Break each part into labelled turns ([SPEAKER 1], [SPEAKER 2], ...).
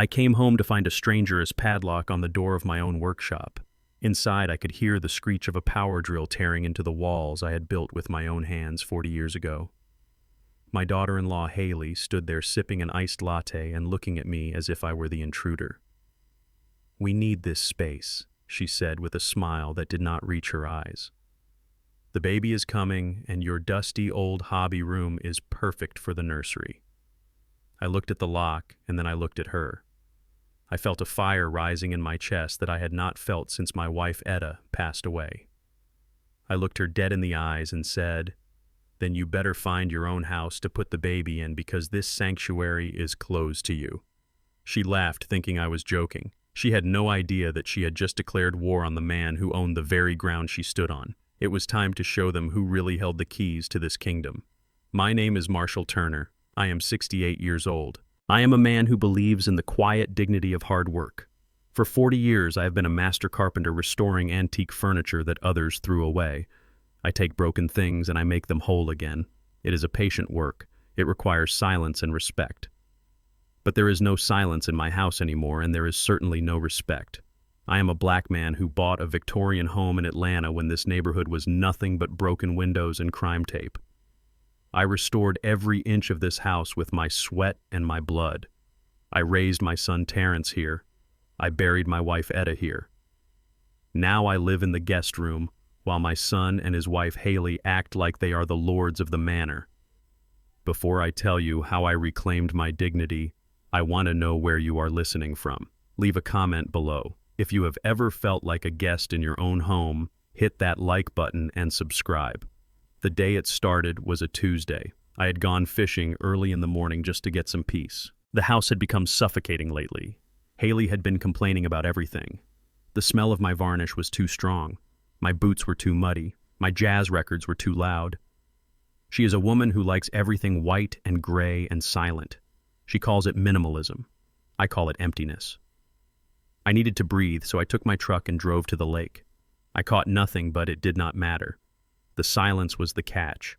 [SPEAKER 1] I came home to find a stranger's padlock on the door of my own workshop. Inside, I could hear the screech of a power drill tearing into the walls I had built with my own hands 40 years ago. My daughter-in-law, Hailey, stood there sipping an iced latte and looking at me as if I were the intruder. "We need this space," she said with a smile that did not reach her eyes. "The baby is coming, and your dusty old hobby room is perfect for the nursery." I looked at the lock, and then I looked at her. I felt a fire rising in my chest that I had not felt since my wife Etta passed away. I looked her dead in the eyes and said, "Then you better find your own house to put the baby in, because this sanctuary is closed to you." She laughed, thinking I was joking. She had no idea that she had just declared war on the man who owned the very ground she stood on. It was time to show them who really held the keys to this kingdom. My name is Marshall Turner. I am 68 years old. I am a man who believes in the quiet dignity of hard work. For 40 years, I have been a master carpenter restoring antique furniture that others threw away. I take broken things and I make them whole again. It is a patient work. It requires silence and respect. But there is no silence in my house anymore, and there is certainly no respect. I am a black man who bought a Victorian home in Atlanta when this neighborhood was nothing but broken windows and crime tape. I restored every inch of this house with my sweat and my blood. I raised my son Terrence here. I buried my wife Etta here. Now I live in the guest room, while my son and his wife Hailey act like they are the lords of the manor. Before I tell you how I reclaimed my dignity, I want to know where you are listening from. Leave a comment below. If you have ever felt like a guest in your own home, hit that like button and subscribe. The day it started was a Tuesday. I had gone fishing early in the morning just to get some peace. The house had become suffocating lately. Hailey had been complaining about everything. The smell of my varnish was too strong. My boots were too muddy. My jazz records were too loud. She is a woman who likes everything white and gray and silent. She calls it minimalism. I call it emptiness. I needed to breathe, so I took my truck and drove to the lake. I caught nothing, but it did not matter. The silence was the catch.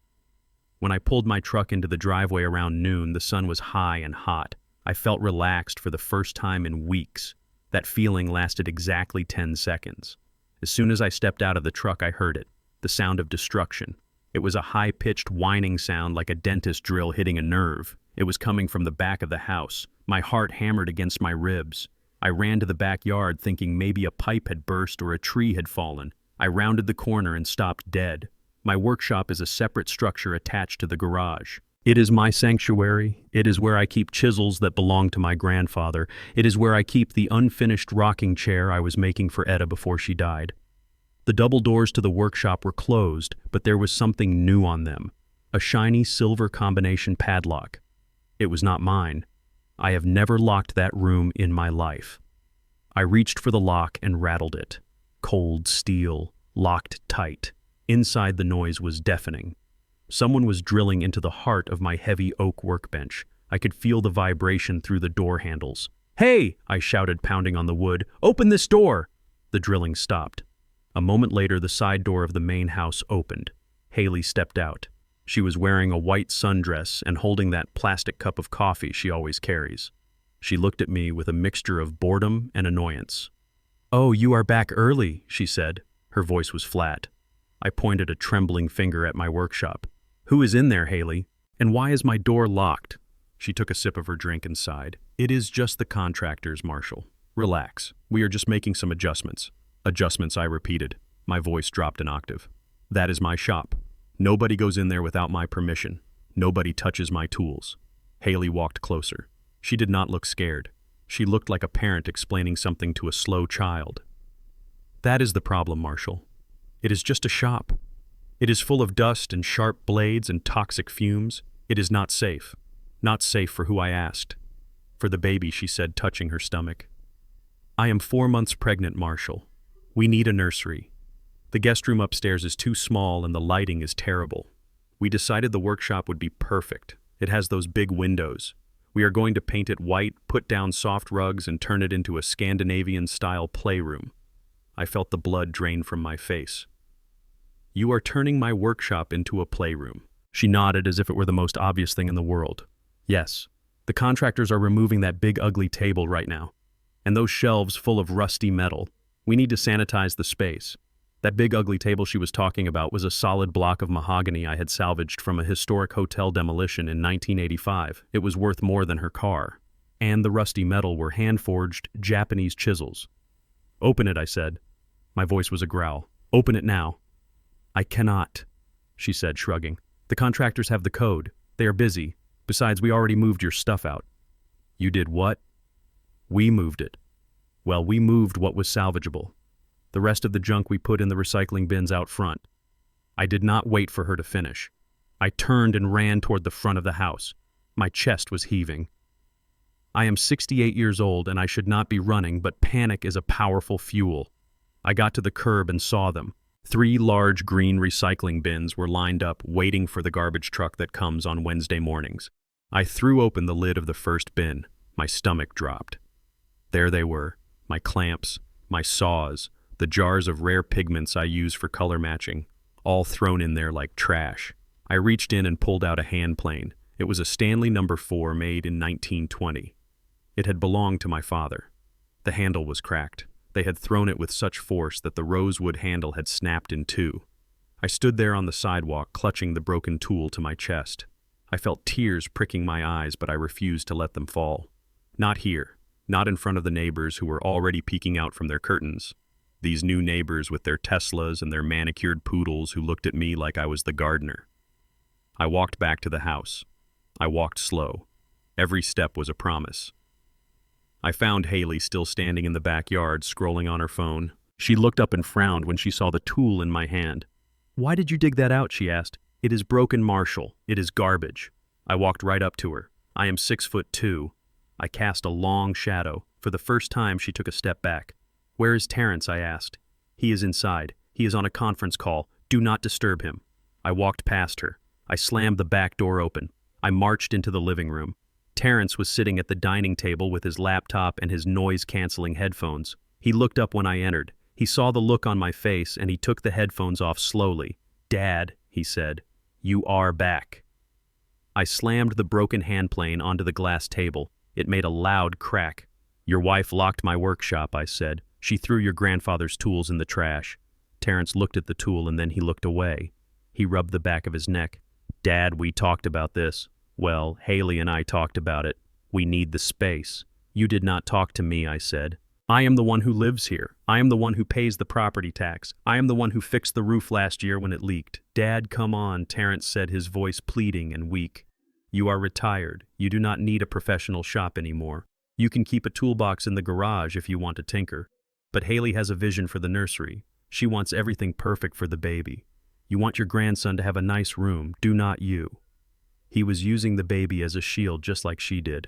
[SPEAKER 1] When I pulled my truck into the driveway around noon, the sun was high and hot. I felt relaxed for the first time in weeks. That feeling lasted exactly 10 seconds. As soon as I stepped out of the truck, I heard it, the sound of destruction. It was a high-pitched whining sound like a dentist drill hitting a nerve. It was coming from the back of the house. My heart hammered against my ribs. I ran to the backyard thinking maybe a pipe had burst or a tree had fallen. I rounded the corner and stopped dead. My workshop is a separate structure attached to the garage. It is my sanctuary. It is where I keep chisels that belonged to my grandfather. It is where I keep the unfinished rocking chair I was making for Etta before she died. The double doors to the workshop were closed, but there was something new on them. A shiny silver combination padlock. It was not mine. I have never locked that room in my life. I reached for the lock and rattled it. Cold steel, locked tight. Inside, the noise was deafening. Someone was drilling into the heart of my heavy oak workbench. I could feel the vibration through the door handles. "Hey!" I shouted, pounding on the wood. "Open this door!" The drilling stopped. A moment later, the side door of the main house opened. Hailey stepped out. She was wearing a white sundress and holding that plastic cup of coffee she always carries. She looked at me with a mixture of boredom and annoyance. "Oh, you are back early," she said. Her voice was flat. I pointed a trembling finger at my workshop. "Who is in there, Hailey? And why is my door locked?" She took a sip of her drink and sighed. "It is just the contractors, Marshall. Relax. We are just making some adjustments." "Adjustments," I repeated. My voice dropped an octave. "That is my shop. Nobody goes in there without my permission. Nobody touches my tools." Hailey walked closer. She did not look scared. She looked like a parent explaining something to a slow child. "That is the problem, Marshall. It is just a shop. It is full of dust and sharp blades and toxic fumes. It is not safe. Not safe for who I asked. For the baby," she said, touching her stomach. "I am 4 months pregnant, Marshall. We need a nursery. The guest room upstairs is too small and the lighting is terrible. We decided the workshop would be perfect. It has those big windows. We are going to paint it white, put down soft rugs, and turn it into a Scandinavian-style playroom." I felt the blood drain from my face. "You are turning my workshop into a playroom." She nodded as if it were the most obvious thing in the world. "Yes. The contractors are removing that big ugly table right now. And those shelves full of rusty metal. We need to sanitize the space. That big ugly table she was talking about was a solid block of mahogany I had salvaged from a historic hotel demolition in 1985. It was worth more than her car. And the rusty metal were hand-forged Japanese chisels. "Open it," I said. My voice was a growl. "Open it now." "I cannot," she said, shrugging. "The contractors have the code. They are busy. Besides, we already moved your stuff out." "You did what?" "We moved it." "Well, we moved what was salvageable. The rest of the junk we put in the recycling bins out front." I did not wait for her to finish. I turned and ran toward the front of the house. My chest was heaving. I am 68 years old and I should not be running, but panic is a powerful fuel. I got to the curb and saw them. 3 large green recycling bins were lined up, waiting for the garbage truck that comes on Wednesday mornings. I threw open the lid of the first bin. My stomach dropped. There they were, my clamps, my saws, the jars of rare pigments I use for color matching, all thrown in there like trash. I reached in and pulled out a hand plane. It was a Stanley No. 4 made in 1920. It had belonged to my father. The handle was cracked. They had thrown it with such force that the rosewood handle had snapped in 2. I stood there on the sidewalk, clutching the broken tool to my chest. I felt tears pricking my eyes, but I refused to let them fall. Not here. Not in front of the neighbors who were already peeking out from their curtains. These new neighbors with their Teslas and their manicured poodles who looked at me like I was the gardener. I walked back to the house. I walked slow. Every step was a promise. I found Hailey still standing in the backyard, scrolling on her phone. She looked up and frowned when she saw the tool in my hand. "Why did you dig that out?" she asked. "It is broken, Marshall. It is garbage." I walked right up to her. I am 6'2". I cast a long shadow. For the first time, she took a step back. "Where is Terrence?" I asked. "He is inside. He is on a conference call. Do not disturb him." I walked past her. I slammed the back door open. I marched into the living room. Terrence was sitting at the dining table with his laptop and his noise-canceling headphones. He looked up when I entered. He saw the look on my face and he took the headphones off slowly. "Dad," he said, "you are back." I slammed the broken handplane onto the glass table. It made a loud crack. "Your wife locked my workshop," I said. "She threw your grandfather's tools in the trash." Terrence looked at the tool and then he looked away. He rubbed the back of his neck. "Dad, we talked about this." "Well, Hailey and I talked about it. We need the space." "You did not talk to me," I said. "I am the one who lives here. I am the one who pays the property tax. I am the one who fixed the roof last year when it leaked." "Dad, come on," Terrence said, his voice pleading and weak. "You are retired. You do not need a professional shop anymore. You can keep a toolbox in the garage if you want to tinker. But Hailey has a vision for the nursery. She wants everything perfect for the baby. You want your grandson to have a nice room, do not you?" He was using the baby as a shield just like she did.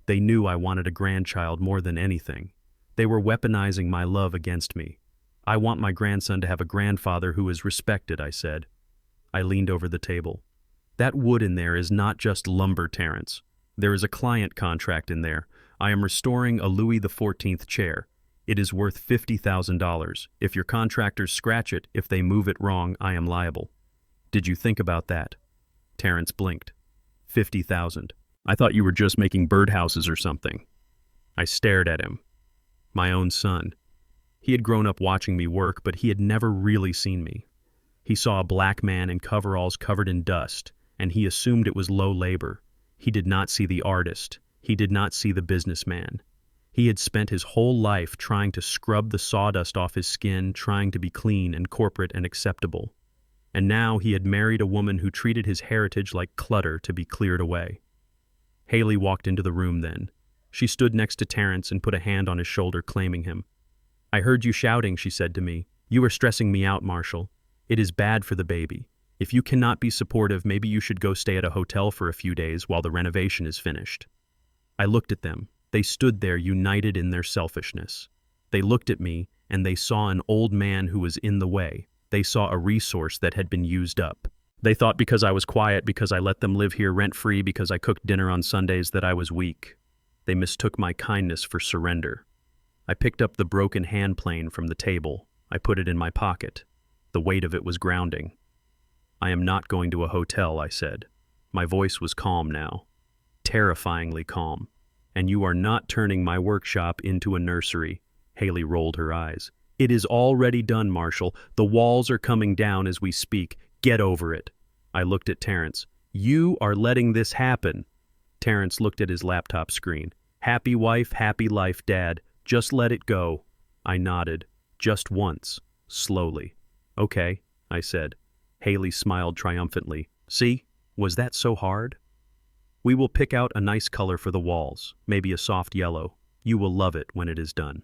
[SPEAKER 1] They knew I wanted a grandchild more than anything. They were weaponizing my love against me. "I want my grandson to have a grandfather who is respected," I said. I leaned over the table. "That wood in there is not just lumber, Terrence. There is a client contract in there. I am restoring a Louis XIV chair. It is worth $50,000. If your contractors scratch it, if they move it wrong, I am liable." "Did you think about that?" Terrence blinked. $50,000. I thought you were just making birdhouses or something." I stared at him. My own son. He had grown up watching me work, but he had never really seen me. He saw a black man in coveralls covered in dust, and he assumed it was low labor. He did not see the artist. He did not see the businessman. He had spent his whole life trying to scrub the sawdust off his skin, trying to be clean and corporate and acceptable. And now he had married a woman who treated his heritage like clutter to be cleared away. Hailey walked into the room then. She stood next to Terrence and put a hand on his shoulder, claiming him. "I heard you shouting," she said to me. "You are stressing me out, Marshall. It is bad for the baby. If you cannot be supportive, maybe you should go stay at a hotel for a few days while the renovation is finished." I looked at them. They stood there united in their selfishness. They looked at me, and they saw an old man who was in the way. They saw a resource that had been used up. They thought because I was quiet, because I let them live here rent-free, because I cooked dinner on Sundays, that I was weak. They mistook my kindness for surrender. I picked up the broken hand plane from the table. I put it in my pocket. The weight of it was grounding. "I am not going to a hotel," I said. My voice was calm now. terrifyingly calm. And you are not turning my workshop into a nursery. Hailey rolled her eyes. It is already done, Marshall. The walls are coming down as we speak. Get over it. I looked at Terrence. You are letting this happen. Terrence looked at his laptop screen. Happy wife, happy life, Dad. Just let it go. I nodded. Just once. Slowly. Okay, I said. Hailey smiled triumphantly. See? Was that so hard? We will pick out a nice color for the walls, maybe a soft yellow. You will love it when it is done.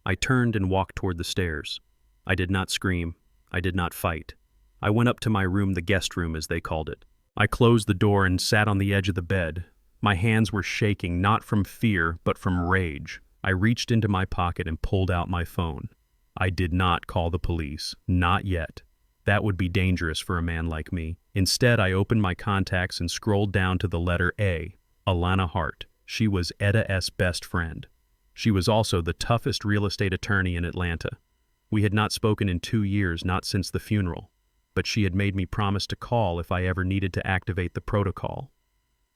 [SPEAKER 1] I turned and walked toward the stairs. I did not scream. I did not fight. I went up to my room, the guest room as they called it. I closed the door and sat on the edge of the bed. My hands were shaking, not from fear, but from rage. I reached into my pocket and pulled out my phone. I did not call the police. Not yet. That would be dangerous for a man like me. Instead, I opened my contacts and scrolled down to the letter A, Alana Hart. She was Etta's best friend. She was also the toughest real estate attorney in Atlanta. We had not spoken in 2 years, not since the funeral, but she had made me promise to call if I ever needed to activate the protocol.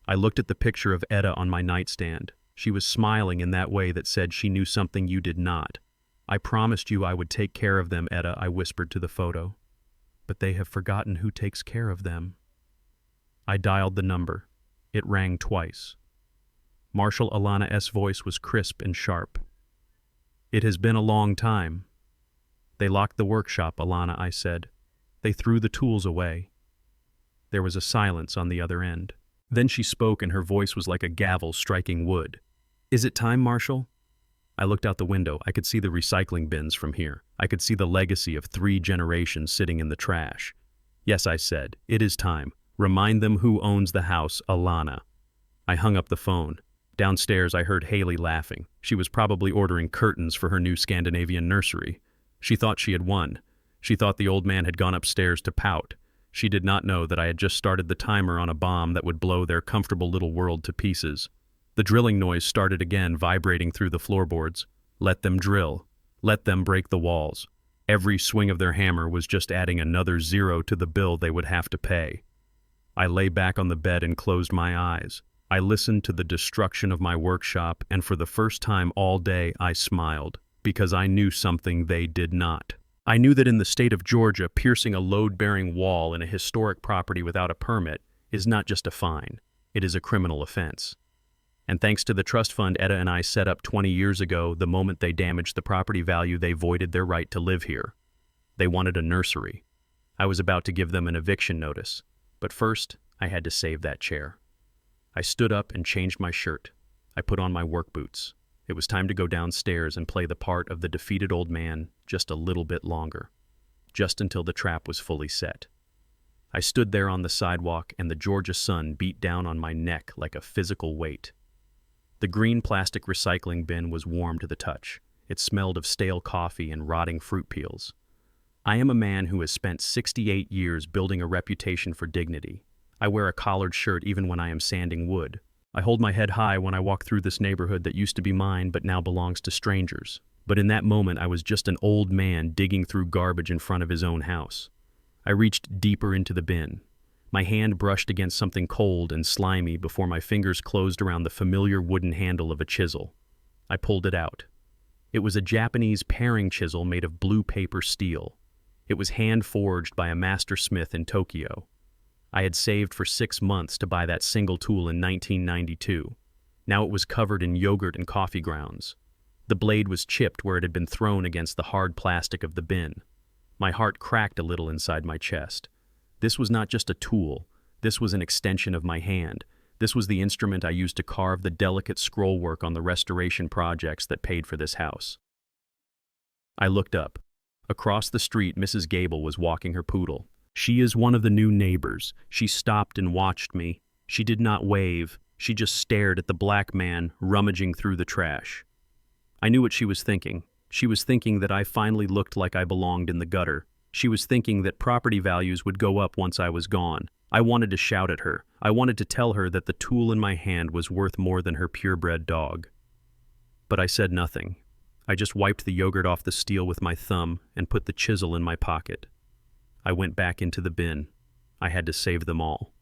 [SPEAKER 1] I looked at the picture of Etta on my nightstand. She was smiling in that way that said she knew something you did not. I promised you I would take care of them, Etta, I whispered to the photo. But they have forgotten who takes care of them. I dialed the number. It rang twice. Marshal Alana's voice was crisp and sharp. It has been a long time. They locked the workshop, Alana, I said. They threw the tools away. There was a silence on the other end. Then she spoke and her voice was like a gavel striking wood. Is it time, Marshal? I looked out the window. I could see the recycling bins from here. I could see the legacy of 3 generations sitting in the trash. Yes, I said, it is time. Remind them who owns the house, Alana. I hung up the phone. Downstairs, I heard Hailey laughing. She was probably ordering curtains for her new Scandinavian nursery. She thought she had won. She thought the old man had gone upstairs to pout. She did not know that I had just started the timer on a bomb that would blow their comfortable little world to pieces. The drilling noise started again, vibrating through the floorboards. Let them drill. Let them break the walls. Every swing of their hammer was just adding another 0 to the bill they would have to pay. I lay back on the bed and closed my eyes. I listened to the destruction of my workshop, and for the first time all day I smiled, because I knew something they did not. I knew that in the state of Georgia, piercing a load-bearing wall in a historic property without a permit is not just a fine, it is a criminal offense. And thanks to the trust fund Etta and I set up 20 years ago, the moment they damaged the property value, they voided their right to live here. They wanted a nursery. I was about to give them an eviction notice, but first I had to save that chair. I stood up and changed my shirt. I put on my work boots. It was time to go downstairs and play the part of the defeated old man just a little bit longer, just until the trap was fully set. I stood there on the sidewalk and the Georgia sun beat down on my neck like a physical weight. The green plastic recycling bin was warm to the touch. It smelled of stale coffee and rotting fruit peels. I am a man who has spent 68 years building a reputation for dignity. I wear a collared shirt even when I am sanding wood. I hold my head high when I walk through this neighborhood that used to be mine but now belongs to strangers. But in that moment, I was just an old man digging through garbage in front of his own house. I reached deeper into the bin. My hand brushed against something cold and slimy before my fingers closed around the familiar wooden handle of a chisel. I pulled it out. It was a Japanese paring chisel made of blue paper steel. It was hand-forged by a master smith in Tokyo. I had saved for 6 months to buy that single tool in 1992. Now it was covered in yogurt and coffee grounds. The blade was chipped where it had been thrown against the hard plastic of the bin. My heart cracked a little inside my chest. This was not just a tool. This was an extension of my hand. This was the instrument I used to carve the delicate scroll work on the restoration projects that paid for this house. I looked up. Across the street, Mrs. Gable was walking her poodle. She is one of the new neighbors. She stopped and watched me. She did not wave. She just stared at the black man rummaging through the trash. I knew what she was thinking. She was thinking that I finally looked like I belonged in the gutter. She was thinking that property values would go up once I was gone. I wanted to shout at her. I wanted to tell her that the tool in my hand was worth more than her purebred dog. But I said nothing. I just wiped the yogurt off the steel with my thumb and put the chisel in my pocket. I went back into the bin. I had to save them all.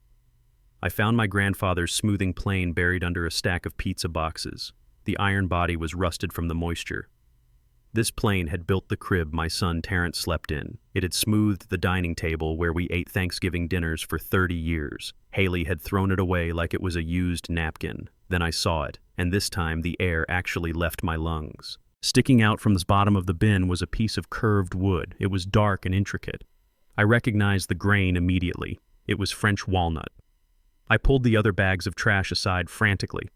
[SPEAKER 1] I found my grandfather's smoothing plane buried under a stack of pizza boxes. The iron body was rusted from the moisture. This plane had built the crib my son Terrence slept in. It had smoothed the dining table where we ate Thanksgiving dinners for 30 years. Hailey had thrown it away like it was a used napkin. Then I saw it, and this time the air actually left my lungs. Sticking out from the bottom of the bin was a piece of curved wood. It was dark and intricate. I recognized the grain immediately. It was French walnut. I pulled the other bags of trash aside frantically.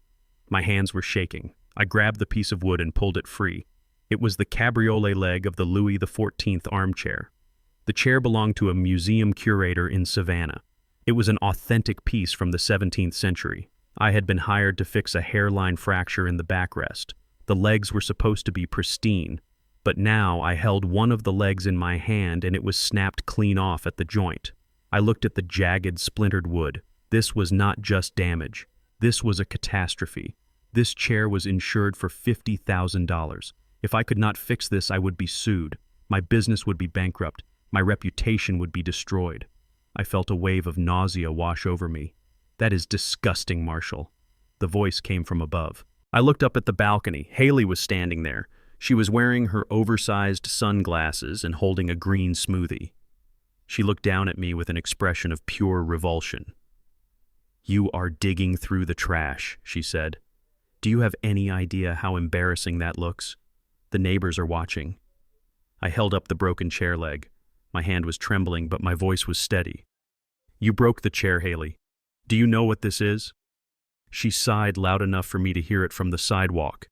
[SPEAKER 1] My hands were shaking. I grabbed the piece of wood and pulled it free. It was the cabriolet leg of the Louis XIV armchair. The chair belonged to a museum curator in Savannah. It was an authentic piece from the 17th century. I had been hired to fix a hairline fracture in the backrest. The legs were supposed to be pristine, but now I held one of the legs in my hand and it was snapped clean off at the joint. I looked at the jagged, splintered wood. This was not just damage. This was a catastrophe. This chair was insured for $50,000. If I could not fix this, I would be sued. My business would be bankrupt. My reputation would be destroyed. I felt a wave of nausea wash over me. "That is disgusting, Marshall." The voice came from above. I looked up at the balcony. Hailey was standing there. She was wearing her oversized sunglasses and holding a green smoothie. She looked down at me with an expression of pure revulsion. "You are digging through the trash," she said. "Do you have any idea how embarrassing that looks? The neighbors are watching." I held up the broken chair leg. My hand was trembling, but my voice was steady. "You broke the chair, Hailey. Do you know what this is?" She sighed loud enough for me to hear it from the sidewalk.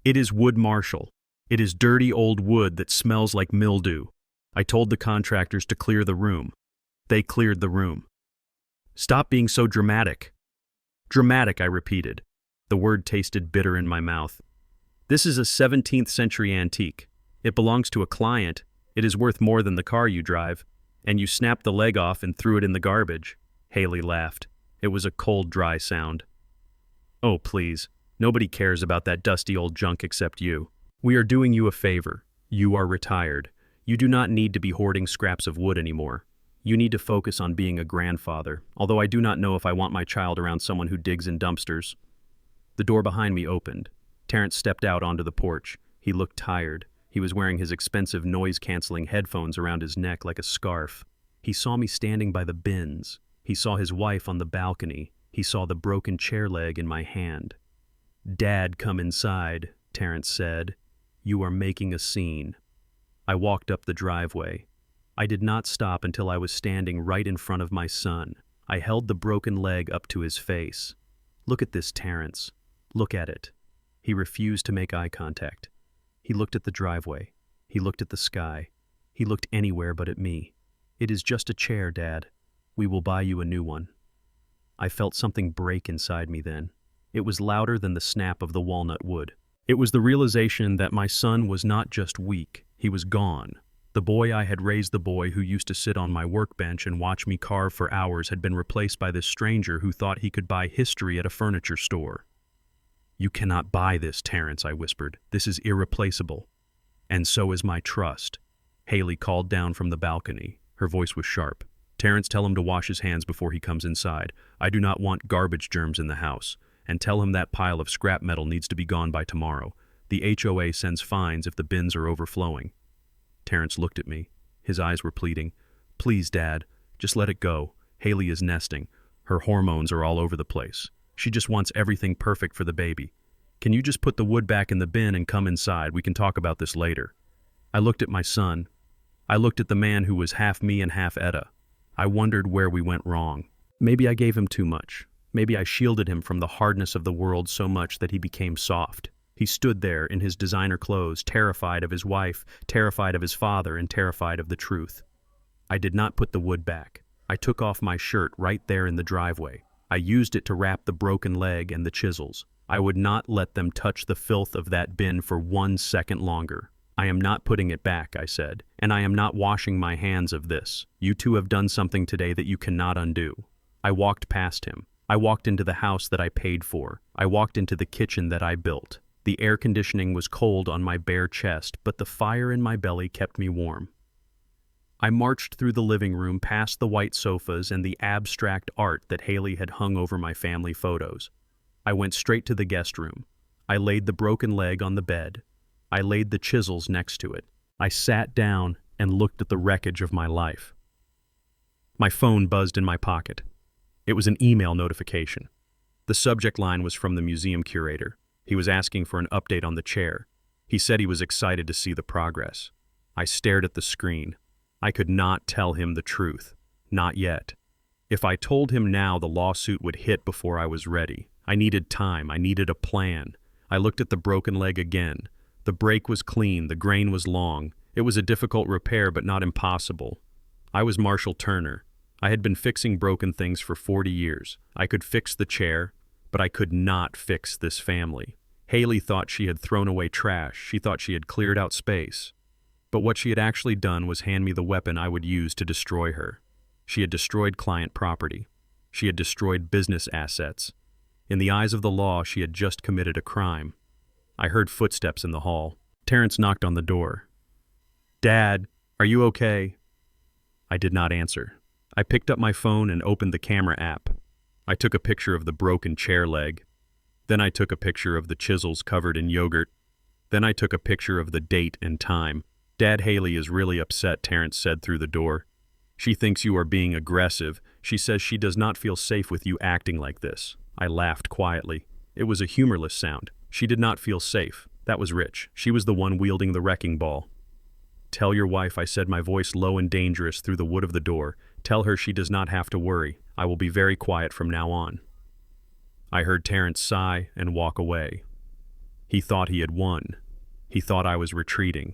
[SPEAKER 1] "It is wood, Marshall. It is dirty old wood that smells like mildew. I told the contractors to clear the room. They cleared the room." "Stop being so dramatic." "Dramatic," I repeated. The word tasted bitter in my mouth. "This is a 17th century antique. It belongs to a client. It is worth more than the car you drive. And you snapped the leg off and threw it in the garbage." Hailey laughed. It was a cold, dry sound. "Oh, please. Nobody cares about that dusty old junk except you. We are doing you a favor. You are retired. You do not need to be hoarding scraps of wood anymore. You need to focus on being a grandfather, although I do not know if I want my child around someone who digs in dumpsters." The door behind me opened. Terrence stepped out onto the porch. He looked tired. He was wearing his expensive noise-canceling headphones around his neck like a scarf. He saw me standing by the bins. He saw his wife on the balcony. He saw the broken chair leg in my hand. "Dad, come inside," Terrence said. "You are making a scene." I walked up the driveway. I did not stop until I was standing right in front of my son. I held the broken leg up to his face. "Look at this, Terrence. Look at it." He refused to make eye contact. He looked at the driveway. He looked at the sky. He looked anywhere but at me. "It is just a chair, Dad. We will buy you a new one." I felt something break inside me then. It was louder than the snap of the walnut wood. It was the realization that my son was not just weak, he was gone. The boy I had raised, the boy who used to sit on my workbench and watch me carve for hours, had been replaced by this stranger who thought he could buy history at a furniture store. "You cannot buy this, Terrence," I whispered. "This is irreplaceable." "And so is my trust." Hailey called down from the balcony. Her voice was sharp. "Terrence, tell him to wash his hands before he comes inside. I do not want garbage germs in the house. And tell him that pile of scrap metal needs to be gone by tomorrow. The HOA sends fines if the bins are overflowing." Terrence looked at me. His eyes were pleading. "Please, Dad, just let it go. Hailey is nesting. Her hormones are all over the place. She just wants everything perfect for the baby. Can you just put the wood back in the bin and come inside? We can talk about this later." I looked at my son. I looked at the man who was half me and half Etta. I wondered where we went wrong. Maybe I gave him too much. Maybe I shielded him from the hardness of the world so much that he became soft. He stood there in his designer clothes, terrified of his wife, terrified of his father, and terrified of the truth. I did not put the wood back. I took off my shirt right there in the driveway. I used it to wrap the broken leg and the chisels. I would not let them touch the filth of that bin for 1 second longer. "I am not putting it back," I said, "and I am not washing my hands of this. You two have done something today that you cannot undo." I walked past him. I walked into the house that I paid for. I walked into the kitchen that I built. The air conditioning was cold on my bare chest, but the fire in my belly kept me warm. I marched through the living room past the white sofas and the abstract art that Hailey had hung over my family photos. I went straight to the guest room. I laid the broken leg on the bed. I laid the chisels next to it. I sat down and looked at the wreckage of my life. My phone buzzed in my pocket. It was an email notification. The subject line was from the museum curator. He was asking for an update on the chair. He said he was excited to see the progress. I stared at the screen. I could not tell him the truth. Not yet. If I told him now, the lawsuit would hit before I was ready. I needed time. I needed a plan. I looked at the broken leg again. The break was clean. The grain was long. It was a difficult repair, but not impossible. I was Marshall Turner. I had been fixing broken things for 40 years. I could fix the chair, but I could not fix this family. Hailey thought she had thrown away trash. She thought she had cleared out space. But what she had actually done was hand me the weapon I would use to destroy her. She had destroyed client property. She had destroyed business assets. In the eyes of the law, she had just committed a crime. I heard footsteps in the hall. Terrence knocked on the door. "Dad, are you okay?" I did not answer. I picked up my phone and opened the camera app. I took a picture of the broken chair leg. Then I took a picture of the chisels covered in yogurt. Then I took a picture of the date and time. "Dad, Hailey is really upset," Terrence said through the door. "She thinks you are being aggressive. She says she does not feel safe with you acting like this." I laughed quietly. It was a humorless sound. She did not feel safe. That was Rich. She was the one wielding the wrecking ball. "Tell your wife," I said, my voice low and dangerous through the wood of the door. "Tell her she does not have to worry. I will be very quiet from now on." I heard Terrence sigh and walk away. He thought he had won. He thought I was retreating.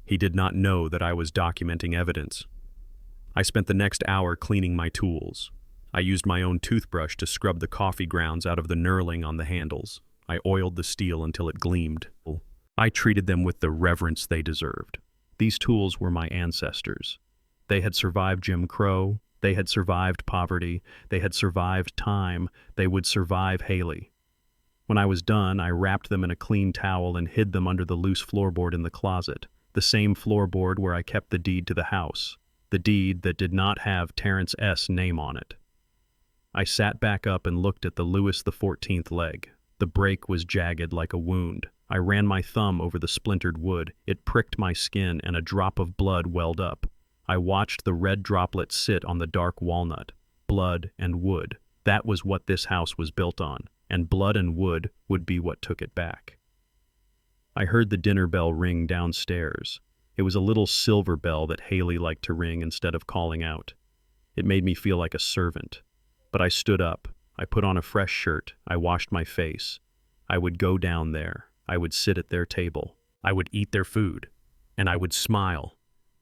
[SPEAKER 1] He did not know that I was documenting evidence. I spent the next hour cleaning my tools. I used my own toothbrush to scrub the coffee grounds out of the knurling on the handles. I oiled the steel until it gleamed. I treated them with the reverence they deserved. These tools were my ancestors. They had survived Jim Crow. They had survived poverty. They had survived time. They would survive Hailey. When I was done, I wrapped them in a clean towel and hid them under the loose floorboard in the closet, the same floorboard where I kept the deed to the house, the deed that did not have Terrence S. name on it. I sat back up and looked at the Louis XIV leg. The break was jagged like a wound. I ran my thumb over the splintered wood. It pricked my skin and a drop of blood welled up. I watched the red droplet sit on the dark walnut. Blood and wood. That was what this house was built on, and blood and wood would be what took it back. I heard the dinner bell ring downstairs. It was a little silver bell that Hailey liked to ring instead of calling out. It made me feel like a servant. But I stood up. I put on a fresh shirt. I washed my face. I would go down there. I would sit at their table. I would eat their food. And I would smile.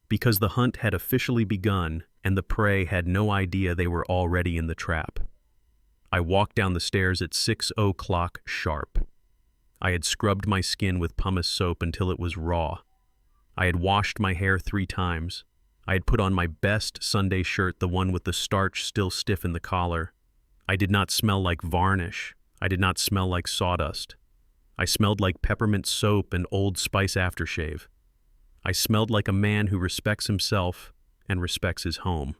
[SPEAKER 1] Because the hunt had officially begun, and the prey had no idea they were already in the trap. I walked down the stairs at 6:00 sharp. I had scrubbed my skin with pumice soap until it was raw. I had washed my hair 3 times. I had put on my best Sunday shirt, the one with the starch still stiff in the collar. I did not smell like varnish. I did not smell like sawdust. I smelled like peppermint soap and Old Spice aftershave. I smelled like a man who respects himself and respects his home.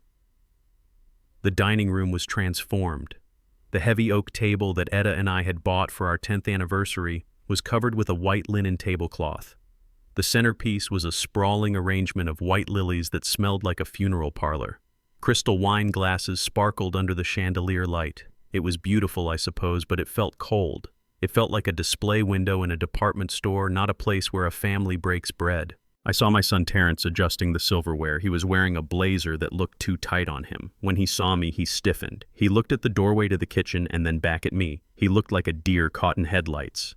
[SPEAKER 1] The dining room was transformed. The heavy oak table that Etta and I had bought for our 10th anniversary was covered with a white linen tablecloth. The centerpiece was a sprawling arrangement of white lilies that smelled like a funeral parlor. Crystal wine glasses sparkled under the chandelier light. It was beautiful, I suppose, but it felt cold. It felt like a display window in a department store, not a place where a family breaks bread. I saw my son Terrence adjusting the silverware. He was wearing a blazer that looked too tight on him. When he saw me, he stiffened. He looked at the doorway to the kitchen and then back at me. He looked like a deer caught in headlights.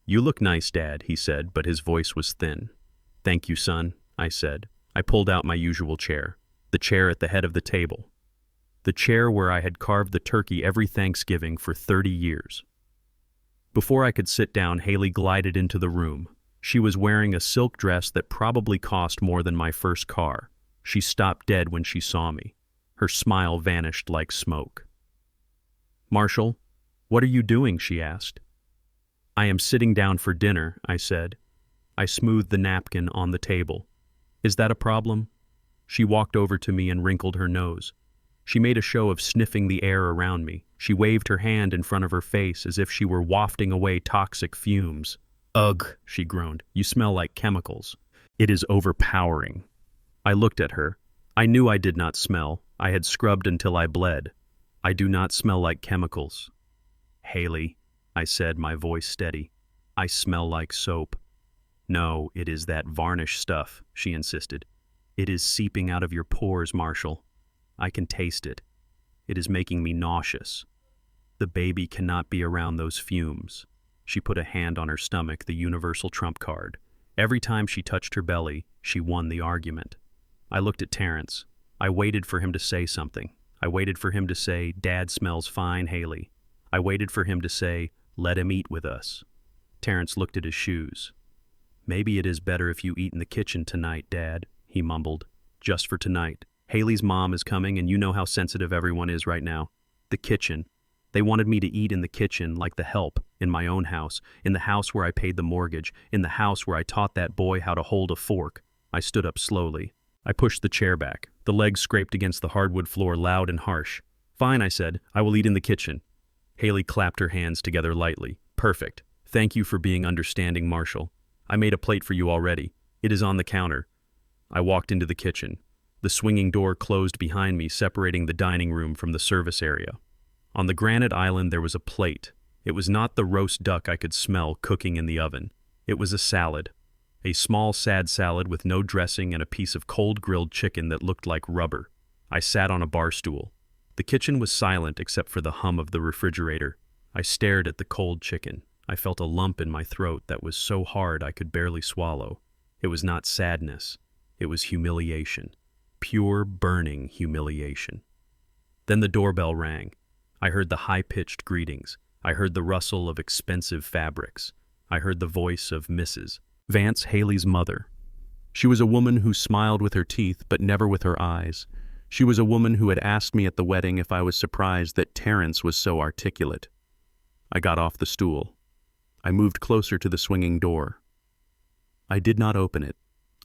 [SPEAKER 1] "You look nice, Dad," he said, but his voice was thin. "Thank you, son," I said. I pulled out my usual chair, the chair at the head of the table, the chair where I had carved the turkey every Thanksgiving for 30 years. Before I could sit down, Hailey glided into the room. She was wearing a silk dress that probably cost more than my first car. She stopped dead when she saw me. Her smile vanished like smoke. "Marshall, what are you doing?" she asked. "I am sitting down for dinner," I said. I smoothed the napkin on the table. "Is that a problem?" She walked over to me and wrinkled her nose. She made a show of sniffing the air around me. She waved her hand in front of her face as if she were wafting away toxic fumes. "Ugh," she groaned. "You smell like chemicals. It is overpowering." I looked at her. I knew I did not smell. I had scrubbed until I bled. "I do not smell like chemicals." "Hailey," I said, my voice steady. "I smell like soap." "No, it is that varnish stuff," she insisted. "It is seeping out of your pores, Marshall. I can taste it. It is making me nauseous. The baby cannot be around those fumes." She put a hand on her stomach, the universal trump card. Every time she touched her belly, she won the argument. I looked at Terrence. I waited for him to say something. I waited for him to say, "Dad smells fine, Hailey." I waited for him to say, "Let him eat with us." Terrence looked at his shoes. "Maybe it is better if you eat in the kitchen tonight, Dad," he mumbled. "Just for tonight. Hailey's mom is coming, and you know how sensitive everyone is right now. The kitchen. They wanted me to eat in the kitchen like the help, in my own house, in the house where I paid the mortgage, in the house where I taught that boy how to hold a fork." I stood up slowly. I pushed the chair back. The legs scraped against the hardwood floor loud and harsh. "Fine," I said. "I will eat in the kitchen." Hailey clapped her hands together lightly. "Perfect. Thank you for being understanding, Marshall. I made a plate for you already. It is on the counter." I walked into the kitchen. The swinging door closed behind me, separating the dining room from the service area. On the granite island there was a plate. It was not the roast duck I could smell cooking in the oven. It was a salad. A small, sad salad with no dressing and a piece of cold grilled chicken that looked like rubber. I sat on a bar stool. The kitchen was silent except for the hum of the refrigerator. I stared at the cold chicken. I felt a lump in my throat that was so hard I could barely swallow. It was not sadness. It was humiliation. Pure, burning humiliation. Then the doorbell rang. I heard the high-pitched greetings. I heard the rustle of expensive fabrics. I heard the voice of Mrs. Vance, Hailey's mother. She was a woman who smiled with her teeth but never with her eyes. She was a woman who had asked me at the wedding if I was surprised that Terrence was so articulate. I got off the stool. I moved closer to the swinging door. I did not open it.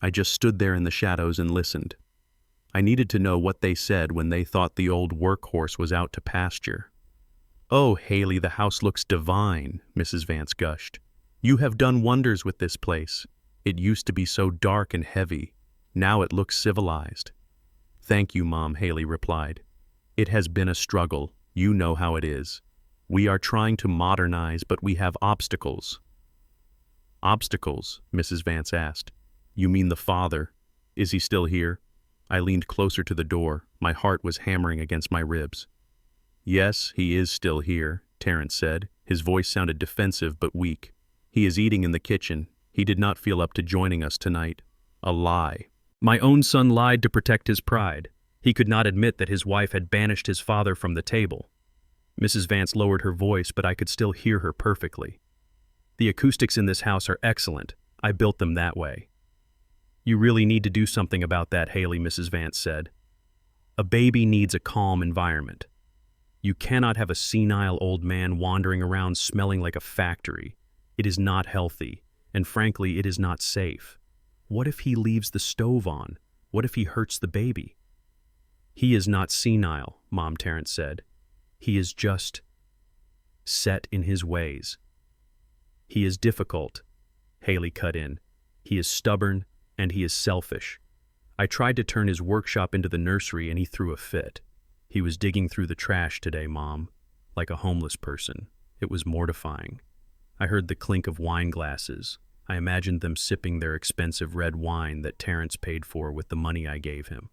[SPEAKER 1] I just stood there in the shadows and listened. I needed to know what they said when they thought the old workhorse was out to pasture. "Oh, Hailey, the house looks divine," Mrs. Vance gushed. "You have done wonders with this place. It used to be so dark and heavy. Now it looks civilized." "Thank you, Mom," Hailey replied. "It has been a struggle. You know how it is. We are trying to modernize, but we have obstacles." "Obstacles?" Mrs. Vance asked. "You mean the father? Is he still here?" I leaned closer to the door. My heart was hammering against my ribs. "Yes, he is still here," Terrence said. His voice sounded defensive but weak. "He is eating in the kitchen. He did not feel up to joining us tonight." A lie. My own son lied to protect his pride. He could not admit that his wife had banished his father from the table. Mrs. Vance lowered her voice, but I could still hear her perfectly. "The acoustics in this house are excellent. I built them that way." "You really need to do something about that, Hailey," Mrs. Vance said. "A baby needs a calm environment. You cannot have a senile old man wandering around smelling like a factory. It is not healthy, and frankly, it is not safe. What if he leaves the stove on? What if he hurts the baby?" "He is not senile," Mom Terrence said. "He is just set in his ways." "He is difficult," Hailey cut in. "He is stubborn, and he is selfish. I tried to turn his workshop into the nursery, and he threw a fit. He was digging through the trash today, Mom, like a homeless person. It was mortifying. I heard the clink of wine glasses. I imagined them sipping their expensive red wine that Terrence paid for with the money I gave him."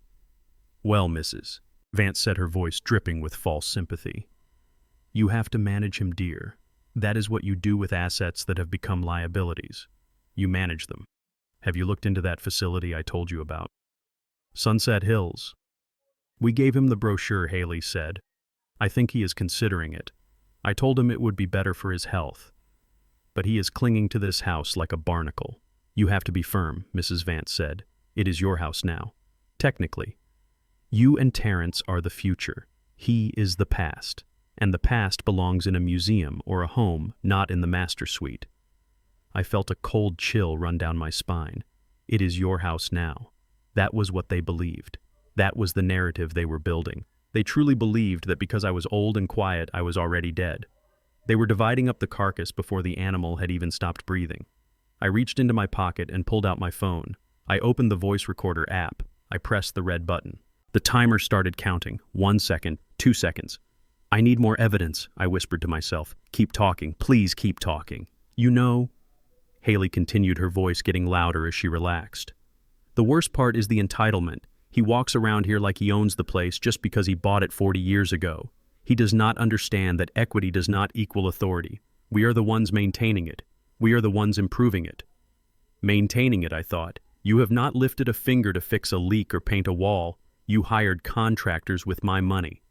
[SPEAKER 1] "Well, Mrs." Vance said, her voice dripping with false sympathy. "You have to manage him, dear. That is what you do with assets that have become liabilities. You manage them. Have you looked into that facility I told you about?" "Sunset Hills." "We gave him the brochure," Hailey said. "I think he is considering it. I told him it would be better for his health. But he is clinging to this house like a barnacle." "You have to be firm," Mrs. Vance said. "It is your house now. Technically. You and Terrence are the future. He is the past. And the past belongs in a museum or a home, not in the master suite." I felt a cold chill run down my spine. "It is your house now. That was what they believed. That was the narrative they were building. They truly believed that because I was old and quiet, I was already dead. They were dividing up the carcass before the animal had even stopped breathing. I reached into my pocket and pulled out my phone. I opened the voice recorder app. I pressed the red button. The timer started counting. 1 second, 2 seconds. I need more evidence, I whispered to myself. Keep talking, please keep talking. You know, Hailey continued, her voice getting louder as she relaxed. The worst part is the entitlement. He walks around here like he owns the place just because he bought it 40 years ago. He does not understand that equity does not equal authority. We are the ones maintaining it. We are the ones improving it. Maintaining it, I thought. You have not lifted a finger to fix a leak or paint a wall. You hired contractors with my money.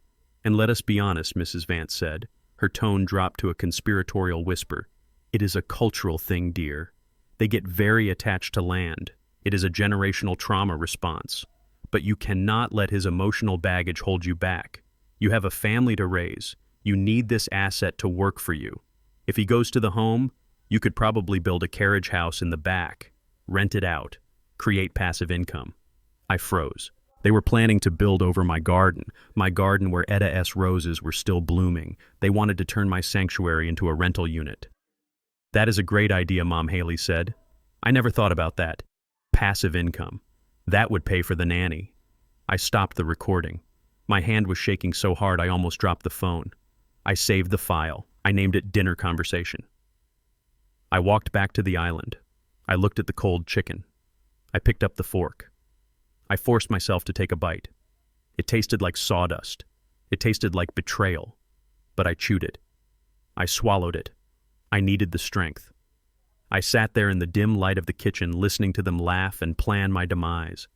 [SPEAKER 1] And let us be honest, Mrs. Vance said. Her tone dropped to a conspiratorial whisper. It is a cultural thing, dear. They get very attached to land. It is a generational trauma response. But you cannot let his emotional baggage hold you back. You have a family to raise. You need this asset to work for you. If he goes to the home, you could probably build a carriage house in the back, rent it out, create passive income. I froze. They were planning to build over my garden where Etta roses were still blooming. They wanted to turn my sanctuary into a rental unit. That is a great idea, Mom, Hailey said. I never thought about that. Passive income. That would pay for the nanny. I stopped the recording. My hand was shaking so hard I almost dropped the phone. I saved the file. I named it Dinner Conversation. I walked back to the island. I looked at the cold chicken. I picked up the fork. I forced myself to take a bite. It tasted like sawdust. It tasted like betrayal. But I chewed it. I swallowed it. I needed the strength. I sat there in the dim light of the kitchen, listening to them laugh and plan my demise.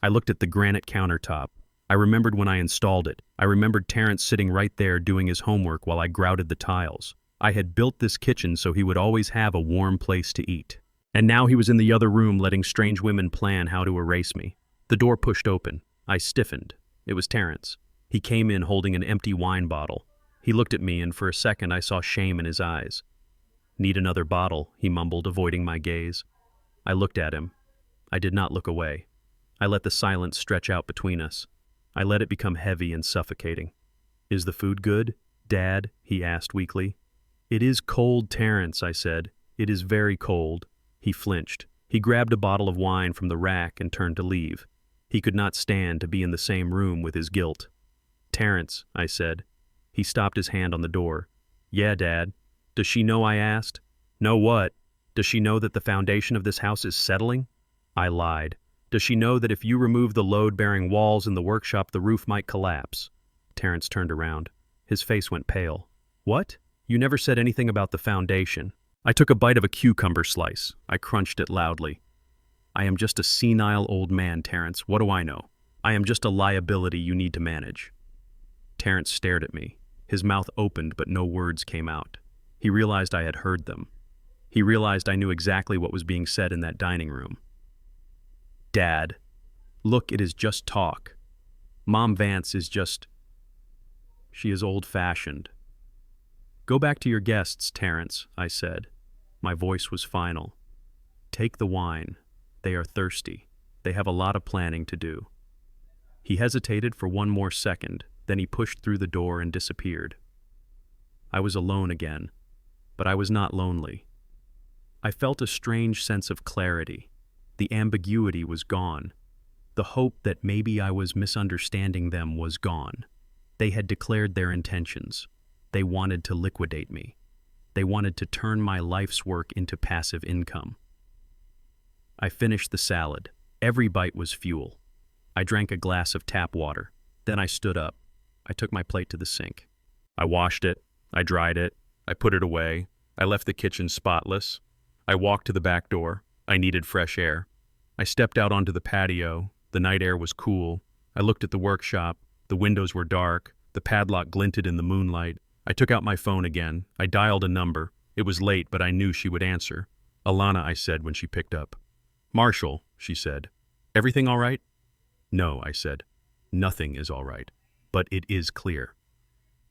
[SPEAKER 1] I looked at the granite countertop. I remembered when I installed it. I remembered Terrence sitting right there doing his homework while I grouted the tiles. I had built this kitchen so he would always have a warm place to eat. And now he was in the other room letting strange women plan how to erase me. The door pushed open. I stiffened. It was Terrence. He came in holding an empty wine bottle. He looked at me, and for a second I saw shame in his eyes. Need another bottle, he mumbled, avoiding my gaze. I looked at him. I did not look away. I let the silence stretch out between us. I let it become heavy and suffocating. Is the food good, Dad? He asked weakly. It is cold, Terrence, I said. It is very cold. He flinched. He grabbed a bottle of wine from the rack and turned to leave. He could not stand to be in the same room with his guilt. Terrence, I said. He stopped his hand on the door. Yeah, Dad. Does she know, I asked? Know what? Does she know that the foundation of this house is settling? I lied. Does she know that if you remove the load-bearing walls in the workshop, the roof might collapse? Terrence turned around. His face went pale. What? You never said anything about the foundation. I took a bite of a cucumber slice. I crunched it loudly. I am just a senile old man, Terrence. What do I know? I am just a liability you need to manage. Terrence stared at me. His mouth opened, but no words came out. He realized I had heard them. He realized I knew exactly what was being said in that dining room. Dad, look, it is just talk. Mom Vance is just... She is old-fashioned. Go back to your guests, Terrence, I said. My voice was final. Take the wine. They are thirsty. They have a lot of planning to do. He hesitated for one more second, then he pushed through the door and disappeared. I was alone again, but I was not lonely. I felt a strange sense of clarity. The ambiguity was gone. The hope that maybe I was misunderstanding them was gone. They had declared their intentions. They wanted to liquidate me. They wanted to turn my life's work into passive income. I finished the salad. Every bite was fuel. I drank a glass of tap water. Then I stood up. I took my plate to the sink. I washed it. I dried it. I put it away. I left the kitchen spotless. I walked to the back door. I needed fresh air. I stepped out onto the patio. The night air was cool. I looked at the workshop. The windows were dark. The padlock glinted in the moonlight. I took out my phone again. I dialed a number. It was late, but I knew she would answer. Alana, I said when she picked up. Marshall, she said. Everything all right? No, I said. Nothing is all right. But it is clear.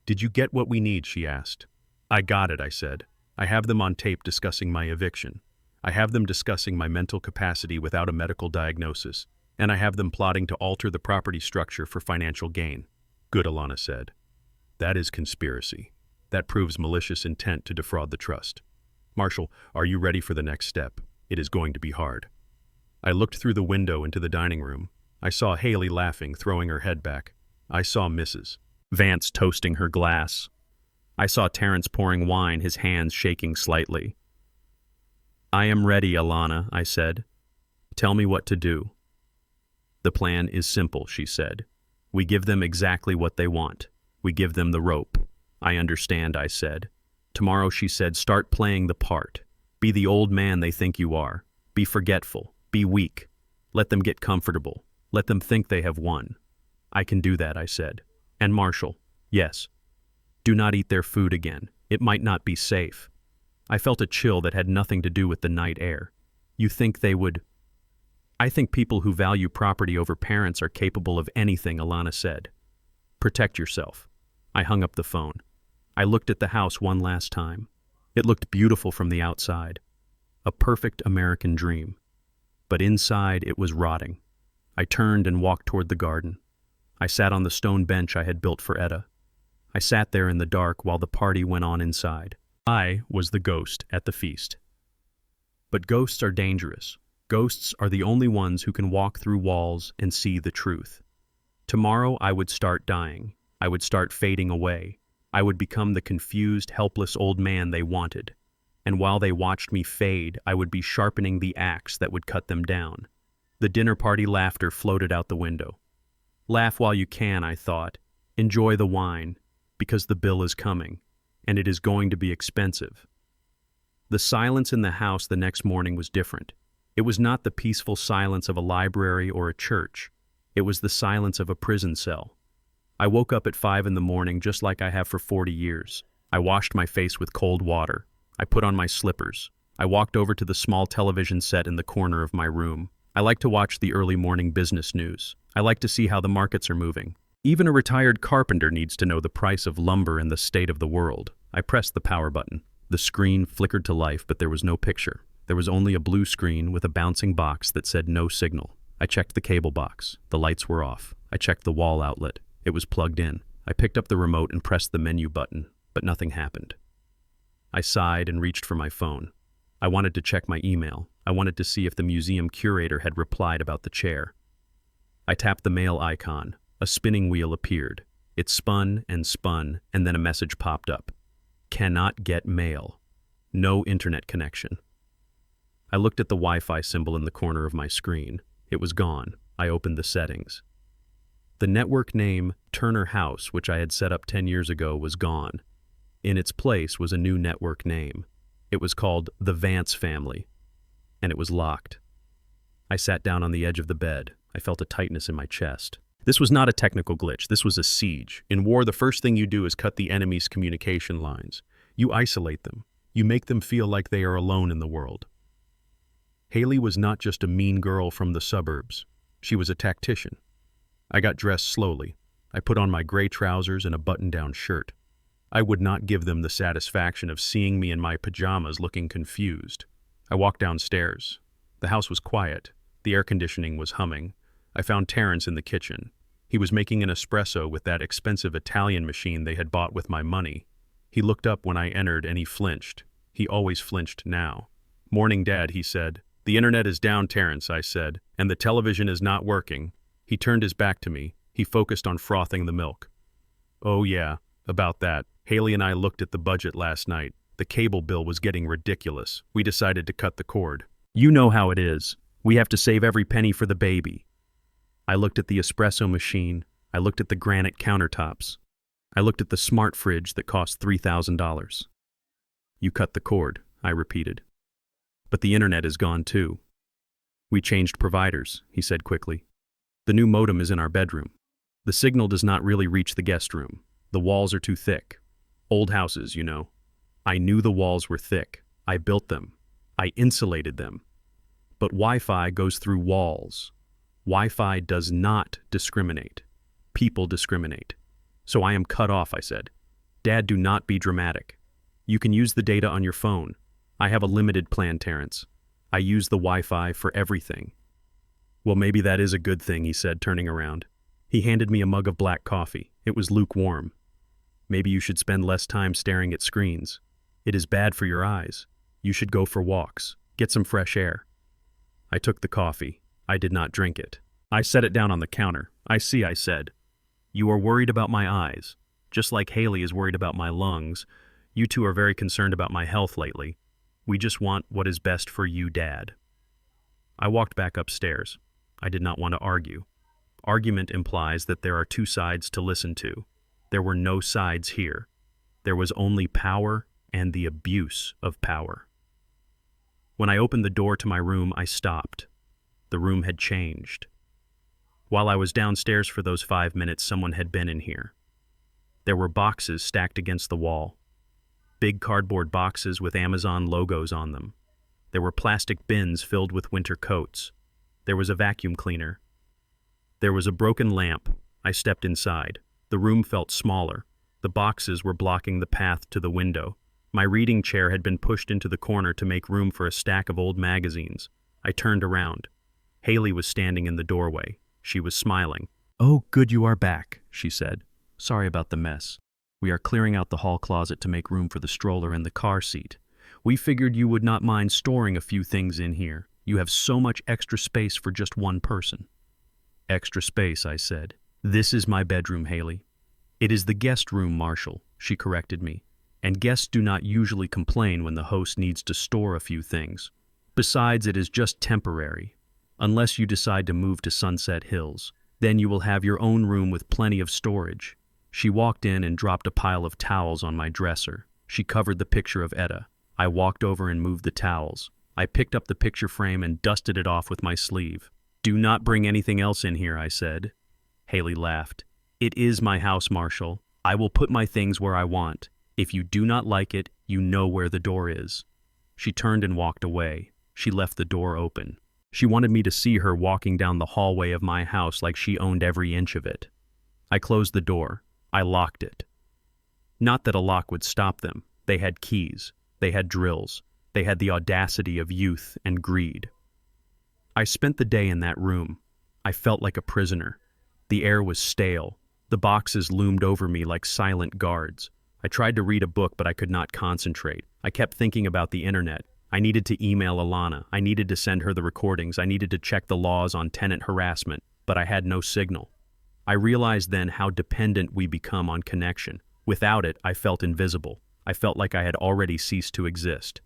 [SPEAKER 1] Did you get what we need? She asked. I got it, I said. I have them on tape discussing my eviction. I have them discussing my mental capacity without a medical diagnosis. And I have them plotting to alter the property structure for financial gain. Good, Alana said. That is conspiracy. That proves malicious intent to defraud the trust. Marshall, are you ready for the next step? It is going to be hard. I looked through the window into the dining room. I saw Hailey laughing, throwing her head back. I saw Mrs. Vance toasting her glass. I saw Terrence pouring wine, his hands shaking slightly. I am ready, Alana, I said. Tell me what to do. The plan is simple, she said. We give them exactly what they want. We give them the rope. I understand, I said. Tomorrow, she said, start playing the part. Be the old man they think you are. Be forgetful. Be weak. Let them get comfortable. Let them think they have won. I can do that, I said. And Marshall, yes. Do not eat their food again. It might not be safe. I felt a chill that had nothing to do with the night air. You think they would? I think people who value property over parents are capable of anything, Alana said. Protect yourself. I hung up the phone. I looked at the house one last time. It looked beautiful from the outside. A perfect American dream. But inside it was rotting. I turned and walked toward the garden. I sat on the stone bench I had built for Etta. I sat there in the dark while the party went on inside. I was the ghost at the feast. But ghosts are dangerous. Ghosts are the only ones who can walk through walls and see the truth. Tomorrow I would start dying. I would start fading away. I would become the confused, helpless old man they wanted. And while they watched me fade, I would be sharpening the axe that would cut them down. The dinner party laughter floated out the window. Laugh while you can, I thought. Enjoy the wine, because the bill is coming, and it is going to be expensive. The silence in the house the next morning was different. It was not the peaceful silence of a library or a church. It was the silence of a prison cell. I woke up at 5 in the morning just like I have for 40 years. I washed my face with cold water. I put on my slippers. I walked over to the small television set in the corner of my room. I like to watch the early morning business news. I like to see how the markets are moving. Even a retired carpenter needs to know the price of lumber and the state of the world. I pressed the power button. The screen flickered to life, but there was no picture. There was only a blue screen with a bouncing box that said no signal. I checked the cable box. The lights were off. I checked the wall outlet. It was plugged in. I picked up the remote and pressed the menu button, but nothing happened. I sighed and reached for my phone. I wanted to check my email. I wanted to see if the museum curator had replied about the chair. I tapped the mail icon. A spinning wheel appeared. It spun, and then a message popped up. Cannot get mail. No internet connection. I looked at the Wi-Fi symbol in the corner of my screen. It was gone. I opened the settings. The network name, Turner House, which I had set up 10 years ago, was gone. In its place was a new network name. It was called The Vance Family, and it was locked. I sat down on the edge of the bed. I felt a tightness in my chest. This was not a technical glitch. This was a siege. In war, the first thing you do is cut the enemy's communication lines. You isolate them. You make them feel like they are alone in the world. Hailey was not just a mean girl from the suburbs. She was a tactician. I got dressed slowly. I put on my gray trousers and a button-down shirt. I would not give them the satisfaction of seeing me in my pajamas looking confused. I walked downstairs. The house was quiet. The air conditioning was humming. I found Terrence in the kitchen. He was making an espresso with that expensive Italian machine they had bought with my money. He looked up when I entered and he flinched. He always flinched now. "Morning, Dad," he said. "The internet is down, Terrence," I said, "and the television is not working." He turned his back to me. He focused on frothing the milk. "Oh yeah, about that. Hailey and I looked at the budget last night. The cable bill was getting ridiculous. We decided to cut the cord. You know how it is. We have to save every penny for the baby." I looked at the espresso machine. I looked at the granite countertops. I looked at the smart fridge that cost $3,000. "You cut the cord," I repeated. "But the internet is gone too." "We changed providers," he said quickly. "The new modem is in our bedroom. The signal does not really reach the guest room. The walls are too thick. Old houses, you know. I knew the walls were thick. I built them. I insulated them. But Wi-Fi goes through walls. Wi-Fi does not discriminate. People discriminate. So I am cut off," I said. "Dad, do not be dramatic. You can use the data on your phone. I have a limited plan, Terrence. I use the Wi-Fi for everything." Well, maybe that is a good thing, he said, turning around. He handed me a mug of black coffee. It was lukewarm. Maybe you should spend less time staring at screens. It is bad for your eyes. You should go for walks. Get some fresh air. I took the coffee. I did not drink it. I set it down on the counter. I see, I said. You are worried about my eyes. Just like Hailey is worried about my lungs, you two are very concerned about my health lately. We just want what is best for you, Dad. I walked back upstairs. I did not want to argue. Argument implies that there are two sides to listen to. There were no sides here. There was only power and the abuse of power. When I opened the door to my room, I stopped. The room had changed. While I was downstairs for those 5 minutes, someone had been in here. There were boxes stacked against the wall. Big cardboard boxes with Amazon logos on them. There were plastic bins filled with winter coats. There was a vacuum cleaner. There was a broken lamp. I stepped inside. The room felt smaller. The boxes were blocking the path to the window. My reading chair had been pushed into the corner to make room for a stack of old magazines. I turned around. Hailey was standing in the doorway. She was smiling. "Oh, good you are back," she said. "Sorry about the mess. We are clearing out the hall closet to make room for the stroller and the car seat. We figured you would not mind storing a few things in here. You have so much extra space for just one person." "Extra space," I said. "This is my bedroom, Hailey." "It is the guest room, Marshall," she corrected me. "And guests do not usually complain when the host needs to store a few things. Besides, it is just temporary. Unless you decide to move to Sunset Hills. Then you will have your own room with plenty of storage." She walked in and dropped a pile of towels on my dresser. She covered the picture of Etta. I walked over and moved the towels. I picked up the picture frame and dusted it off with my sleeve. "Do not bring anything else in here," I said. Hailey laughed. "It is my house, Marshall. I will put my things where I want. If you do not like it, you know where the door is." She turned and walked away. She left the door open. She wanted me to see her walking down the hallway of my house like she owned every inch of it. I closed the door. I locked it. Not that a lock would stop them. They had keys. They had drills. They had the audacity of youth and greed. I spent the day in that room. I felt like a prisoner. The air was stale. The boxes loomed over me like silent guards. I tried to read a book, but I could not concentrate. I kept thinking about the internet. I needed to email Alana. I needed to send her the recordings. I needed to check the laws on tenant harassment, but I had no signal. I realized then how dependent we become on connection. Without it, I felt invisible. I felt like I had already ceased to exist.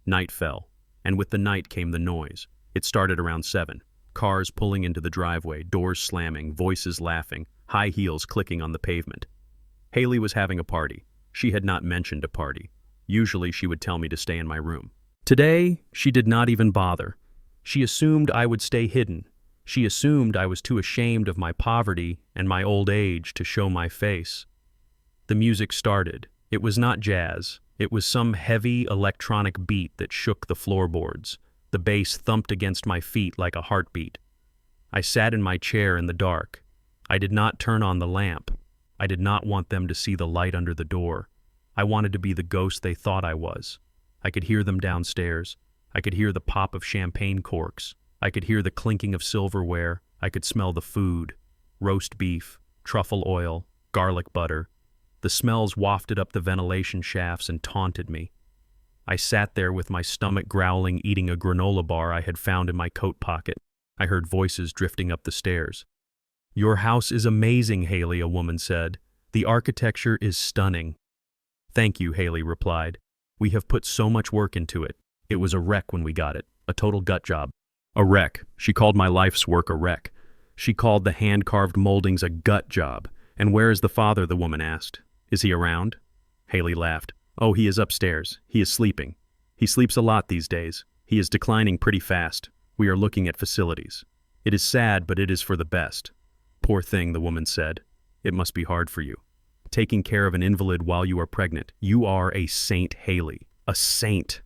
[SPEAKER 1] Night fell, and with the night came the noise. It started around 7. Cars pulling into the driveway, doors slamming, voices laughing, high heels clicking on the pavement. Hailey was having a party. She had not mentioned a party. Usually she would tell me to stay in my room. Today, she did not even bother. She assumed I would stay hidden. She assumed I was too ashamed of my poverty and my old age to show my face. The music started. It was not jazz. It was some heavy electronic beat that shook the floorboards. The bass thumped against my feet like a heartbeat. I sat in my chair in the dark. I did not turn on the lamp. I did not want them to see the light under the door. I wanted to be the ghost they thought I was. I could hear them downstairs. I could hear the pop of champagne corks. I could hear the clinking of silverware. I could smell the food. Roast beef, truffle oil, garlic butter. The smells wafted up the ventilation shafts and taunted me. I sat there with my stomach growling, eating a granola bar I had found in my coat pocket. I heard voices drifting up the stairs. "Your house is amazing, Hailey," a woman said. "The architecture is stunning." "Thank you," Hailey replied. "We have put so much work into it. It was a wreck when we got it, a total gut job." A wreck. She called my life's work a wreck. She called the hand-carved moldings a gut job. "And where is the father?" the woman asked. "Is he around?" Hailey laughed. "Oh, he is upstairs. He is sleeping. He sleeps a lot these days. He is declining pretty fast. We are looking at facilities. It is sad, but it is for the best." "Poor thing," the woman said. "It must be hard for you. Taking care of an invalid while you are pregnant. You are a saint, Hailey. A saint."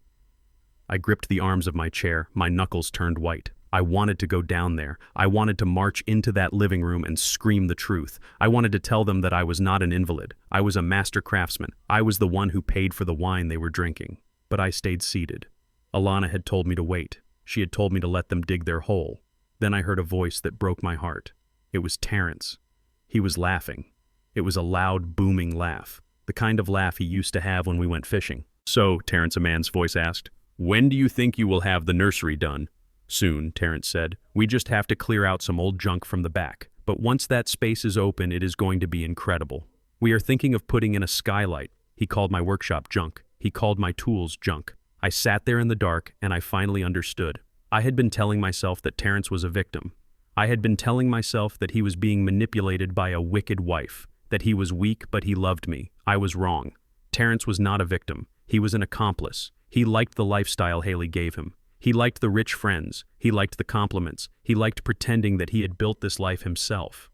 [SPEAKER 1] I gripped the arms of my chair. My knuckles turned white. I wanted to go down there. I wanted to march into that living room and scream the truth. I wanted to tell them that I was not an invalid. I was a master craftsman. I was the one who paid for the wine they were drinking. But I stayed seated. Alana had told me to wait. She had told me to let them dig their hole. Then I heard a voice that broke my heart. It was Terrence. He was laughing. It was a loud, booming laugh, the kind of laugh he used to have when we went fishing. "So," Terrence, a man's voice asked, "when do you think you will have the nursery done?" "Soon," Terrence said. "We just have to clear out some old junk from the back. But once that space is open, it is going to be incredible. We are thinking of putting in a skylight." He called my workshop junk. He called my tools junk. I sat there in the dark, and I finally understood. I had been telling myself that Terrence was a victim. I had been telling myself that he was being manipulated by a wicked wife, that he was weak but he loved me. I was wrong. Terrence was not a victim. He was an accomplice. He liked the lifestyle Hailey gave him. He liked the rich friends. He liked the compliments. He liked pretending that he had built this life himself.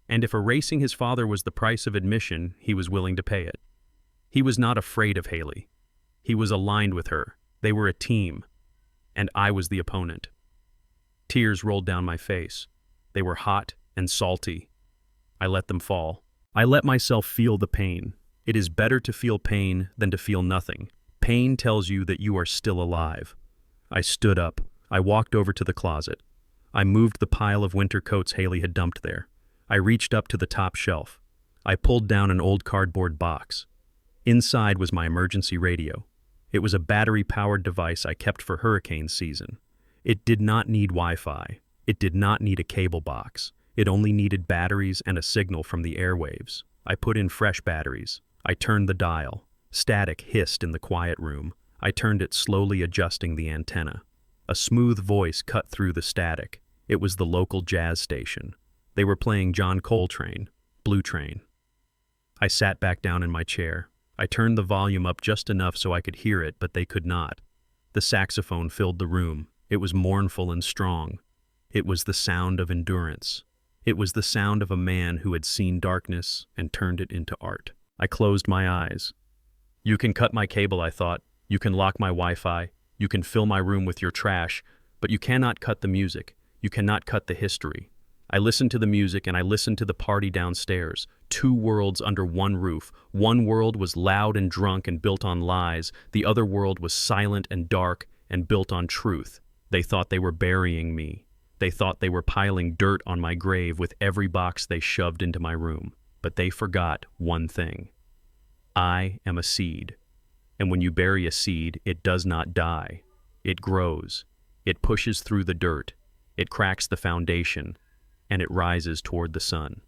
[SPEAKER 1] And if erasing his father was the price of admission, he was willing to pay it. He was not afraid of Hailey. He was aligned with her. They were a team. And I was the opponent. Tears rolled down my face. They were hot and salty. I let them fall. I let myself feel the pain. It is better to feel pain than to feel nothing. Pain tells you that you are still alive. I stood up. I walked over to the closet. I moved the pile of winter coats Hailey had dumped there. I reached up to the top shelf. I pulled down an old cardboard box. Inside was my emergency radio. It was a battery-powered device I kept for hurricane season. It did not need Wi-Fi. It did not need a cable box. It only needed batteries and a signal from the airwaves. I put in fresh batteries. I turned the dial. Static hissed in the quiet room. I turned it, slowly adjusting the antenna. A smooth voice cut through the static. It was the local jazz station. They were playing John Coltrane, Blue Train. I sat back down in my chair. I turned the volume up just enough so I could hear it, but they could not. The saxophone filled the room. It was mournful and strong. It was the sound of endurance. It was the sound of a man who had seen darkness and turned it into art. I closed my eyes. You can cut my cable, I thought. You can lock my Wi-Fi. You can fill my room with your trash. But you cannot cut the music. You cannot cut the history. I listened to the music and I listened to the party downstairs. Two worlds under one roof. One world was loud and drunk and built on lies. The other world was silent and dark and built on truth. They thought they were burying me. They thought they were piling dirt on my grave with every box they shoved into my room. But they forgot one thing. I am a seed. And when you bury a seed, it does not die. It grows. It pushes through the dirt. It cracks the foundation. And it rises toward the sun.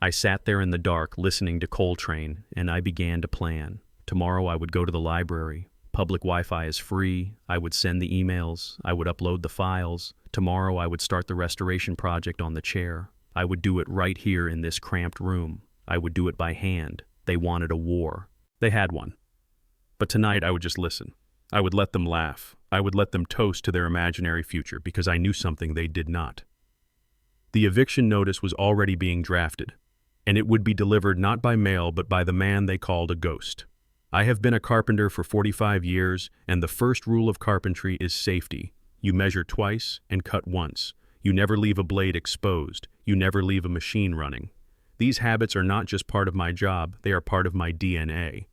[SPEAKER 1] I sat there in the dark listening to Coltrane, and I began to plan. Tomorrow I would go to the library. Public Wi-Fi is free. I would send the emails. I would upload the files. Tomorrow I would start the restoration project on the chair. I would do it right here in this cramped room. I would do it by hand. They wanted a war. They had one. But tonight I would just listen. I would let them laugh. I would let them toast to their imaginary future because I knew something they did not. The eviction notice was already being drafted, and it would be delivered not by mail but by the man they called a ghost. I have been a carpenter for 45 years, and the first rule of carpentry is safety. You measure twice and cut once. You never leave a blade exposed. You never leave a machine running. These habits are not just part of my job, they are part of my DNA.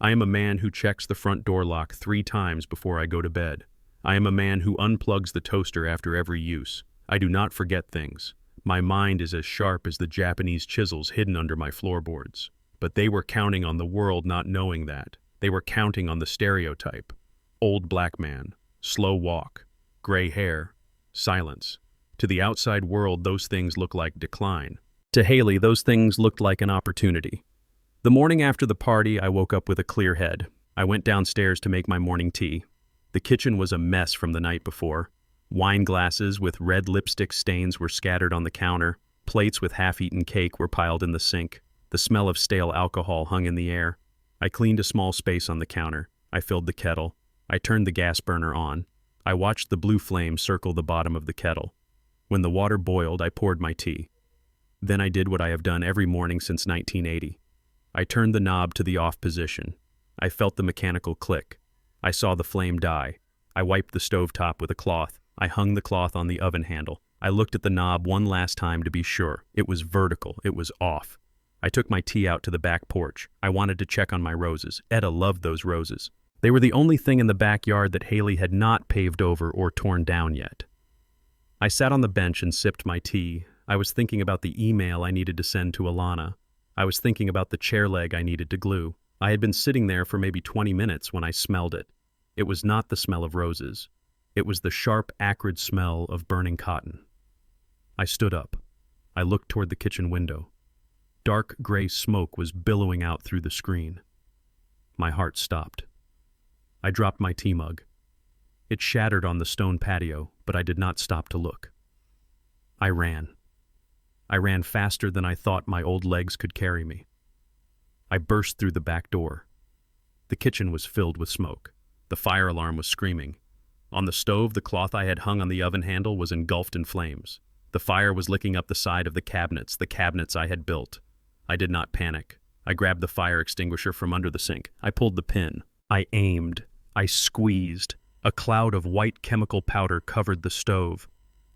[SPEAKER 1] I am a man who checks the front door lock 3 times before I go to bed. I am a man who unplugs the toaster after every use. I do not forget things. My mind is as sharp as the Japanese chisels hidden under my floorboards. But they were counting on the world not knowing that. They were counting on the stereotype. Old black man, slow walk, gray hair, silence. To the outside world, those things look like decline. To Hailey, those things looked like an opportunity. The morning after the party, I woke up with a clear head. I went downstairs to make my morning tea. The kitchen was a mess from the night before. Wine glasses with red lipstick stains were scattered on the counter. Plates with half-eaten cake were piled in the sink. The smell of stale alcohol hung in the air. I cleaned a small space on the counter. I filled the kettle. I turned the gas burner on. I watched the blue flame circle the bottom of the kettle. When the water boiled, I poured my tea. Then I did what I have done every morning since 1980. I turned the knob to the off position. I felt the mechanical click. I saw the flame die. I wiped the stovetop with a cloth. I hung the cloth on the oven handle. I looked at the knob one last time to be sure. It was vertical. It was off. I took my tea out to the back porch. I wanted to check on my roses. Etta loved those roses. They were the only thing in the backyard that Hailey had not paved over or torn down yet. I sat on the bench and sipped my tea. I was thinking about the email I needed to send to Alana. I was thinking about the chair leg I needed to glue. I had been sitting there for maybe 20 minutes when I smelled it. It was not the smell of roses. It was the sharp, acrid smell of burning cotton. I stood up. I looked toward the kitchen window. Dark gray smoke was billowing out through the screen. My heart stopped. I dropped my tea mug. It shattered on the stone patio, but I did not stop to look. I ran. I ran faster than I thought my old legs could carry me. I burst through the back door. The kitchen was filled with smoke. The fire alarm was screaming. On the stove, the cloth I had hung on the oven handle was engulfed in flames. The fire was licking up the side of the cabinets I had built. I did not panic. I grabbed the fire extinguisher from under the sink. I pulled the pin. I aimed. I squeezed. A cloud of white chemical powder covered the stove.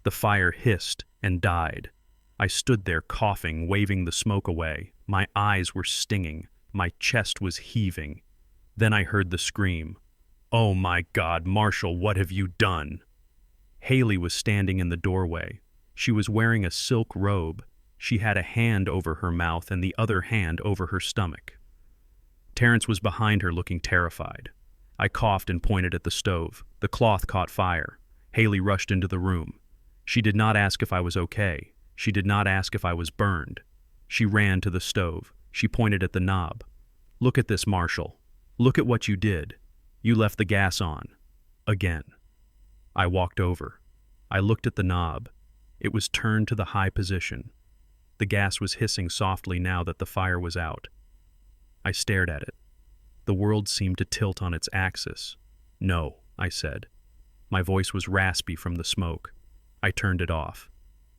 [SPEAKER 1] The fire hissed and died. I stood there coughing, waving the smoke away. My eyes were stinging. My chest was heaving. Then I heard the scream. "Oh my God, Marshall, what have you done?" Hailey was standing in the doorway. She was wearing a silk robe. She had a hand over her mouth and the other hand over her stomach. Terrence was behind her looking terrified. I coughed and pointed at the stove. The cloth caught fire. Hailey rushed into the room. She did not ask if I was okay. She did not ask if I was burned. She ran to the stove. She pointed at the knob. "Look at this, Marshall. Look at what you did. You left the gas on. Again." I walked over. I looked at the knob. It was turned to the high position. The gas was hissing softly now that the fire was out. I stared at it. The world seemed to tilt on its axis. "No," I said. My voice was raspy from the smoke. I turned it off.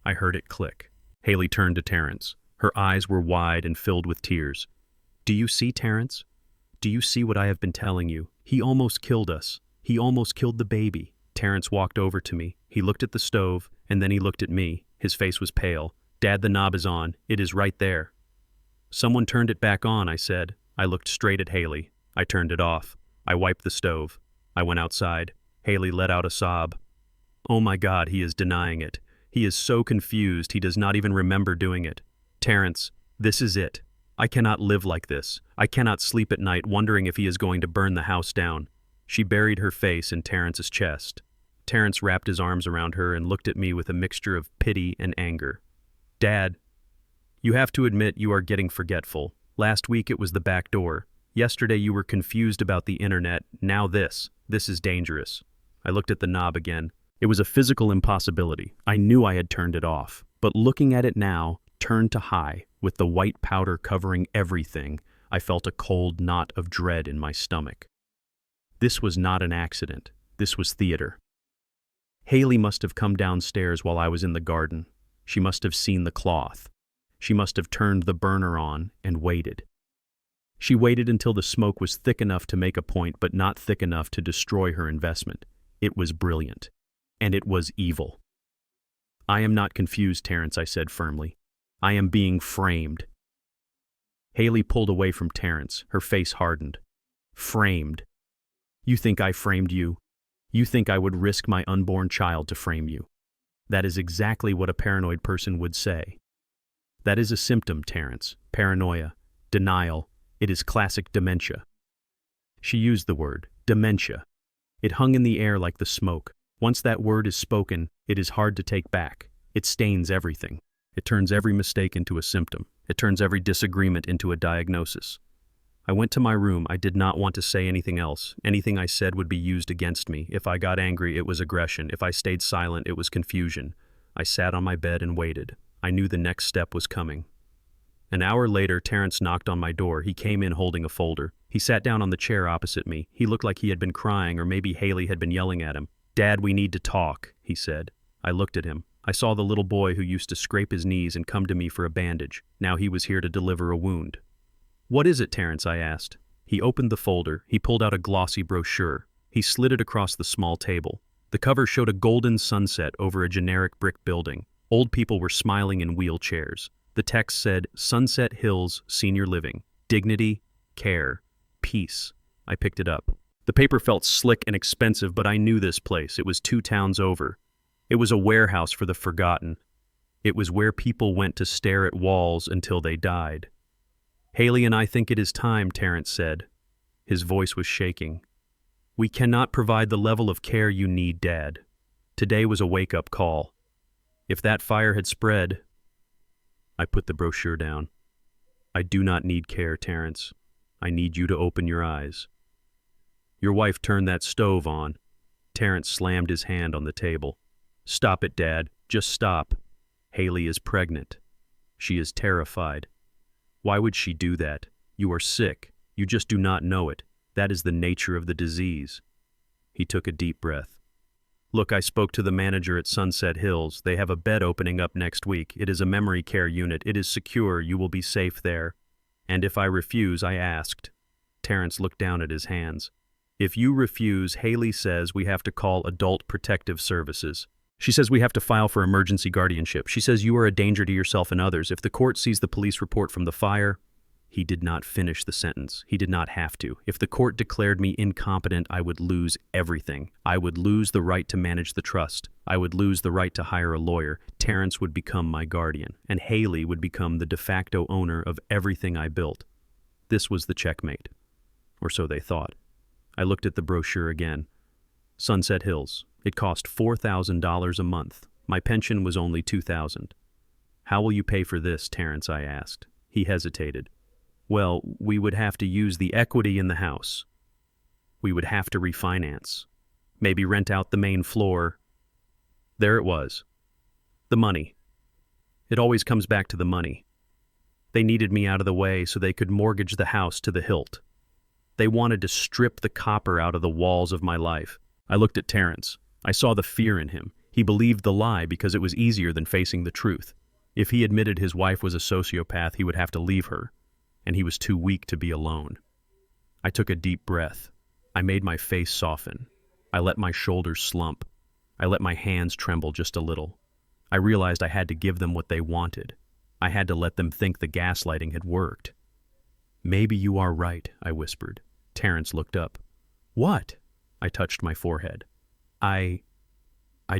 [SPEAKER 1] I heard it click. Hailey turned to Terrence. Her eyes were wide and filled with tears. "Do you see, Terrence? Do you see what I have been telling you? He almost killed us. He almost killed the baby." Terrence walked over to me. He looked at the stove, and then he looked at me. His face was pale. "Dad, the knob is on. It is right there." "Someone turned it back on," I said. I looked straight at Hailey. I turned it off. I wiped the stove. I went outside. Hailey let out a sob. "Oh my God, he is denying it. He is so confused he does not even remember doing it. Terrence, this is it. I cannot live like this. I cannot sleep at night wondering if he is going to burn the house down." She buried her face in Terrence's chest. Terrence wrapped his arms around her and looked at me with a mixture of pity and anger. "Dad, you have to admit you are getting forgetful. Last week it was the back door. Yesterday you were confused about the internet. Now this. This is dangerous." I looked at the knob again. It was a physical impossibility. I knew I had turned it off. But looking at it now, turned to high, with the white powder covering everything, I felt a cold knot of dread in my stomach. This was not an accident. This was theater. Hailey must have come downstairs while I was in the garden. She must have seen the cloth. She must have turned the burner on and waited. She waited until the smoke was thick enough to make a point, but not thick enough to destroy her investment. It was brilliant. And it was evil. "I am not confused, Terrence," I said firmly. "I am being framed." Hailey pulled away from Terrence. Her face hardened. "Framed? You think I framed you? You think I would risk my unborn child to frame you? That is exactly what a paranoid person would say. That is a symptom, Terrence. Paranoia. Denial. It is classic dementia." She used the word, dementia. It hung in the air like the smoke. Once that word is spoken, it is hard to take back. It stains everything. It turns every mistake into a symptom. It turns every disagreement into a diagnosis. I went to my room. I did not want to say anything else. Anything I said would be used against me. If I got angry, it was aggression. If I stayed silent, it was confusion. I sat on my bed and waited. I knew the next step was coming. An hour later, Terrence knocked on my door. He came in holding a folder. He sat down on the chair opposite me. He looked like he had been crying, or maybe Hailey had been yelling at him. "Dad, we need to talk," he said. I looked at him. I saw the little boy who used to scrape his knees and come to me for a bandage. Now he was here to deliver a wound. "What is it, Terrence?" I asked. He opened the folder. He pulled out a glossy brochure. He slid it across the small table. The cover showed a golden sunset over a generic brick building. Old people were smiling in wheelchairs. The text said, "Sunset Hills Senior Living. Dignity, care, peace." I picked it up. The paper felt slick and expensive, but I knew this place. It was 2 towns over. It was a warehouse for the forgotten. It was where people went to stare at walls until they died. Hailey and I think it is time, Terrence said. His voice was shaking. We cannot provide the level of care you need, Dad. Today was a wake-up call. If that fire had spread... I put the brochure down. I do not need care, Terrence. I need you to open your eyes. Your wife turned that stove on. Terrence slammed his hand on the table. Stop it, Dad. Just stop. Hailey is pregnant. She is terrified. Why would she do that? You are sick. You just do not know it. That is the nature of the disease. He took a deep breath. Look, I spoke to the manager at Sunset Hills. They have a bed opening up next week. It is a memory care unit. It is secure. You will be safe there. And if I refuse, I asked. Terrence looked down at his hands. If you refuse, Hailey says we have to call Adult Protective Services. She says we have to file for emergency guardianship. She says you are a danger to yourself and others. If the court sees the police report from the fire... He did not finish the sentence. He did not have to. If the court declared me incompetent, I would lose everything. I would lose the right to manage the trust. I would lose the right to hire a lawyer. Terrence would become my guardian, and Hailey would become the de facto owner of everything I built. This was the checkmate. Or so they thought. I looked at the brochure again. Sunset Hills. It cost $4,000 a month. My pension was only $2,000. How will you pay for this, Terrence? I asked. He hesitated. Well, we would have to use the equity in the house. We would have to refinance. Maybe rent out the main floor. There it was. The money. It always comes back to the money. They needed me out of the way so they could mortgage the house to the hilt. They wanted to strip the copper out of the walls of my life. I looked at Terrence. I saw the fear in him. He believed the lie because it was easier than facing the truth. If he admitted his wife was a sociopath, he would have to leave her. And he was too weak to be alone. I took a deep breath. I made my face soften. I let my shoulders slump. I let my hands tremble just a little. I realized I had to give them what they wanted. I had to let them think the gaslighting had worked. Maybe you are right, I whispered. Terrence looked up. What? I touched my forehead. I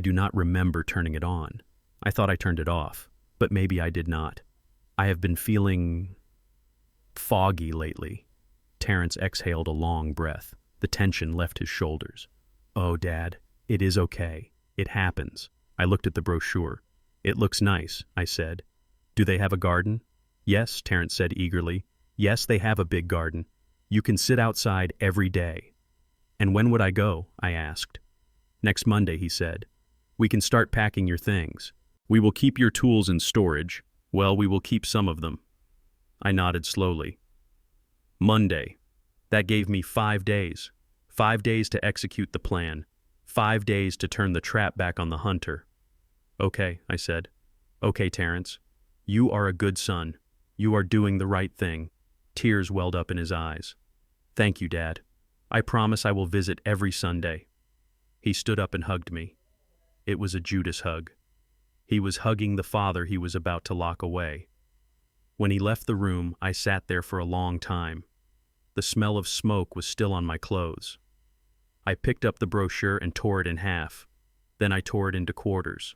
[SPEAKER 1] do not remember turning it on. I thought I turned it off, but maybe I did not. I have been feeling... foggy lately. Terrence exhaled a long breath. The tension left his shoulders. Oh, Dad, it is okay. It happens. I looked at the brochure. It looks nice, I said. Do they have a garden? Yes, Terrence said eagerly. Yes, they have a big garden. You can sit outside every day. And when would I go? I asked. Next Monday, he said. We can start packing your things. We will keep your tools in storage. Well, we will keep some of them. I nodded slowly. Monday. That gave me 5 days. 5 days to execute the plan. 5 days to turn the trap back on the hunter. Okay, I said. Okay, Terrence. You are a good son. You are doing the right thing. Tears welled up in his eyes. Thank you, Dad. I promise I will visit every Sunday. He stood up and hugged me. It was a Judas hug. He was hugging the father he was about to lock away. When he left the room, I sat there for a long time. The smell of smoke was still on my clothes. I picked up the brochure and tore it in half. Then I tore it into quarters.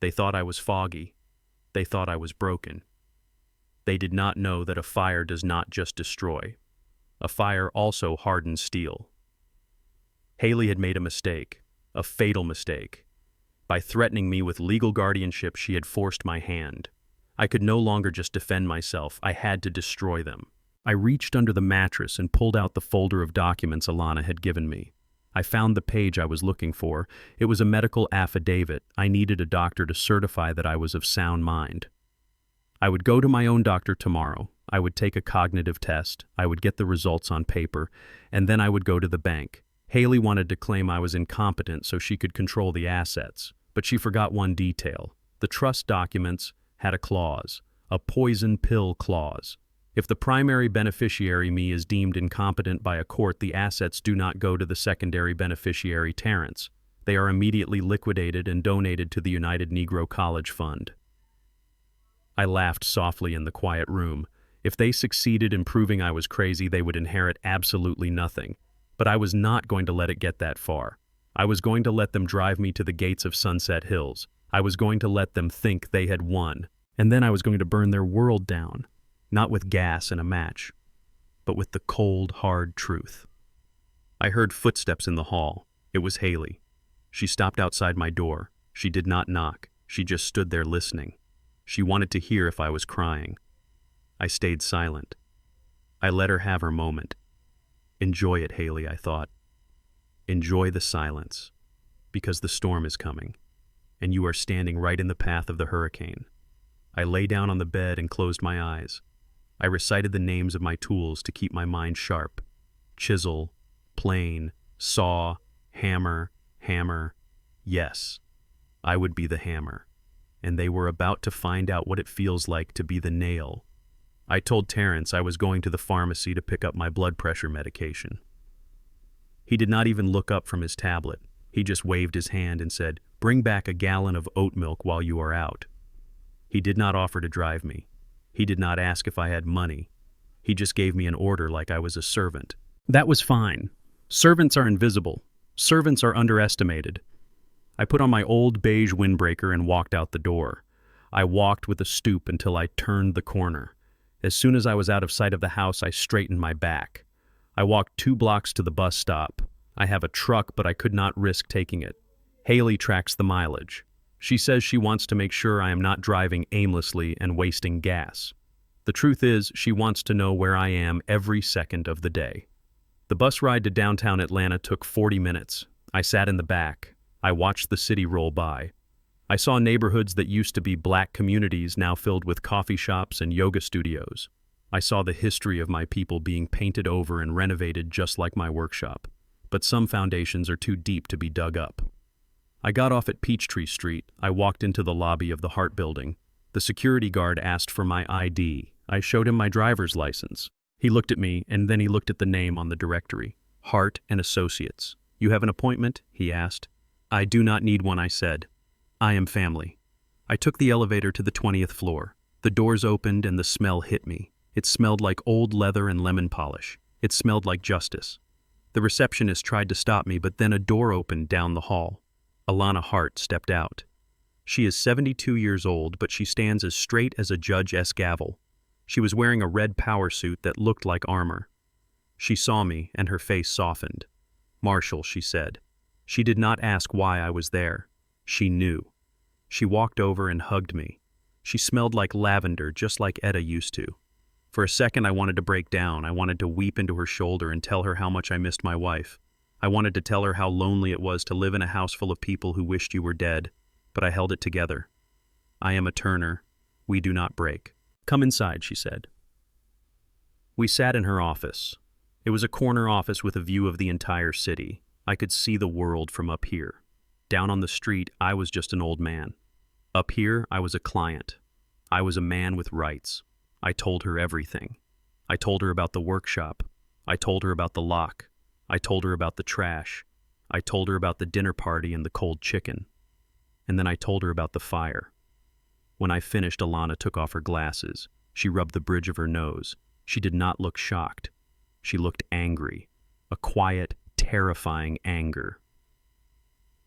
[SPEAKER 1] They thought I was foggy. They thought I was broken. They did not know that a fire does not just destroy. A fire also hardens steel. Hailey had made a mistake, a fatal mistake. By threatening me with legal guardianship, she had forced my hand. I could no longer just defend myself. I had to destroy them. I reached under the mattress and pulled out the folder of documents Alana had given me. I found the page I was looking for. It was a medical affidavit. I needed a doctor to certify that I was of sound mind. I would go to my own doctor tomorrow. I would take a cognitive test. I would get the results on paper, and then I would go to the bank. Hailey wanted to claim I was incompetent so she could control the assets, but she forgot one detail. The trust documents had a clause, a poison pill clause. If the primary beneficiary, me, is deemed incompetent by a court, the assets do not go to the secondary beneficiary, Terrence. They are immediately liquidated and donated to the United Negro College Fund. I laughed softly in the quiet room. If they succeeded in proving I was crazy, they would inherit absolutely nothing. But I was not going to let it get that far. I was going to let them drive me to the gates of Sunset Hills. I was going to let them think they had won. And then I was going to burn their world down, not with gas and a match, but with the cold, hard truth. I heard footsteps in the hall. It was Hailey. She stopped outside my door. She did not knock. She just stood there listening. She wanted to hear if I was crying. I stayed silent. I let her have her moment. Enjoy it, Hailey, I thought. Enjoy the silence, because the storm is coming, and you are standing right in the path of the hurricane. I lay down on the bed and closed my eyes. I recited the names of my tools to keep my mind sharp. Chisel, plane, saw, hammer. Yes, I would be the hammer, and they were about to find out what it feels like to be the nail. I told Terrence I was going to the pharmacy to pick up my blood pressure medication. He did not even look up from his tablet. He just waved his hand and said, "Bring back a gallon of oat milk while you are out." He did not offer to drive me. He did not ask if I had money. He just gave me an order like I was a servant. That was fine. Servants are invisible. Servants are underestimated. I put on my old beige windbreaker and walked out the door. I walked with a stoop until I turned the corner. As soon as I was out of sight of the house, I straightened my back. I walked 2 blocks to the bus stop. I have a truck, but I could not risk taking it. Hailey tracks the mileage. She says she wants to make sure I am not driving aimlessly and wasting gas. The truth is, she wants to know where I am every second of the day. The bus ride to downtown Atlanta took 40 minutes. I sat in the back. I watched the city roll by. I saw neighborhoods that used to be black communities now filled with coffee shops and yoga studios. I saw the history of my people being painted over and renovated just like my workshop. But some foundations are too deep to be dug up. I got off at Peachtree Street. I walked into the lobby of the Hart Building. The security guard asked for my ID. I showed him my driver's license. He looked at me, and then he looked at the name on the directory. Hart and Associates. "You have an appointment?" he asked. "I do not need one," I said. "I am family." I took the elevator to the 20th floor. The doors opened and the smell hit me. It smelled like old leather and lemon polish. It smelled like justice. The receptionist tried to stop me, but then a door opened down the hall. Alana Hart stepped out. She is 72 years old, but she stands as straight as a judge's gavel. She was wearing a red power suit that looked like armor. She saw me, and her face softened. "Marshall," she said. She did not ask why I was there. She knew. She walked over and hugged me. She smelled like lavender, just like Etta used to. For a second, I wanted to break down. I wanted to weep into her shoulder and tell her how much I missed my wife. I wanted to tell her how lonely it was to live in a house full of people who wished you were dead, but I held it together. "I am a Turner. We do not break." "Come inside," she said. We sat in her office. It was a corner office with a view of the entire city. I could see the world from up here. Down on the street, I was just an old man. Up here, I was a client. I was a man with rights. I told her everything. I told her about the workshop. I told her about the lock. I told her about the trash. I told her about the dinner party and the cold chicken. And then I told her about the fire. When I finished, Alana took off her glasses. She rubbed the bridge of her nose. She did not look shocked. She looked angry. A quiet, terrifying anger.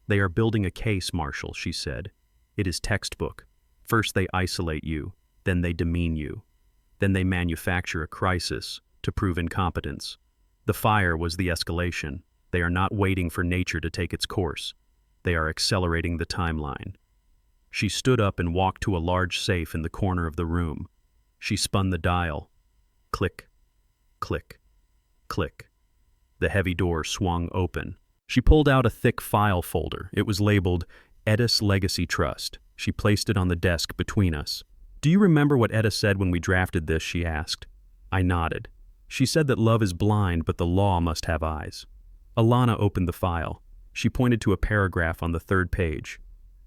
[SPEAKER 1] "They are building a case, Marshall," she said. "It is textbook. First they isolate you, then they demean you. Then they manufacture a crisis to prove incompetence. The fire was the escalation. They are not waiting for nature to take its course. They are accelerating the timeline." She stood up and walked to a large safe in the corner of the room. She spun the dial. Click, click, click. The heavy door swung open. She pulled out a thick file folder. It was labeled Etta's Legacy Trust. She placed it on the desk between us. "Do you remember what Etta said when we drafted this?" she asked. I nodded. "She said that love is blind, but the law must have eyes." Alana opened the file. She pointed to a paragraph on the 3rd page.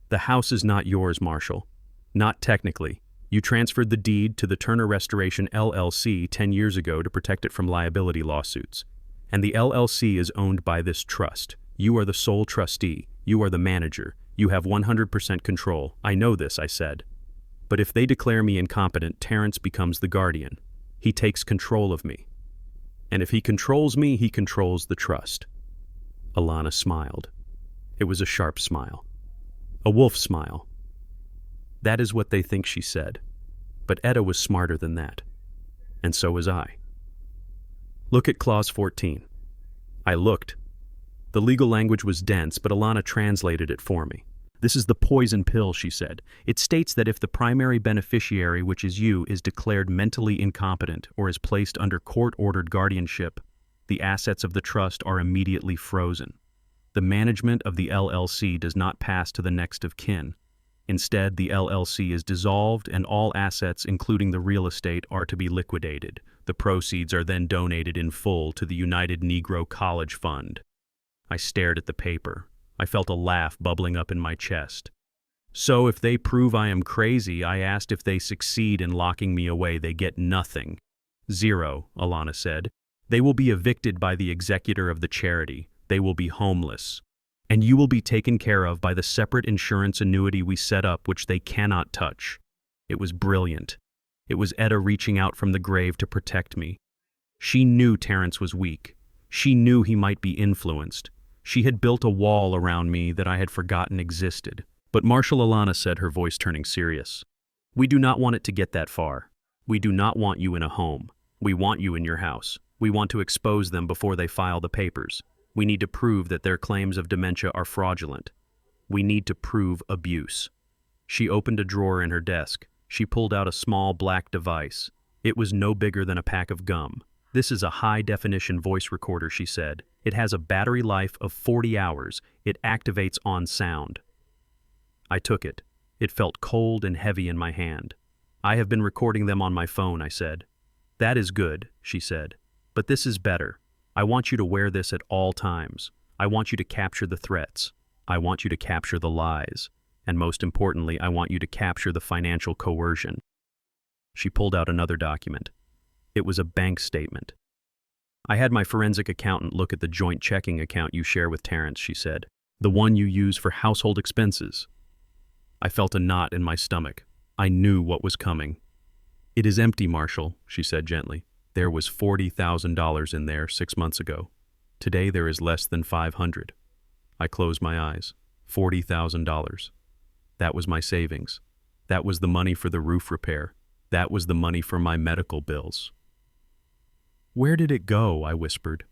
[SPEAKER 1] "The house is not yours, Marshall. Not technically. You transferred the deed to the Turner Restoration LLC 10 years ago to protect it from liability lawsuits. And the LLC is owned by this trust. You are the sole trustee. You are the manager. You have 100% control. I know this," I said. "But if they declare me incompetent, Terrence becomes the guardian. He takes control of me. And if he controls me, he controls the trust." Alana smiled. It was a sharp smile. A wolf smile. That is what they think, she said. But Etta was smarter than that. And so was I. Look at Clause 14. I looked. The legal language was dense, but Alana translated it for me. This is the poison pill, she said. It states that if the primary beneficiary, which is you, is declared mentally incompetent or is placed under court-ordered guardianship, the assets of the trust are immediately frozen. The management of the LLC does not pass to the next of kin. Instead, the LLC is dissolved and all assets, including the real estate, are to be liquidated. The proceeds are then donated in full to the United Negro College Fund. I stared at the paper. I felt a laugh bubbling up in my chest. So if they prove I am crazy, I asked, if they succeed in locking me away, they get nothing. Zero, Alana said. They will be evicted by the executor of the charity. They will be homeless. And you will be taken care of by the separate insurance annuity we set up, which they cannot touch. It was brilliant. It was Etta reaching out from the grave to protect me. She knew Terrence was weak. She knew he might be influenced. She had built a wall around me that I had forgotten existed. But Marshal, Alana said, her voice turning serious. We do not want it to get that far. We do not want you in a home. We want you in your house. We want to expose them before they file the papers. We need to prove that their claims of dementia are fraudulent. We need to prove abuse. She opened a drawer in her desk. She pulled out a small black device. It was no bigger than a pack of gum. This is a high-definition voice recorder, she said. It has a battery life of 40 hours. It activates on sound. I took it. It felt cold and heavy in my hand. I have been recording them on my phone, I said. That is good, she said. But this is better. I want you to wear this at all times. I want you to capture the threats. I want you to capture the lies. And most importantly, I want you to capture the financial coercion. She pulled out another document. It was a bank statement. I had my forensic accountant look at the joint checking account you share with Terrence, she said. The one you use for household expenses. I felt a knot in my stomach. I knew what was coming. It is empty, Marshal, she said gently. There was $40,000 in there 6 months ago. Today there is less than $500. I closed my eyes. $40,000. That was my savings. That was the money for the roof repair. That was the money for my medical bills. Where did it go? I whispered.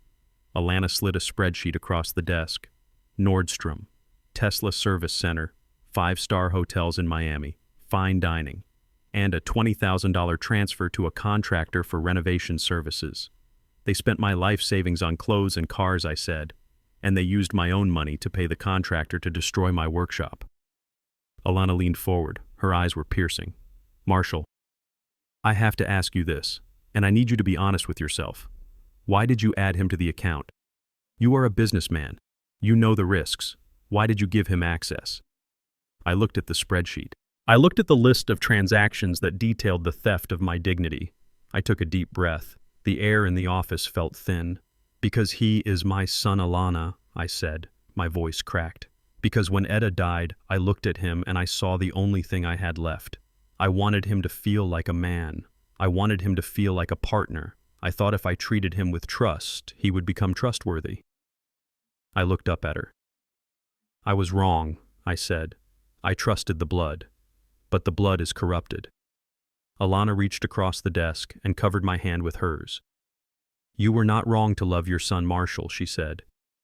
[SPEAKER 1] Alana slid a spreadsheet across the desk. Nordstrom, Tesla Service Center, 5-star hotels in Miami, fine dining, and a $20,000 transfer to a contractor for renovation services. They spent my life savings on clothes and cars, I said, and they used my own money to pay the contractor to destroy my workshop. Alana leaned forward. Her eyes were piercing. Marshal, I have to ask you this, and I need you to be honest with yourself. Why did you add him to the account? You are a businessman. You know the risks. Why did you give him access? I looked at the spreadsheet. I looked at the list of transactions that detailed the theft of my dignity. I took a deep breath. The air in the office felt thin. Because he is my son, Alana, I said. My voice cracked. Because when Etta died, I looked at him and I saw the only thing I had left. I wanted him to feel like a man. I wanted him to feel like a partner. I thought if I treated him with trust, he would become trustworthy. I looked up at her. I was wrong, I said. I trusted the blood. But the blood is corrupted. Alana reached across the desk and covered my hand with hers. You were not wrong to love your son Marshall, she said.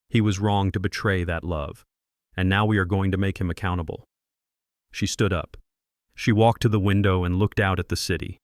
[SPEAKER 1] He was wrong to betray that love. And now we are going to make him accountable. She stood up. She walked to the window and looked out at the city.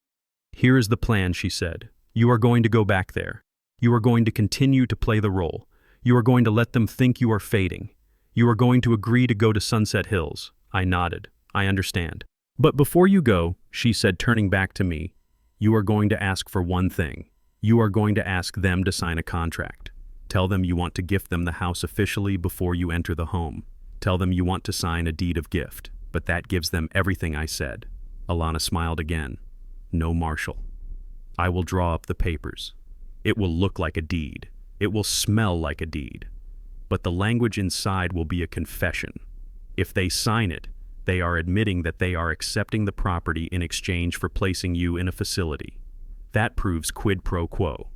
[SPEAKER 1] Here is the plan, she said. You are going to go back there. You are going to continue to play the role. You are going to let them think you are fading. You are going to agree to go to Sunset Hills. I nodded. I understand. But before you go, she said, turning back to me, you are going to ask for one thing. You are going to ask them to sign a contract. Tell them you want to gift them the house officially before you enter the home. Tell them you want to sign a deed of gift, but that gives them everything, I said. Alana smiled again. No, Marshall. I will draw up the papers. It will look like a deed. It will smell like a deed. But the language inside will be a confession. If they sign it, they are admitting that they are accepting the property in exchange for placing you in a facility. That proves quid pro quo.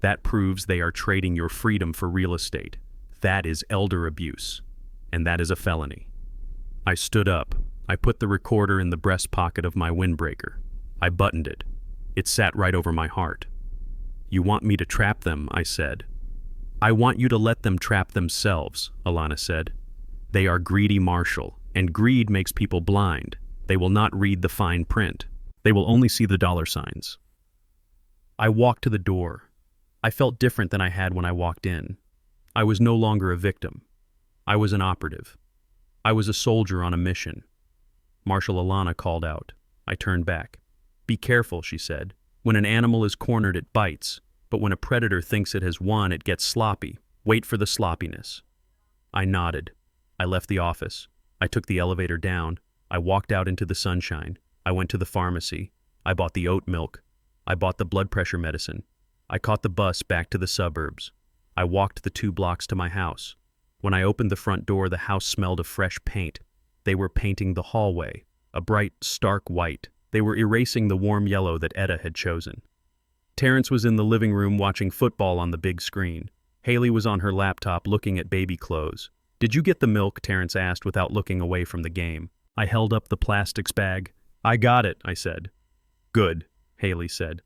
[SPEAKER 1] That proves they are trading your freedom for real estate. That is elder abuse. and that is a felony. I stood up. I put the recorder in the breast pocket of my windbreaker. I buttoned it. It sat right over my heart. "You want me to trap them," I said. "I want you to let them trap themselves," Alana said. "They are greedy, Marshall, and greed makes people blind. They will not read the fine print. They will only see the dollar signs." I walked to the door. I felt different than I had when I walked in. I was no longer a victim. I was an operative. I was a soldier on a mission. Marshal Alana called out. I turned back. "Be careful," she said. "When an animal is cornered, it bites, but when a predator thinks it has won, it gets sloppy. Wait for the sloppiness." I nodded. I left the office. I took the elevator down. I walked out into the sunshine. I went to the pharmacy. I bought the oat milk. I bought the blood pressure medicine. I caught the bus back to the suburbs. I walked the 2 blocks to my house. When I opened the front door, the house smelled of fresh paint. They were painting the hallway, a bright, stark white. They were erasing the warm yellow that Etta had chosen. Terrence was in the living room watching football on the big screen. Hailey was on her laptop looking at baby clothes. "Did you get the milk?" Terrence asked without looking away from the game. I held up the plastics bag. "I got it," I said. "Good," Hailey said.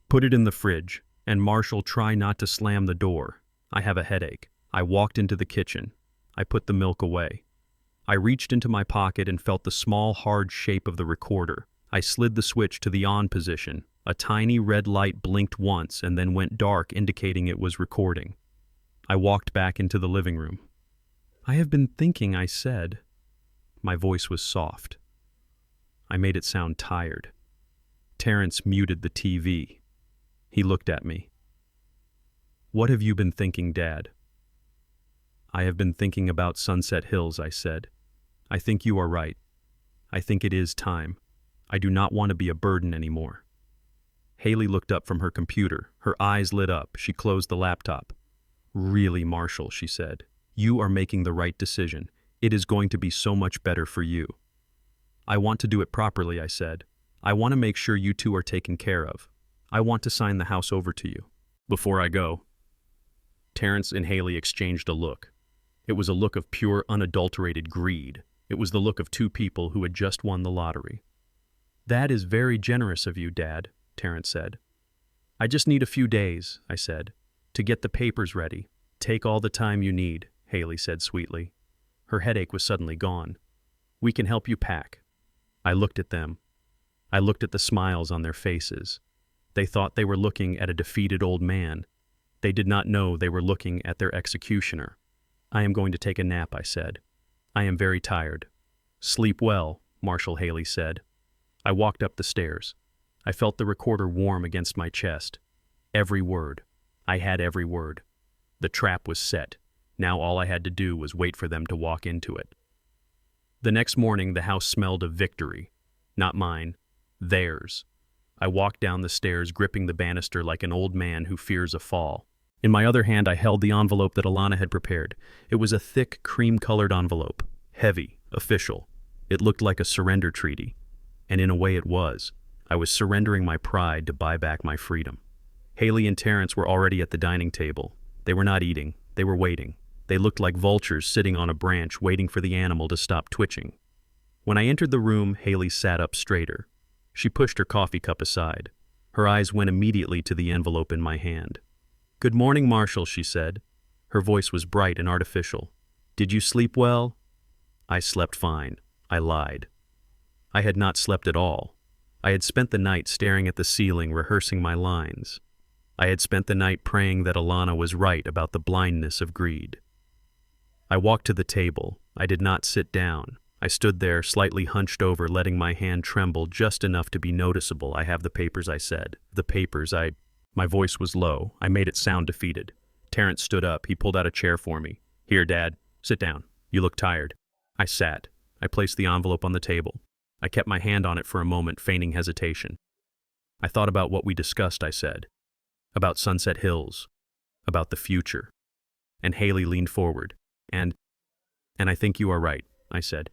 [SPEAKER 1] "Put it in the fridge, and Marshall, try not to slam the door. I have a headache." I walked into the kitchen. I put the milk away. I reached into my pocket and felt the small, hard shape of the recorder. I slid the switch to the on position. A tiny red light blinked once and then went dark, indicating it was recording. I walked back into the living room. "I have been thinking," I said. My voice was soft. I made it sound tired. Terrence muted the TV. He looked at me. "What have you been thinking, Dad?" "I have been thinking about Sunset Hills," I said. "I think you are right. I think it is time. I do not want to be a burden anymore." Hailey looked up from her computer. Her eyes lit up. She closed the laptop. "Really, Marshall," she said, "you are making the right decision. It is going to be so much better for you." "I want to do it properly," I said. "I want to make sure you two are taken care of. I want to sign the house over to you. Before I go." Terrence and Hailey exchanged a look. It was a look of pure, unadulterated greed. It was the look of 2 people who had just won the lottery. "That is very generous of you, Dad," Terrence said. "I just need a few days," I said, "to get the papers ready." "Take all the time you need," Hailey said sweetly. Her headache was suddenly gone. "We can help you pack." I looked at them. I looked at the smiles on their faces. They thought they were looking at a defeated old man. They did not know they were looking at their executioner. "I am going to take a nap," I said. "I am very tired." "Sleep well," Marshal Hailey said. I walked up the stairs. I felt the recorder warm against my chest. Every word. I had every word. The trap was set. Now all I had to do was wait for them to walk into it. The next morning, the house smelled of victory. Not mine. Theirs. I walked down the stairs, gripping the banister like an old man who fears a fall. In my other hand, I held the envelope that Alana had prepared. It was a thick, cream-colored envelope. Heavy. Official. It looked like a surrender treaty. And in a way it was. I was surrendering my pride to buy back my freedom. Hailey and Terrence were already at the dining table. They were not eating. They were waiting. They looked like vultures sitting on a branch, waiting for the animal to stop twitching. When I entered the room, Hailey sat up straighter. She pushed her coffee cup aside. Her eyes went immediately to the envelope in my hand. "Good morning, Marshall," she said. Her voice was bright and artificial. "Did you sleep well?" I slept fine. I lied. I had not slept at all. I had spent the night staring at the ceiling, rehearsing my lines. I had spent the night praying that Alana was right about the blindness of greed. I walked to the table. I did not sit down. I stood there, slightly hunched over, letting my hand tremble just enough to be noticeable. "I have the papers," I said. "The papers, My voice was low. I made it sound defeated. Terrence stood up. He pulled out a chair for me. "Here, Dad. Sit down. You look tired." I sat. I placed the envelope on the table. I kept my hand on it for a moment, feigning hesitation. "I thought about what we discussed," I said. "About Sunset Hills. About the future." And Hailey leaned forward. And I think you are right," I said.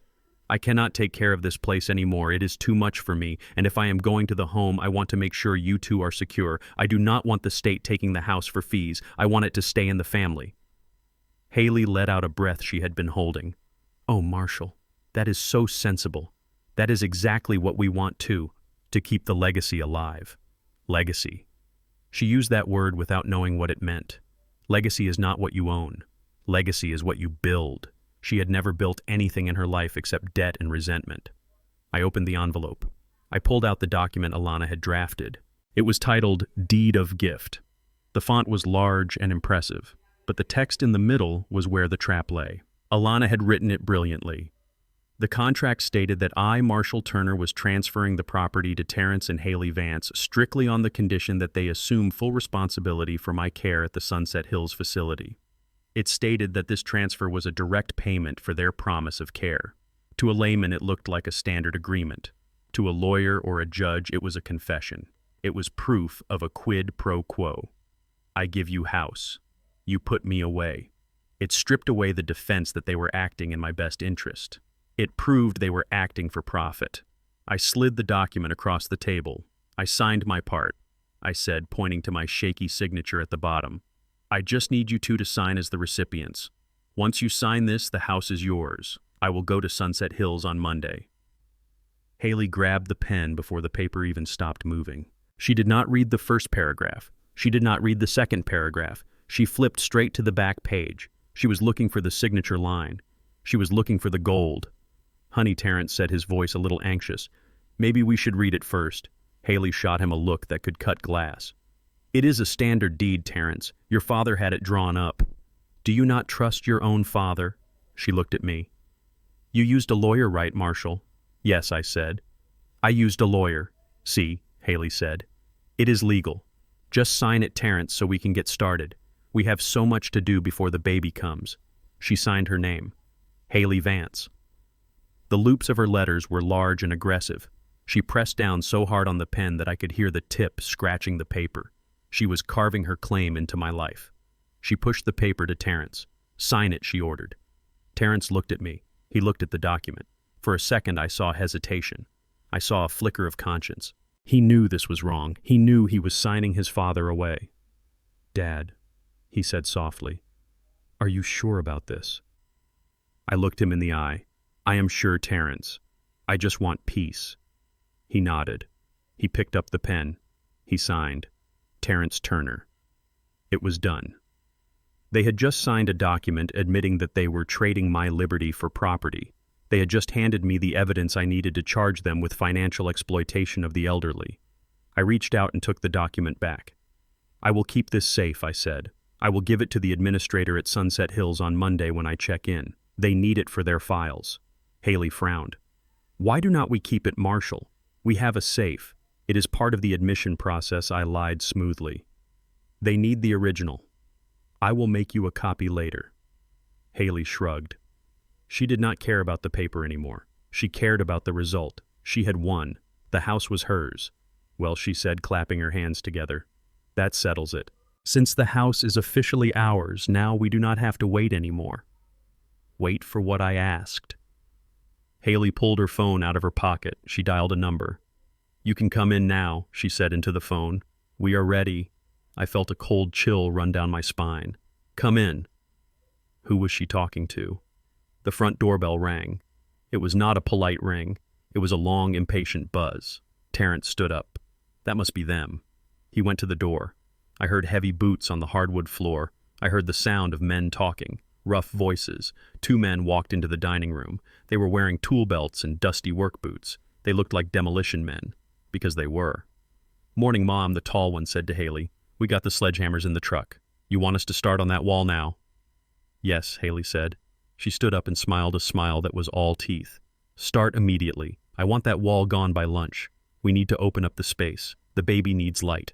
[SPEAKER 1] "I cannot take care of this place anymore. It is too much for me, and if I am going to the home, I want to make sure you two are secure. I do not want the state taking the house for fees. I want it to stay in the family." Hailey let out a breath she had been holding. Oh, Marshall, that is so sensible. That is exactly what we want to keep the legacy alive. Legacy. She used that word without knowing what it meant. Legacy is not what you own. Legacy is what you build. She had never built anything in her life except debt and resentment. I opened the envelope. I pulled out the document Alana had drafted. It was titled Deed of Gift. The font was large and impressive, but the text in the middle was where the trap lay. Alana had written it brilliantly. The contract stated that I, Marshall Turner, was transferring the property to Terrence and Hailey Vance strictly on the condition that they assume full responsibility for my care at the Sunset Hills facility. It stated that this transfer was a direct payment for their promise of care. To a layman, it looked like a standard agreement. To a lawyer or a judge, it was a confession. It was proof of a quid pro quo. I give you house. You put me away. It stripped away the defense that they were acting in my best interest. It proved they were acting for profit. I slid the document across the table. I signed my part. I said, pointing to my shaky signature at the bottom. I just need you two to sign as the recipients. Once you sign this, the house is yours. I will go to Sunset Hills on Monday. Hailey grabbed the pen before the paper even stopped moving. She did not read the first paragraph. She did not read the second paragraph. She flipped straight to the back page. She was looking for the signature line. She was looking for the gold. Honey, Terrence said, his voice a little anxious. Maybe we should read it first. Hailey shot him a look that could cut glass. It is a standard deed, Terrence. Your father had it drawn up. Do you not trust your own father? She looked at me. You used a lawyer, right, Marshall? Yes, I said. I used a lawyer. See, Hailey said. It is legal. Just sign it, Terrence, so we can get started. We have so much to do before the baby comes. She signed her name. Hailey Vance. The loops of her letters were large and aggressive. She pressed down so hard on the pen that I could hear the tip scratching the paper. She was carving her claim into my life. She pushed the paper to Terrence. Sign it, she ordered. Terrence looked at me. He looked at the document. For a second, I saw hesitation. I saw a flicker of conscience. He knew this was wrong. He knew he was signing his father away. Dad, he said softly, are you sure about this? I looked him in the eye. I am sure, Terrence. I just want peace. He nodded. He picked up the pen. He signed. Terrence Turner. It was done. They had just signed a document admitting that they were trading my liberty for property. They had just handed me the evidence I needed to charge them with financial exploitation of the elderly. I reached out and took the document back. I will keep this safe, I said. I will give it to the administrator at Sunset Hills on Monday when I check in. They need it for their files. Hailey frowned. Why do not we keep it, Marshall? We have a safe. It is part of the admission process, I lied smoothly. They need the original. I will make you a copy later. Hailey shrugged. She did not care about the paper anymore. She cared about the result. She had won. The house was hers. Well, she said, clapping her hands together. That settles it. Since the house is officially ours, now we do not have to wait anymore. Wait for what I asked. Hailey pulled her phone out of her pocket. She dialed a number. You can come in now, she said into the phone. We are ready. I felt a cold chill run down my spine. Come in. Who was she talking to? The front doorbell rang. It was not a polite ring. It was a long, impatient buzz. Terrence stood up. That must be them. He went to the door. I heard heavy boots on the hardwood floor. I heard the sound of men talking, rough voices. Two men walked into the dining room. They were wearing tool belts and dusty work boots. They looked like demolition men, because they were. Morning, Mom, the tall one said to Hailey. We got the sledgehammers in the truck. You want us to start on that wall now? Yes, Hailey said. She stood up and smiled a smile that was all teeth. Start immediately. I want that wall gone by lunch. We need to open up the space. The baby needs light.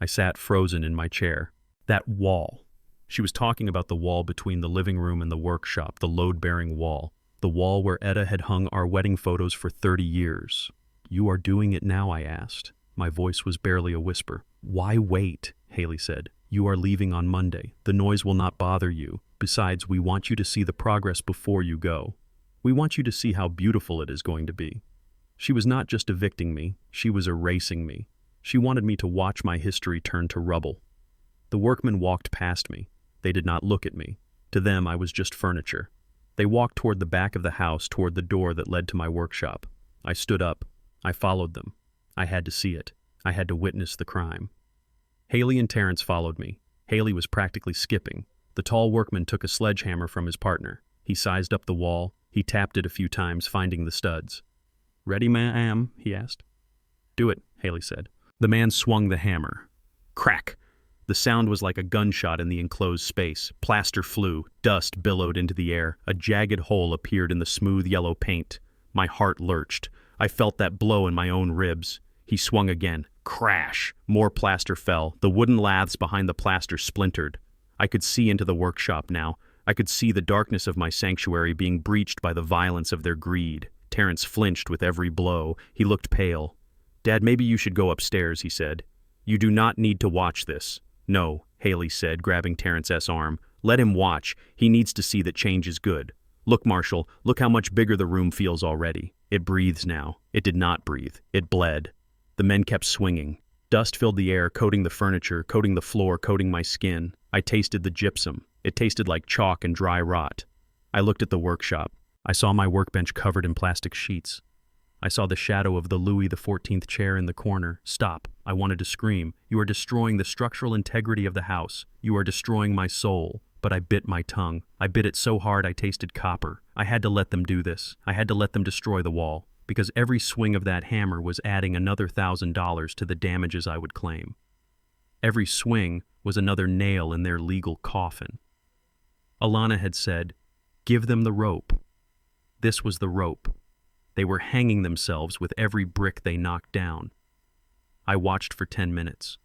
[SPEAKER 1] I sat frozen in my chair. That wall. She was talking about the wall between the living room and the workshop, the load-bearing wall. The wall where Etta had hung our wedding photos for 30 years. You are doing it now, I asked. My voice was barely a whisper. Why wait? Hailey said. You are leaving on Monday. The noise will not bother you. Besides, we want you to see the progress before you go. We want you to see how beautiful it is going to be. She was not just evicting me, she was erasing me. She wanted me to watch my history turn to rubble. The workmen walked past me. They did not look at me. To them, I was just furniture. They walked toward the back of the house, toward the door that led to my workshop. I stood up. I followed them. I had to see it. I had to witness the crime. Hailey and Terrence followed me. Hailey was practically skipping. The tall workman took a sledgehammer from his partner. He sized up the wall. He tapped it a few times, finding the studs. "Ready, ma'am?" he asked. "Do it," Hailey said. The man swung the hammer. Crack! The sound was like a gunshot in the enclosed space. Plaster flew. Dust billowed into the air. A jagged hole appeared in the smooth yellow paint. My heart lurched. I felt that blow in my own ribs. He swung again. Crash! More plaster fell. The wooden laths behind the plaster splintered. I could see into the workshop now. I could see the darkness of my sanctuary being breached by the violence of their greed. Terrence flinched with every blow. He looked pale. "Dad, maybe you should go upstairs," he said. "You do not need to watch this." "No," Hailey said, grabbing Terrence's arm. "Let him watch. He needs to see that change is good. Look, Marshall, look how much bigger the room feels already. It breathes now." It did not breathe. It bled. The men kept swinging. Dust filled the air, coating the furniture, coating the floor, coating my skin. I tasted the gypsum. It tasted like chalk and dry rot. I looked at the workshop. I saw my workbench covered in plastic sheets. I saw the shadow of the Louis XIV chair in the corner. "Stop," I wanted to scream. "You are destroying the structural integrity of the house. You are destroying my soul." But I bit my tongue. I bit it so hard I tasted copper. I had to let them do this. I had to let them destroy the wall, because every swing of that hammer was adding another $1,000 to the damages I would claim. Every swing was another nail in their legal coffin. Alana had said, "Give them the rope." This was the rope. They were hanging themselves with every brick they knocked down. I watched for 10 minutes.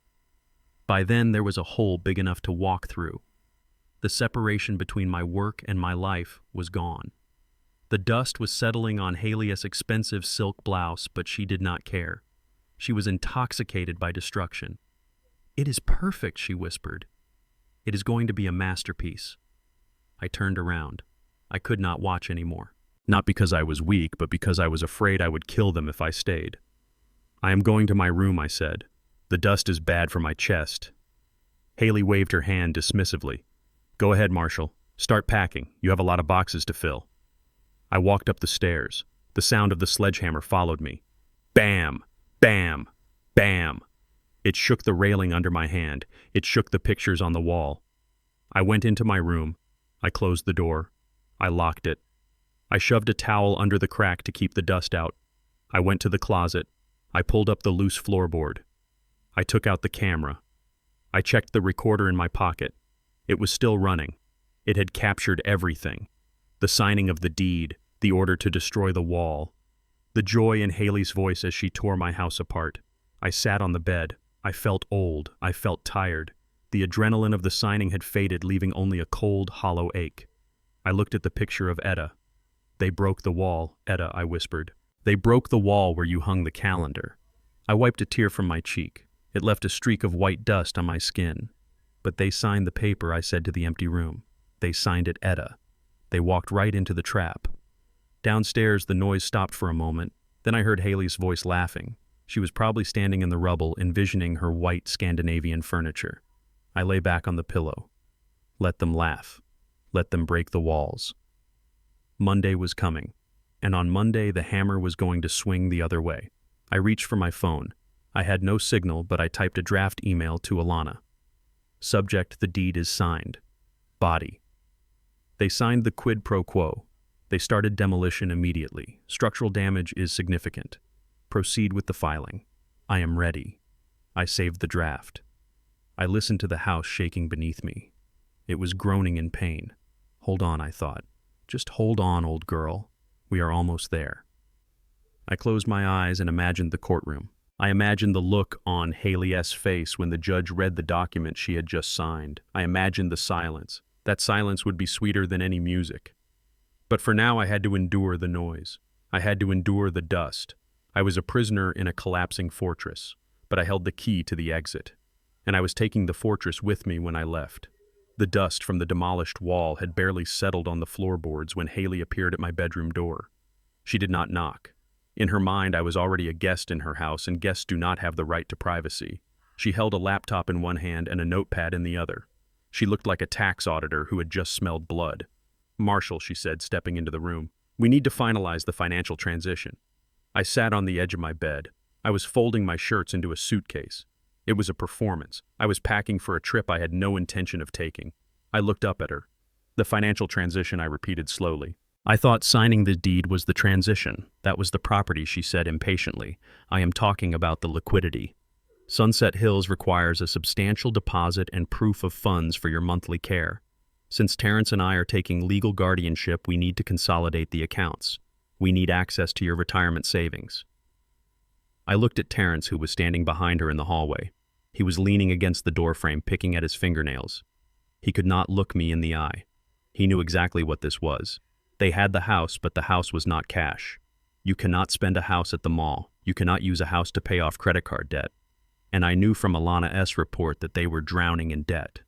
[SPEAKER 1] By then there was a hole big enough to walk through. The separation between my work and my life was gone. The dust was settling on Hailey's expensive silk blouse, but she did not care. She was intoxicated by destruction. "It is perfect," she whispered. "It is going to be a masterpiece." I turned around. I could not watch anymore. Not because I was weak, but because I was afraid I would kill them if I stayed. "I am going to my room," I said. "The dust is bad for my chest." Hailey waved her hand dismissively. "Go ahead, Marshall. Start packing. You have a lot of boxes to fill." I walked up the stairs. The sound of the sledgehammer followed me. Bam! Bam! Bam! It shook the railing under my hand. It shook the pictures on the wall. I went into my room. I closed the door. I locked it. I shoved a towel under the crack to keep the dust out. I went to the closet. I pulled up the loose floorboard. I took out the camera. I checked the recorder in my pocket. It was still running. It had captured everything. The signing of the deed, the order to destroy the wall, the joy in Hailey's voice as she tore my house apart. I sat on the bed. I felt old. I felt tired. The adrenaline of the signing had faded, leaving only a cold, hollow ache. I looked at the picture of Etta. "They broke the wall, Etta," I whispered. "They broke the wall where you hung the calendar." I wiped a tear from my cheek. It left a streak of white dust on my skin. "But they signed the paper," I said to the empty room. "They signed it, Etta." They walked right into the trap. Downstairs, the noise stopped for a moment. Then I heard Hailey's voice laughing. She was probably standing in the rubble, envisioning her white Scandinavian furniture. I lay back on the pillow. Let them laugh. Let them break the walls. Monday was coming, and on Monday the hammer was going to swing the other way. I reached for my phone. I had no signal, but I typed a draft email to Alana. Subject: the deed is signed. Body. They signed the quid pro quo. They started demolition immediately. Structural damage is significant. Proceed with the filing. I am ready. I saved the draft. I listened to the house shaking beneath me. It was groaning in pain. Hold on, I thought. Just hold on, old girl. We are almost there. I closed my eyes and imagined the courtroom. I imagined the look on Hailey's face when the judge read the document she had just signed. I imagined the silence. That silence would be sweeter than any music. But for now I had to endure the noise. I had to endure the dust. I was a prisoner in a collapsing fortress, but I held the key to the exit. And I was taking the fortress with me when I left. The dust from the demolished wall had barely settled on the floorboards when Hailey appeared at my bedroom door. She did not knock. In her mind, I was already a guest in her house, and guests do not have the right to privacy. She held a laptop in one hand and a notepad in the other. She looked like a tax auditor who had just smelled blood. Marshall, she said, stepping into the room. We need to finalize the financial transition. I sat on the edge of my bed. I was folding my shirts into a suitcase. It was a performance. I was packing for a trip I had no intention of taking. I looked up at her. The financial transition, I repeated slowly. I thought signing the deed was the transition. That was the property, she said impatiently. I am talking about the liquidity. Sunset Hills requires a substantial deposit and proof of funds for your monthly care. Since Terrence and I are taking legal guardianship, we need to consolidate the accounts. We need access to your retirement savings. I looked at Terrence, who was standing behind her in the hallway. He was leaning against the doorframe, picking at his fingernails. He could not look me in the eye. He knew exactly what this was. They had the house, but the house was not cash. You cannot spend a house at the mall. You cannot use a house to pay off credit card debt. And I knew from Alana S.'s report that they were drowning in debt.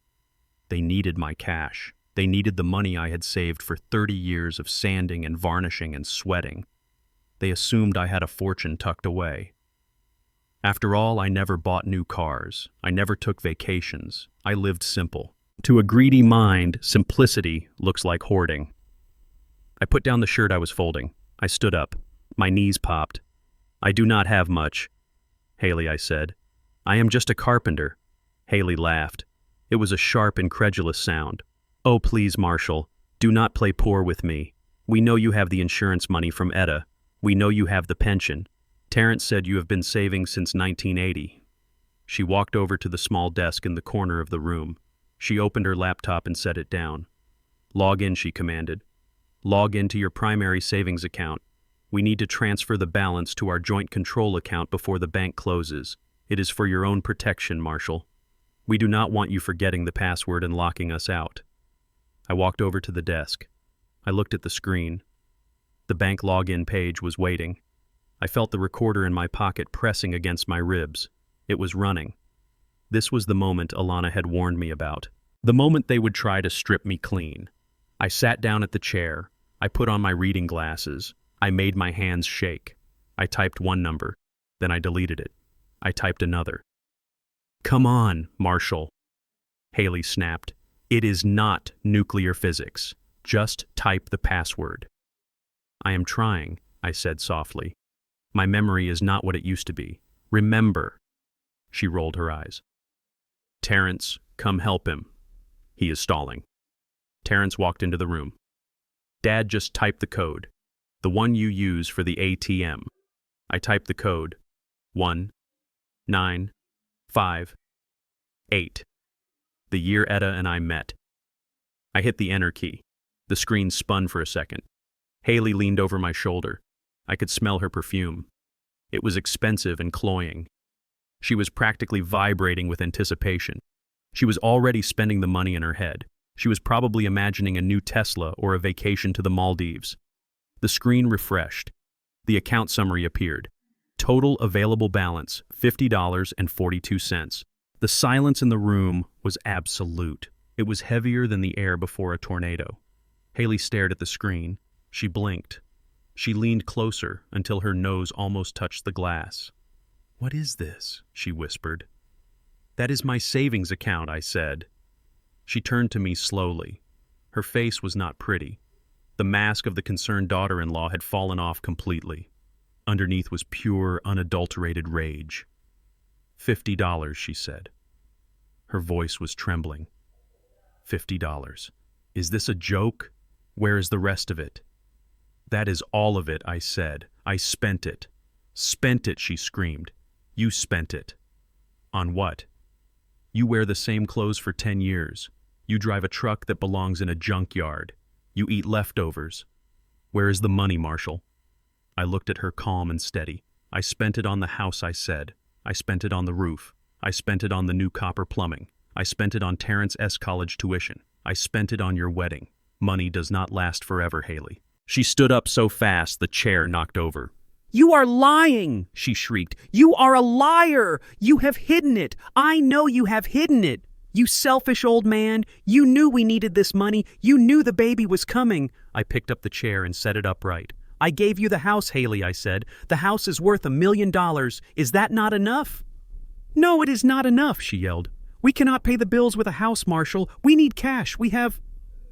[SPEAKER 1] They needed my cash. They needed the money I had saved for 30 years of sanding and varnishing and sweating. They assumed I had a fortune tucked away. After all, I never bought new cars. I never took vacations. I lived simple. To a greedy mind, simplicity looks like hoarding. I put down the shirt I was folding. I stood up. My knees popped. I do not have much. Hailey, I said. I am just a carpenter. Hailey laughed. It was a sharp, incredulous sound. Oh, please, Marshall, do not play poor with me. We know you have the insurance money from Etta. We know you have the pension. Terrence said you have been saving since 1980. She walked over to the small desk in the corner of the room. She opened her laptop and set it down. Log in, she commanded. Log into your primary savings account. We need to transfer the balance to our joint control account before the bank closes. It is for your own protection, Marshall. We do not want you forgetting the password and locking us out. I walked over to the desk. I looked at the screen. The bank login page was waiting. I felt the recorder in my pocket pressing against my ribs. It was running. This was the moment Alana had warned me about. The moment they would try to strip me clean. I sat down at the chair. I put on my reading glasses. I made my hands shake. I typed one number. Then I deleted it. I typed another. Come on, Marshall. Hailey snapped. It is not nuclear physics. Just type the password. I am trying, I said softly. My memory is not what it used to be. Remember. She rolled her eyes. Terrence, come help him. He is stalling. Terrence walked into the room. Dad, just type the code. The one you use for the ATM. I typed the code. 1958. The year Etta and I met. I hit the enter key. The screen spun for a second. Hailey leaned over my shoulder. I could smell her perfume. It was expensive and cloying. She was practically vibrating with anticipation. She was already spending the money in her head. She was probably imagining a new Tesla or a vacation to the Maldives. The screen refreshed. The account summary appeared. Total available balance, $50.42. The silence in the room was absolute. It was heavier than the air before a tornado. Hailey stared at the screen. She blinked. She leaned closer until her nose almost touched the glass. What is this? She whispered. That is my savings account, I said. She turned to me slowly. Her face was not pretty. The mask of the concerned daughter-in-law had fallen off completely. Underneath was pure, unadulterated rage. $50, she said. Her voice was trembling. $50. Is this a joke? Where is the rest of it? That is all of it, I said. I spent it. Spent it, she screamed. You spent it. On what? You wear the same clothes for 10 years. You drive a truck that belongs in a junkyard. You eat leftovers. Where is the money, Marshall? I looked at her calm and steady. I spent it on the house, I said. I spent it on the roof. I spent it on the new copper plumbing. I spent it on Terrence S. college tuition. I spent it on your wedding. Money does not last forever, Hailey. She stood up so fast the chair knocked over. You are lying, she shrieked. You are a liar. You have hidden it. I know you have hidden it. You selfish old man. You knew we needed this money. You knew the baby was coming. I picked up the chair and set it upright. I gave you the house, Hailey, I said. The house is worth $1 million. Is that not enough? No, it is not enough, she yelled. We cannot pay the bills with a house, Marshall. We need cash. We have...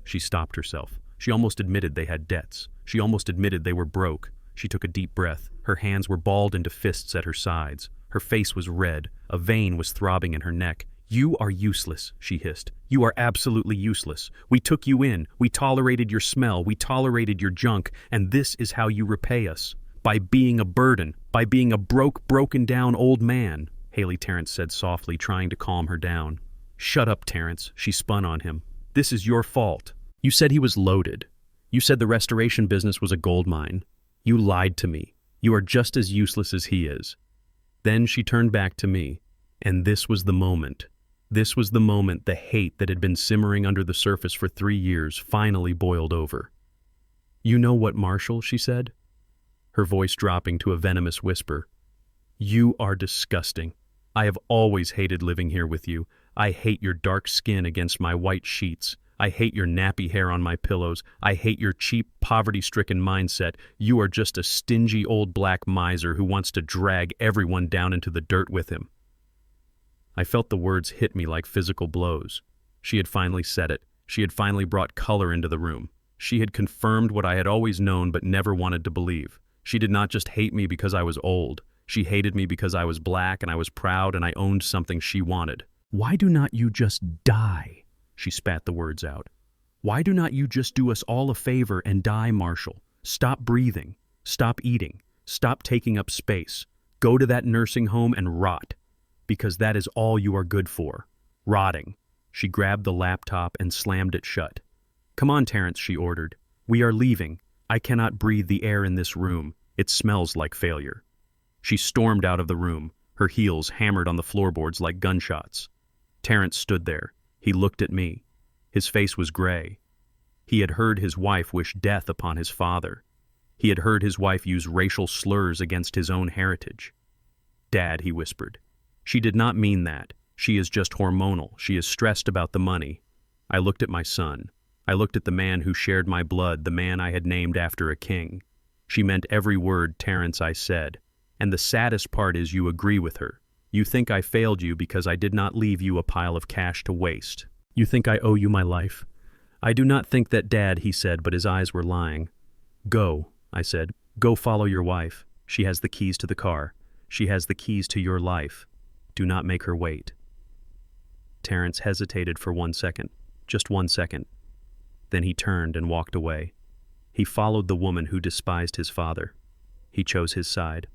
[SPEAKER 1] She stopped herself. She almost admitted they had debts. She almost admitted they were broke. She took a deep breath. Her hands were balled into fists at her sides. Her face was red. A vein was throbbing in her neck. "You are useless," she hissed. "You are absolutely useless. We took you in. We tolerated your smell. We tolerated your junk. And this is how you repay us. By being a burden. By being a broken down old man," Hailey Terrence said softly, trying to calm her down. "Shut up, Terrence," she spun on him. "This is your fault. You said he was loaded. You said the restoration business was a gold mine. You lied to me. You are just as useless as he is." Then she turned back to me, and this was the moment. This was the moment the hate that had been simmering under the surface for 3 years finally boiled over. "You know what, Marshall?" she said, her voice dropping to a venomous whisper. "You are disgusting. I have always hated living here with you. I hate your dark skin against my white sheets. I hate your nappy hair on my pillows. I hate your cheap, poverty-stricken mindset. You are just a stingy old black miser who wants to drag everyone down into the dirt with him." I felt the words hit me like physical blows. She had finally said it. She had finally brought color into the room. She had confirmed what I had always known but never wanted to believe. She did not just hate me because I was old. She hated me because I was black and I was proud and I owned something she wanted. "Why do not you just die?" She spat the words out. "Why do not you just do us all a favor and die, Marshall? Stop breathing. Stop eating. Stop taking up space. Go to that nursing home and rot. Because that is all you are good for. Rotting." She grabbed the laptop and slammed it shut. "Come on, Terrence," she ordered. "We are leaving. I cannot breathe the air in this room. It smells like failure." She stormed out of the room, her heels hammered on the floorboards like gunshots. Terrence stood there. He looked at me. His face was gray. He had heard his wife wish death upon his father. He had heard his wife use racial slurs against his own heritage. "Dad," he whispered. "She did not mean that. She is just hormonal. She is stressed about the money." I looked at my son. I looked at the man who shared my blood, the man I had named after a king. She meant every word, Terrence, I said. And the saddest part is you agree with her. You think I failed you because I did not leave you a pile of cash to waste. You think I owe you my life. I do not think that, Dad, he said, but his eyes were lying. "Go," I said. "Go follow your wife. She has the keys to the car. She has the keys to your life. Do not make her wait." Terrence hesitated for 1 second, just 1 second. Then he turned and walked away. He followed the woman who despised his father. He chose his side.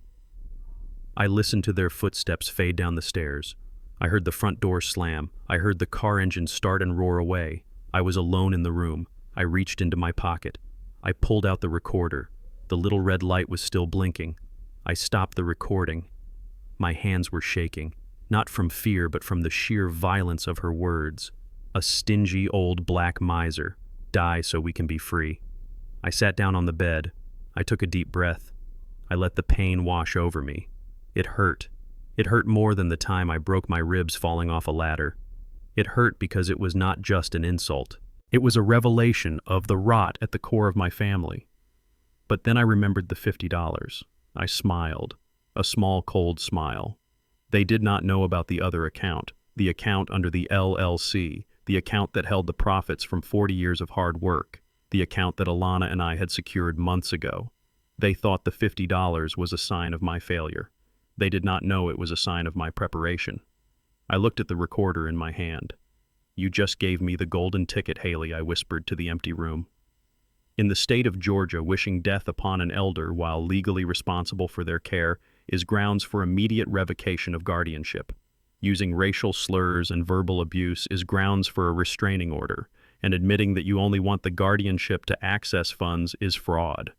[SPEAKER 1] I listened to their footsteps fade down the stairs. I heard the front door slam. I heard the car engine start and roar away. I was alone in the room. I reached into my pocket. I pulled out the recorder. The little red light was still blinking. I stopped the recording. My hands were shaking, not from fear but from the sheer violence of her words. "A stingy old black miser. Die so we can be free." I sat down on the bed. I took a deep breath. I let the pain wash over me. It hurt. It hurt more than the time I broke my ribs falling off a ladder. It hurt because it was not just an insult. It was a revelation of the rot at the core of my family. But then I remembered the $50. I smiled, a small cold smile. They did not know about the other account, the account under the LLC, the account that held the profits from 40 years of hard work, the account that Alana and I had secured months ago. They thought the $50 was a sign of my failure. They did not know it was a sign of my preparation. I looked at the recorder in my hand. "You just gave me the golden ticket, Hailey," I whispered to the empty room. In the state of Georgia, wishing death upon an elder while legally responsible for their care is grounds for immediate revocation of guardianship. Using racial slurs and verbal abuse is grounds for a restraining order, and admitting that you only want the guardianship to access funds is fraud.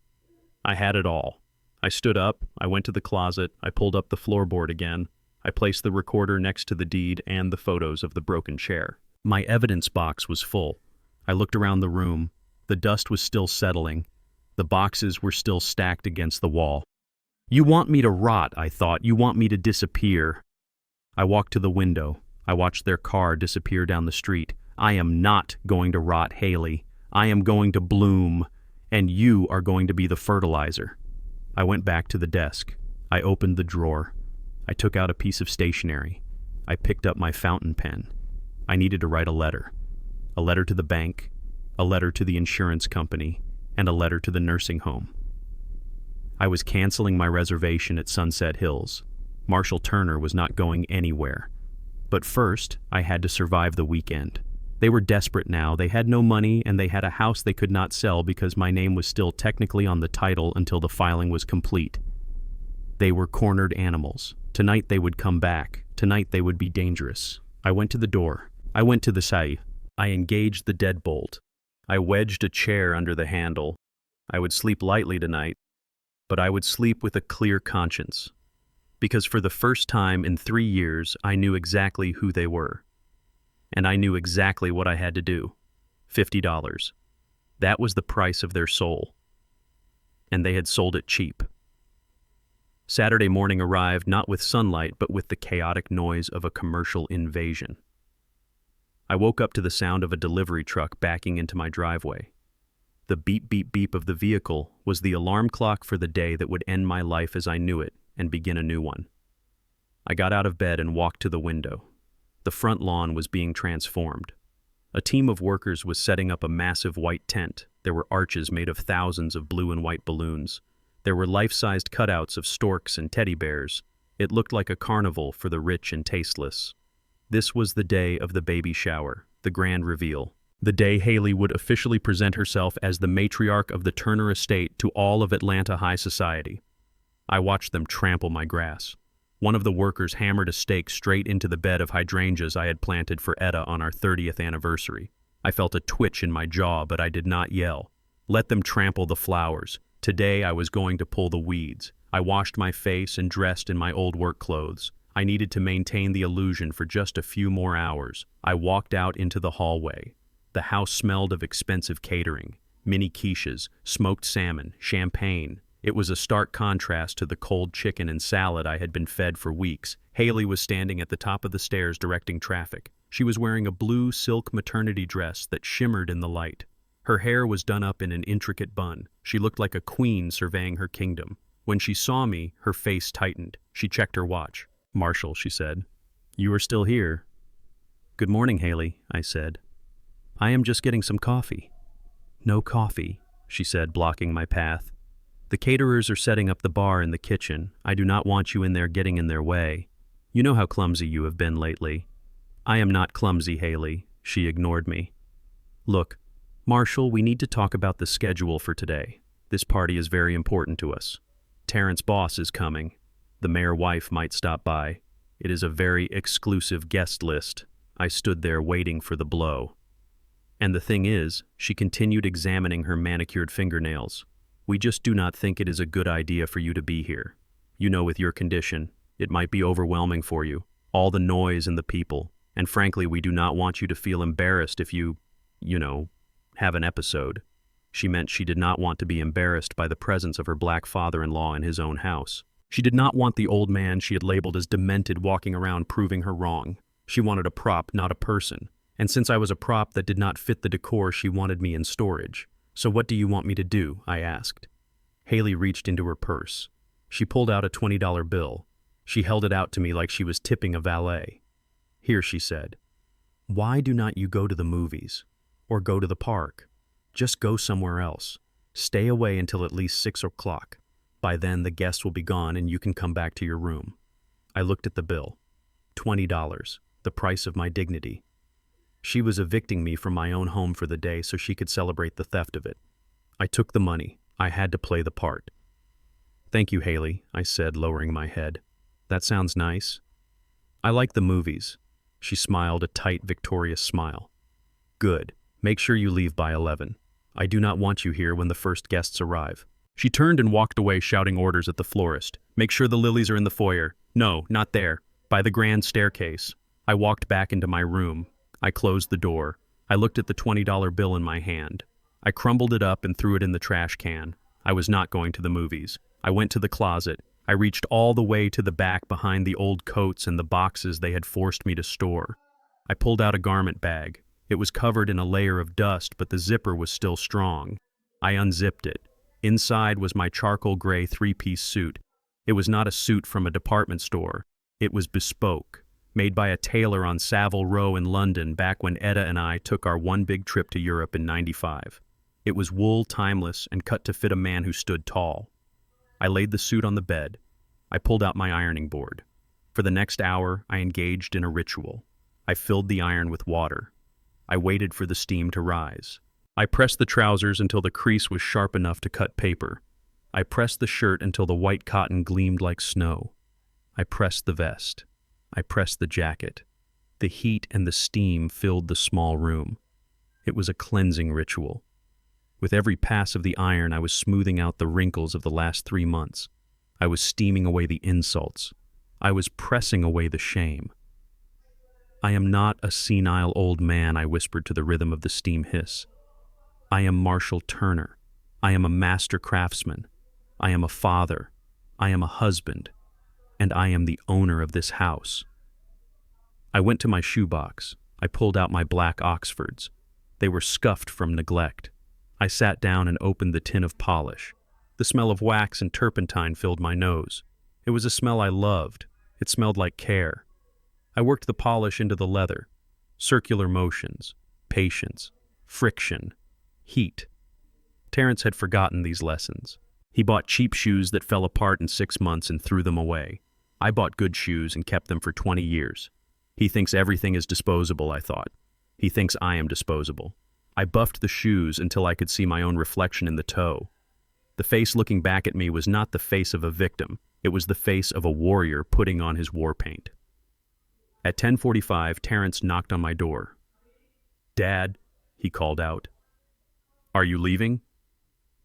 [SPEAKER 1] I had it all. I stood up, I went to the closet, I pulled up the floorboard again. I placed the recorder next to the deed and the photos of the broken chair. My evidence box was full. I looked around the room. The dust was still settling. The boxes were still stacked against the wall. "You want me to rot," I thought. "You want me to disappear." I walked to the window. I watched their car disappear down the street. "I am not going to rot, Hailey. I am going to bloom, and you are going to be the fertilizer." I went back to the desk. I opened the drawer. I took out a piece of stationery. I picked up my fountain pen. I needed to write a letter. A letter to the bank. a letter to the insurance company, and a letter to the nursing home. I was canceling my reservation at Sunset Hills. Marshall Turner was not going anywhere. But first, I had to survive the weekend. They were desperate now. They had no money, and they had a house they could not sell because my name was still technically on the title until the filing was complete. They were cornered animals. Tonight they would come back. Tonight they would be dangerous. I went to the door. I went to the safe. I engaged the deadbolt. I wedged a chair under the handle. I would sleep lightly tonight, but I would sleep with a clear conscience. Because for the first time in 3 years, I knew exactly who they were. And I knew exactly what I had to do. $50. That was the price of their soul. And they had sold it cheap. Saturday morning arrived not with sunlight, but with the chaotic noise of a commercial invasion. I woke up to the sound of a delivery truck backing into my driveway. The beep, beep, beep of the vehicle was the alarm clock for the day that would end my life as I knew it and begin a new one. I got out of bed and walked to the window. The front lawn was being transformed. A team of workers was setting up a massive white tent. There were arches made of thousands of blue and white balloons. There were life-sized cutouts of storks and teddy bears. It looked like a carnival for the rich and tasteless. This was the day of the baby shower, the grand reveal. The day Hailey would officially present herself as the matriarch of the Turner estate to all of Atlanta high society. I watched them trample my grass. One of the workers hammered a stake straight into the bed of hydrangeas I had planted for Etta on our 30th anniversary. I felt a twitch in my jaw, but I did not yell. Let them trample the flowers. Today I was going to pull the weeds. I washed my face and dressed in my old work clothes. I needed to maintain the illusion for just a few more hours. I walked out into the hallway. The house smelled of expensive catering, mini quiches, smoked salmon, champagne. It was a stark contrast to the cold chicken and salad I had been fed for weeks. Hailey was standing at the top of the stairs directing traffic. She was wearing a blue silk maternity dress that shimmered in the light. Her hair was done up in an intricate bun. She looked like a queen surveying her kingdom. When she saw me, her face tightened. She checked her watch. "Marshall," she said, "you are still here." "Good morning, Hailey," I said. "I am just getting some coffee." "No coffee," she said, blocking my path. "The caterers are setting up the bar in the kitchen. I do not want you in there getting in their way. You know how clumsy you have been lately." "I am not clumsy, Hailey." She ignored me. "Look, Marshall, we need to talk about the schedule for today. This party is very important to us. Terrence's boss is coming. The mayor's wife might stop by. It is a very exclusive guest list." I stood there waiting for the blow. "And the thing is," she continued examining her manicured fingernails, "we just do not think it is a good idea for you to be here. You know, with your condition, it might be overwhelming for you, all the noise and the people, and frankly, we do not want you to feel embarrassed if you have an episode." She meant she did not want to be embarrassed by the presence of her black father-in-law in his own house. She did not want the old man she had labeled as demented walking around proving her wrong. She wanted a prop, not a person. And since I was a prop that did not fit the decor, she wanted me in storage. "So what do you want me to do?" I asked. Hailey reached into her purse. She pulled out a $20 bill. She held it out to me like she was tipping a valet. "Here," she said. "Why do not you go to the movies? Or go to the park? Just go somewhere else. Stay away until at least 6 o'clock. By then, the guests will be gone and you can come back to your room." I looked at the bill. $20, the price of my dignity. She was evicting me from my own home for the day so she could celebrate the theft of it. I took the money. I had to play the part. "Thank you, Hailey," I said, lowering my head. "That sounds nice. I like the movies." She smiled a tight, victorious smile. "Good. Make sure you leave by 11. I do not want you here when the first guests arrive." She turned and walked away, shouting orders at the florist. "Make sure the lilies are in the foyer. No, not there. By the grand staircase." I walked back into my room. I closed the door. I looked at the $20 bill in my hand. I crumbled it up and threw it in the trash can. I was not going to the movies. I went to the closet. I reached all the way to the back behind the old coats and the boxes they had forced me to store. I pulled out a garment bag. It was covered in a layer of dust, but the zipper was still strong. I unzipped it. Inside was my charcoal gray 3-piece suit. It was not a suit from a department store. It was bespoke. made by a tailor on Savile Row in London back when Etta and I took our one big trip to Europe in '95. It was wool, timeless, and cut to fit a man who stood tall. I laid the suit on the bed. I pulled out my ironing board. For the next hour, I engaged in a ritual. I filled the iron with water. I waited for the steam to rise. I pressed the trousers until the crease was sharp enough to cut paper. I pressed the shirt until the white cotton gleamed like snow. I pressed the vest. I pressed the jacket. The heat and the steam filled the small room. It was a cleansing ritual. With every pass of the iron, I was smoothing out the wrinkles of the last 3 months. I was steaming away the insults. I was pressing away the shame. I am not a senile old man, I whispered to the rhythm of the steam hiss. I am Marshall Turner. I am a master craftsman. I am a father. I am a husband. And I am the owner of this house. I went to my shoebox. I pulled out my black Oxfords. They were scuffed from neglect. I sat down and opened the tin of polish. The smell of wax and turpentine filled my nose. It was a smell I loved. It smelled like care. I worked the polish into the leather. Circular motions, patience, friction, heat. Terrence had forgotten these lessons. He bought cheap shoes that fell apart in 6 months and threw them away. I bought good shoes and kept them for 20 years. He thinks everything is disposable, I thought. He thinks I am disposable. I buffed the shoes until I could see my own reflection in the toe. The face looking back at me was not the face of a victim. It was the face of a warrior putting on his war paint. At 10:45, Terrence knocked on my door. "Dad," he called out. "Are you leaving?"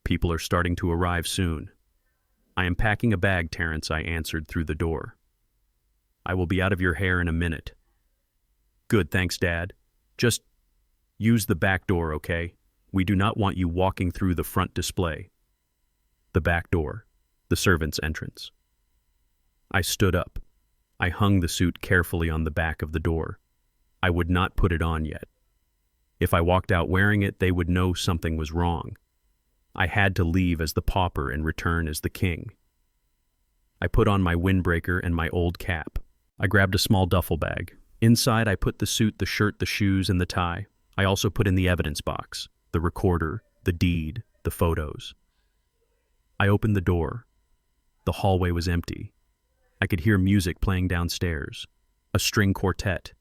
[SPEAKER 1] "People are starting to arrive soon." "I am packing a bag, Terrence," I answered through the door. "I will be out of your hair in a minute." "Good, thanks, Dad. Just use the back door, okay? We do not want you walking through the front display." The back door, the servant's entrance. I stood up. I hung the suit carefully on the back of the door. I would not put it on yet. If I walked out wearing it, they would know something was wrong. I had to leave as the pauper and return as the king. I put on my windbreaker and my old cap. I grabbed a small duffel bag. Inside, I put the suit, the shirt, the shoes, and the tie. I also put in the evidence box, the recorder, the deed, the photos. I opened the door. The hallway was empty. I could hear music playing downstairs. A string quartet.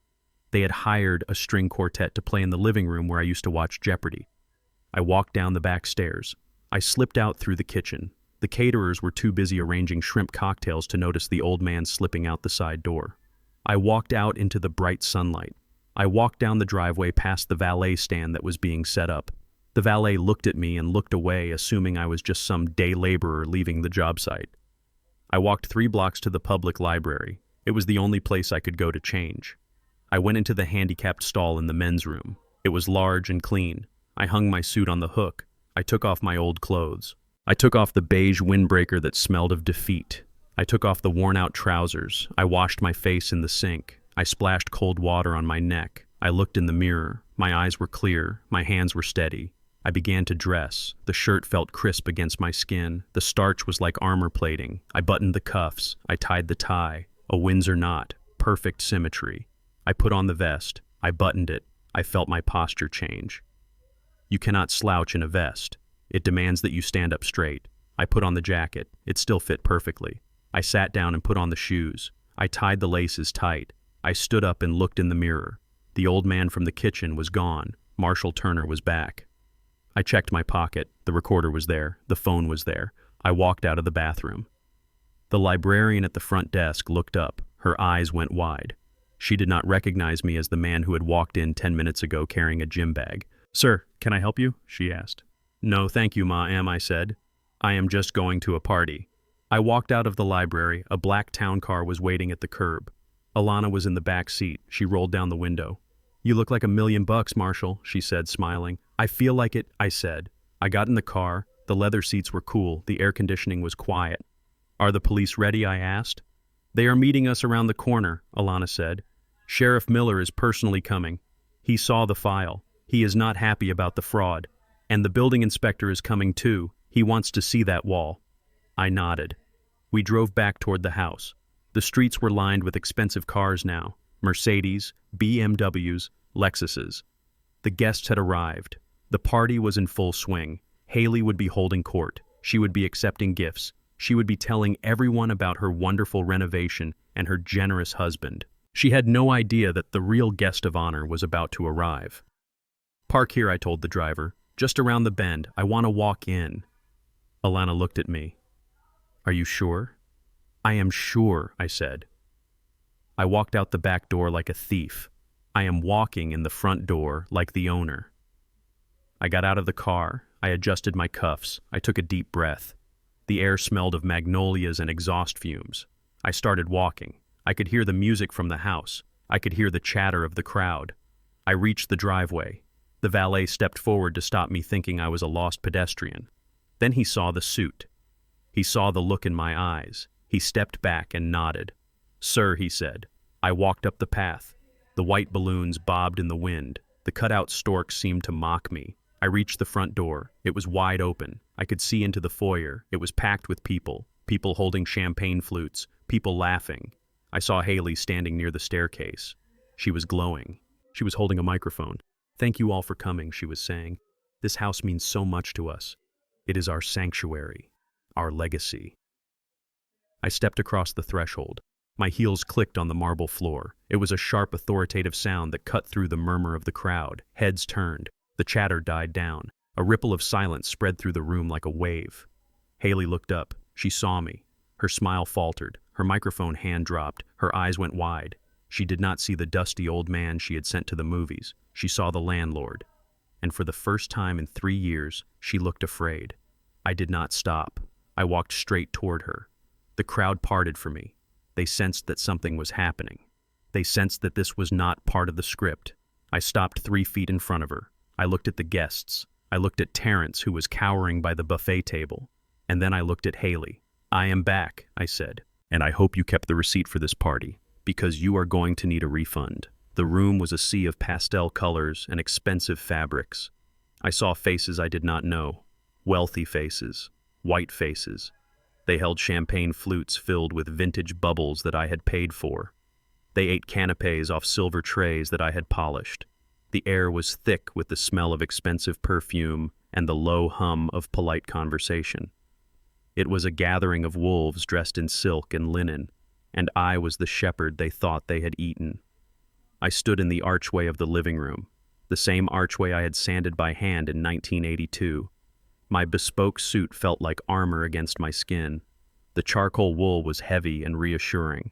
[SPEAKER 1] They had hired a string quartet to play in the living room where I used to watch Jeopardy. I walked down the back stairs. I slipped out through the kitchen. The caterers were too busy arranging shrimp cocktails to notice the old man slipping out the side door. I walked out into the bright sunlight. I walked down the driveway past the valet stand that was being set up. The valet looked at me and looked away, assuming I was just some day laborer leaving the job site. I walked 3 blocks to the public library. It was the only place I could go to change. I went into the handicapped stall in the men's room. It was large and clean. I hung my suit on the hook. I took off my old clothes. I took off the beige windbreaker that smelled of defeat. I took off the worn-out trousers. I washed my face in the sink. I splashed cold water on my neck. I looked in the mirror. My eyes were clear. My hands were steady. I began to dress. The shirt felt crisp against my skin. The starch was like armor plating. I buttoned the cuffs. I tied the tie. A Windsor knot. Perfect symmetry. I put on the vest. I buttoned it. I felt my posture change. You cannot slouch in a vest. It demands that you stand up straight. I put on the jacket. It still fit perfectly. I sat down and put on the shoes. I tied the laces tight. I stood up and looked in the mirror. The old man from the kitchen was gone. Marshall Turner was back. I checked my pocket. The recorder was there. The phone was there. I walked out of the bathroom. The librarian at the front desk looked up. Her eyes went wide. She did not recognize me as the man who had walked in 10 minutes ago carrying a gym bag. "Sir, can I help you?" she asked. "No, thank you, ma'am," I said. "I am just going to a party." I walked out of the library. A black town car was waiting at the curb. Alana was in the back seat. She rolled down the window. "You look like $1,000,000, Marshall," she said, smiling. "I feel like it," I said. I got in the car. The leather seats were cool. The air conditioning was quiet. "Are the police ready?" I asked. "They are meeting us around the corner," Alana said. "Sheriff Miller is personally coming. He saw the file. He is not happy about the fraud. And the building inspector is coming too. He wants to see that wall." I nodded. We drove back toward the house. The streets were lined with expensive cars now. Mercedes, BMWs, Lexuses. The guests had arrived. The party was in full swing. Hailey would be holding court. She would be accepting gifts. She would be telling everyone about her wonderful renovation and her generous husband. She had no idea that the real guest of honor was about to arrive. "Park here," I told the driver. "Just around the bend. I want to walk in." Alana looked at me. "Are you sure?" "I am sure," I said. I walked out the back door like a thief. I am walking in the front door like the owner. I got out of the car. I adjusted my cuffs. I took a deep breath. The air smelled of magnolias and exhaust fumes. I started walking. I could hear the music from the house. I could hear the chatter of the crowd. I reached the driveway. The valet stepped forward to stop me, thinking I was a lost pedestrian. Then he saw the suit. He saw the look in my eyes. He stepped back and nodded. "Sir," he said. I walked up the path. The white balloons bobbed in the wind. The cutout storks seemed to mock me. I reached the front door. It was wide open. I could see into the foyer. It was packed with people holding champagne flutes, people laughing. I saw Hailey standing near the staircase. She was glowing. She was holding a microphone. "Thank you all for coming," she was saying. "This house means so much to us. It is our sanctuary, our legacy." I stepped across the threshold. My heels clicked on the marble floor. It was a sharp, authoritative sound that cut through the murmur of the crowd. Heads turned. The chatter died down. A ripple of silence spread through the room like a wave. Hailey looked up. She saw me. Her smile faltered. Her microphone hand dropped. Her eyes went wide. She did not see the dusty old man she had sent to the movies. She saw the landlord. And for the first time in 3 years, she looked afraid. I did not stop. I walked straight toward her. The crowd parted for me. They sensed that something was happening. They sensed that this was not part of the script. I stopped 3 feet in front of her. I looked at the guests. I looked at Terrence, who was cowering by the buffet table. And then I looked at Hailey. "I am back," I said, "and I hope you kept the receipt for this party, because you are going to need a refund." The room was a sea of pastel colors and expensive fabrics. I saw faces I did not know. Wealthy faces. White faces. They held champagne flutes filled with vintage bubbles that I had paid for. They ate canapés off silver trays that I had polished. The air was thick with the smell of expensive perfume and the low hum of polite conversation. It was a gathering of wolves dressed in silk and linen, and I was the shepherd they thought they had eaten. I stood in the archway of the living room, the same archway I had sanded by hand in 1982. My bespoke suit felt like armor against my skin. The charcoal wool was heavy and reassuring.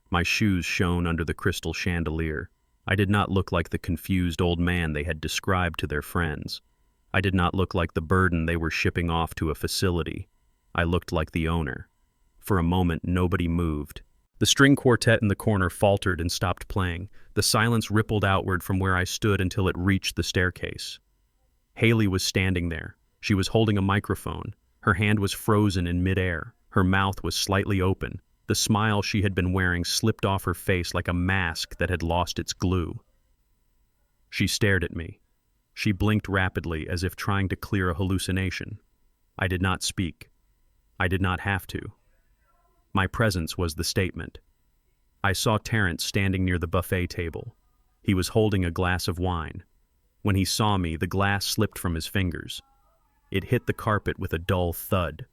[SPEAKER 1] My shoes shone under the crystal chandelier. I did not look like the confused old man they had described to their friends. I did not look like the burden they were shipping off to a facility. I looked like the owner. For a moment, nobody moved. The string quartet in the corner faltered and stopped playing. The silence rippled outward from where I stood until it reached the staircase. Hailey was standing there. She was holding a microphone. Her hand was frozen in midair. Her mouth was slightly open. The smile she had been wearing slipped off her face like a mask that had lost its glue. She stared at me. She blinked rapidly as if trying to clear a hallucination. I did not speak. I did not have to. My presence was the statement. I saw Terrence standing near the buffet table. He was holding a glass of wine. When he saw me, the glass slipped from his fingers. It hit the carpet with a dull thud.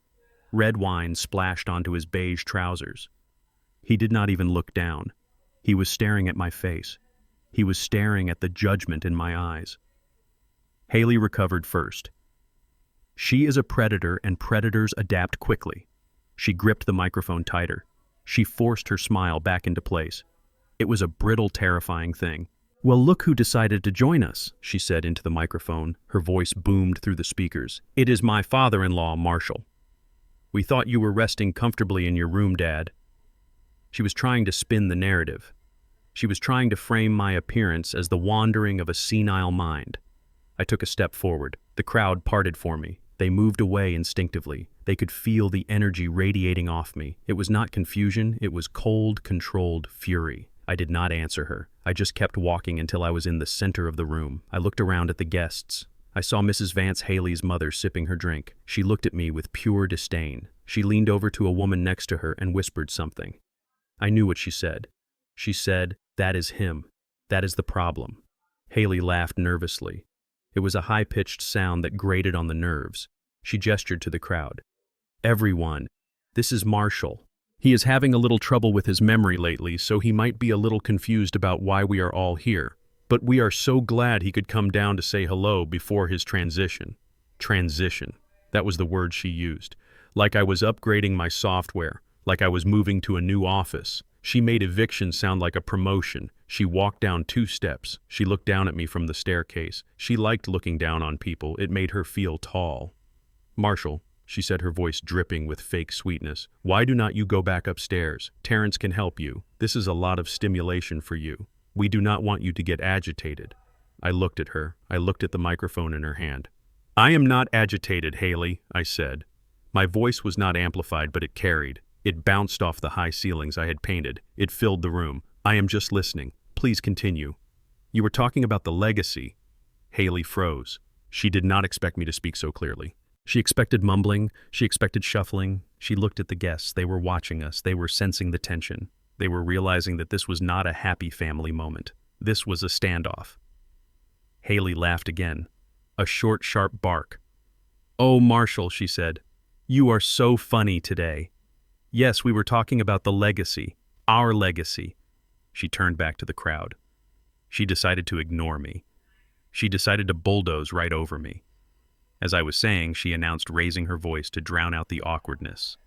[SPEAKER 1] Red wine splashed onto his beige trousers. He did not even look down. He was staring at my face. He was staring at the judgment in my eyes. Hailey recovered first. She is a predator, and predators adapt quickly. She gripped the microphone tighter. She forced her smile back into place. It was a brittle, terrifying thing. "Well, look who decided to join us," she said into the microphone. Her voice boomed through the speakers. "It is my father-in-law, Marshall. We thought you were resting comfortably in your room, Dad." She was trying to spin the narrative. She was trying to frame my appearance as the wandering of a senile mind. I took a step forward. The crowd parted for me. They moved away instinctively. They could feel the energy radiating off me. It was not confusion, it was cold, controlled fury. I did not answer her. I just kept walking until I was in the center of the room. I looked around at the guests. I saw Mrs. Vance Hailey's mother sipping her drink. She looked at me with pure disdain. She leaned over to a woman next to her and whispered something. I knew what she said. She said, That is him. That is the problem. Hailey laughed nervously. It was a high-pitched sound that grated on the nerves. She gestured to the crowd. Everyone, this is Marshall. He is having a little trouble with his memory lately, so he might be a little confused about why we are all here. But we are so glad he could come down to say hello before his transition. Transition. That was the word she used. Like I was upgrading my software, like I was moving to a new office. She made eviction sound like a promotion. She walked down 2 steps. She looked down at me from the staircase. She liked looking down on people. It made her feel tall. Marshall, she said, her voice dripping with fake sweetness, why do not you go back upstairs? Terrence can help you. This is a lot of stimulation for you. We do not want you to get agitated. I looked at her. I looked at the microphone in her hand. I am not agitated, Hailey, I said. My voice was not amplified, but it carried. It bounced off the high ceilings I had painted. It filled the room. I am just listening. Please continue. You were talking about the legacy. Hailey froze. She did not expect me to speak so clearly. She expected mumbling. She expected shuffling. She looked at the guests. They were watching us. They were sensing the tension. They were realizing that this was not a happy family moment. This was a standoff. Hailey laughed again. A short, sharp bark. Oh, Marshall, she said. You are so funny today. Yes, we were talking about the legacy. Our legacy. She turned back to the crowd. She decided to ignore me. She decided to bulldoze right over me. As I was saying, she announced, raising her voice to drown out the awkwardness.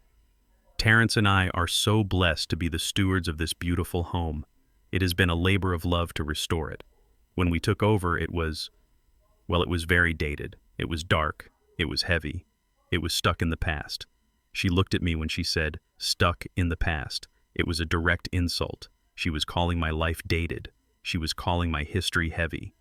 [SPEAKER 1] Terrence and I are so blessed to be the stewards of this beautiful home. It has been a labor of love to restore it. When we took over, it was very dated. It was dark. It was heavy. It was stuck in the past. She looked at me when she said, stuck in the past. It was a direct insult. She was calling my life dated. She was calling my history heavy.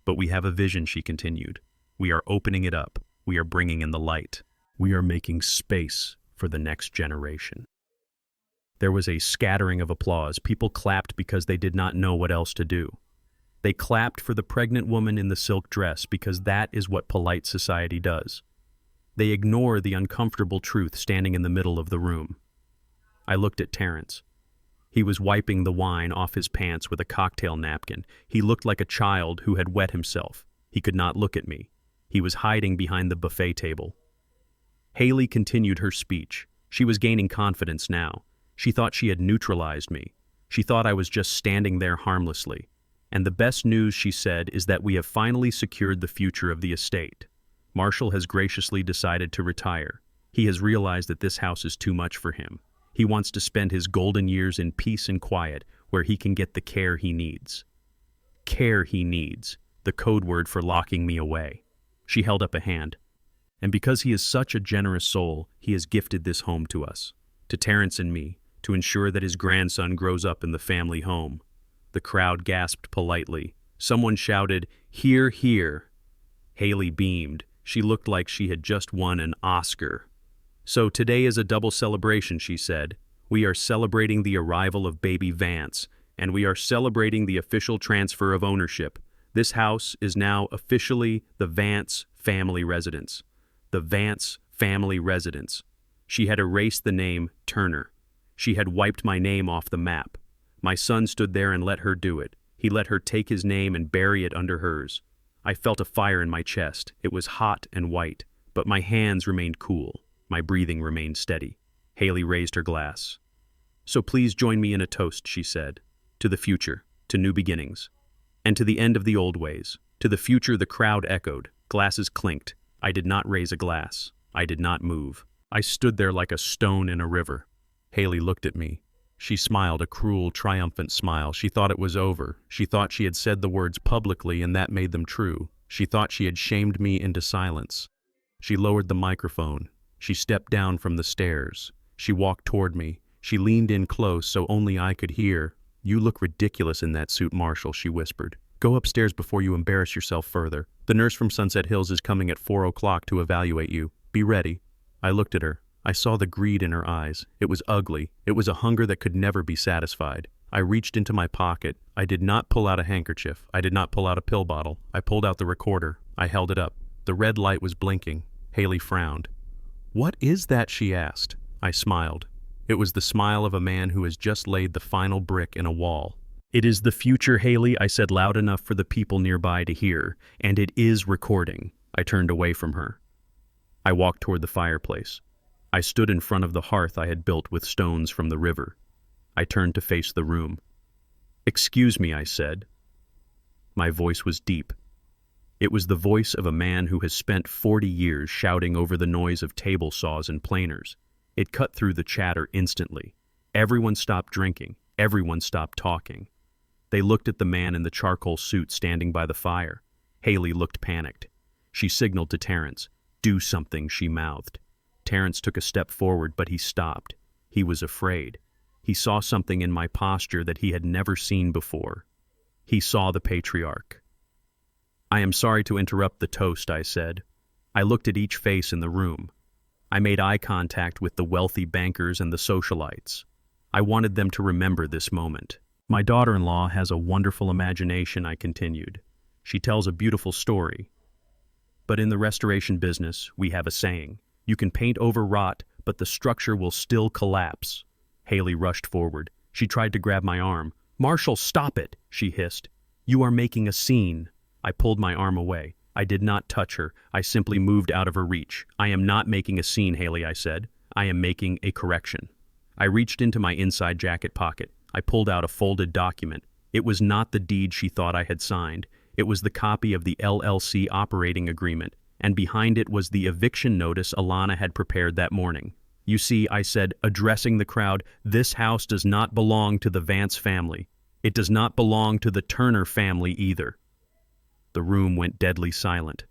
[SPEAKER 1] But we have a vision, she continued. We are opening it up. We are bringing in the light. We are making space for the next generation. There was a scattering of applause. People clapped because they did not know what else to do. They clapped for the pregnant woman in the silk dress because that is what polite society does. They ignore the uncomfortable truth standing in the middle of the room. I looked at Terrence. He was wiping the wine off his pants with a cocktail napkin. He looked like a child who had wet himself. He could not look at me. He was hiding behind the buffet table. Hailey continued her speech. She was gaining confidence now. She thought she had neutralized me. She thought I was just standing there harmlessly. And the best news, she said, is that we have finally secured the future of the estate. Marshall has graciously decided to retire. He has realized that this house is too much for him. He wants to spend his golden years in peace and quiet, where he can get the care he needs. Care he needs, the code word for locking me away. She held up a hand. And because he is such a generous soul, he has gifted this home to us, to Terrence and me, to ensure that his grandson grows up in the family home. The crowd gasped politely. Someone shouted, "Hear, hear." Hailey beamed. She looked like she had just won an Oscar. So today is a double celebration, she said. We are celebrating the arrival of baby Vance, and we are celebrating the official transfer of ownership. This house is now officially the Vance family residence. The Vance family residence. She had erased the name Turner. She had wiped my name off the map. My son stood there and let her do it. He let her take his name and bury it under hers. I felt a fire in my chest. It was hot and white, but my hands remained cool. My breathing remained steady. Hailey raised her glass. So please join me in a toast, she said. To the future, to new beginnings, and to the end of the old ways. To the future, the crowd echoed. Glasses clinked. I did not raise a glass. I did not move. I stood there like a stone in a river. Hailey looked at me. She smiled, a cruel, triumphant smile. She thought it was over. She thought she had said the words publicly and that made them true. She thought she had shamed me into silence. She lowered the microphone. She stepped down from the stairs. She walked toward me. She leaned in close so only I could hear. You look ridiculous in that suit, Marshall, she whispered. Go upstairs before you embarrass yourself further. The nurse from Sunset Hills is coming at 4 o'clock to evaluate you. Be ready. I looked at her. I saw the greed in her eyes. It was ugly. It was a hunger that could never be satisfied. I reached into my pocket. I did not pull out a handkerchief. I did not pull out a pill bottle. I pulled out the recorder. I held it up. The red light was blinking. Hailey frowned. What is that? She asked. I smiled. It was the smile of a man who has just laid the final brick in a wall. "It is the future, Hailey," I said loud enough for the people nearby to hear, "and it is recording." I turned away from her. I walked toward the fireplace. I stood in front of the hearth I had built with stones from the river. I turned to face the room. "Excuse me," I said. My voice was deep. It was the voice of a man who has spent 40 years shouting over the noise of table saws and planers. It cut through the chatter instantly. Everyone stopped drinking. Everyone stopped talking. They looked at the man in the charcoal suit standing by the fire. Hailey looked panicked. She signaled to Terrence. "Do something," she mouthed. Terrence took a step forward, but he stopped. He was afraid. He saw something in my posture that he had never seen before. He saw the patriarch. "I am sorry to interrupt the toast," I said. I looked at each face in the room. I made eye contact with the wealthy bankers and the socialites. I wanted them to remember this moment. "My daughter-in-law has a wonderful imagination," I continued. "She tells a beautiful story. But in the restoration business, we have a saying. You can paint over rot, but the structure will still collapse." Hailey rushed forward. She tried to grab my arm. "Marshall, stop it," she hissed. "You are making a scene." I pulled my arm away. I did not touch her. I simply moved out of her reach. "I am not making a scene, Hailey," I said. "I am making a correction." I reached into my inside jacket pocket. I pulled out a folded document. It was not the deed she thought I had signed. It was the copy of the LLC operating agreement, and behind it was the eviction notice Alana had prepared that morning. "You see," I said, addressing the crowd, "this house does not belong to the Vance family. It does not belong to the Turner family either." The room went deadly silent.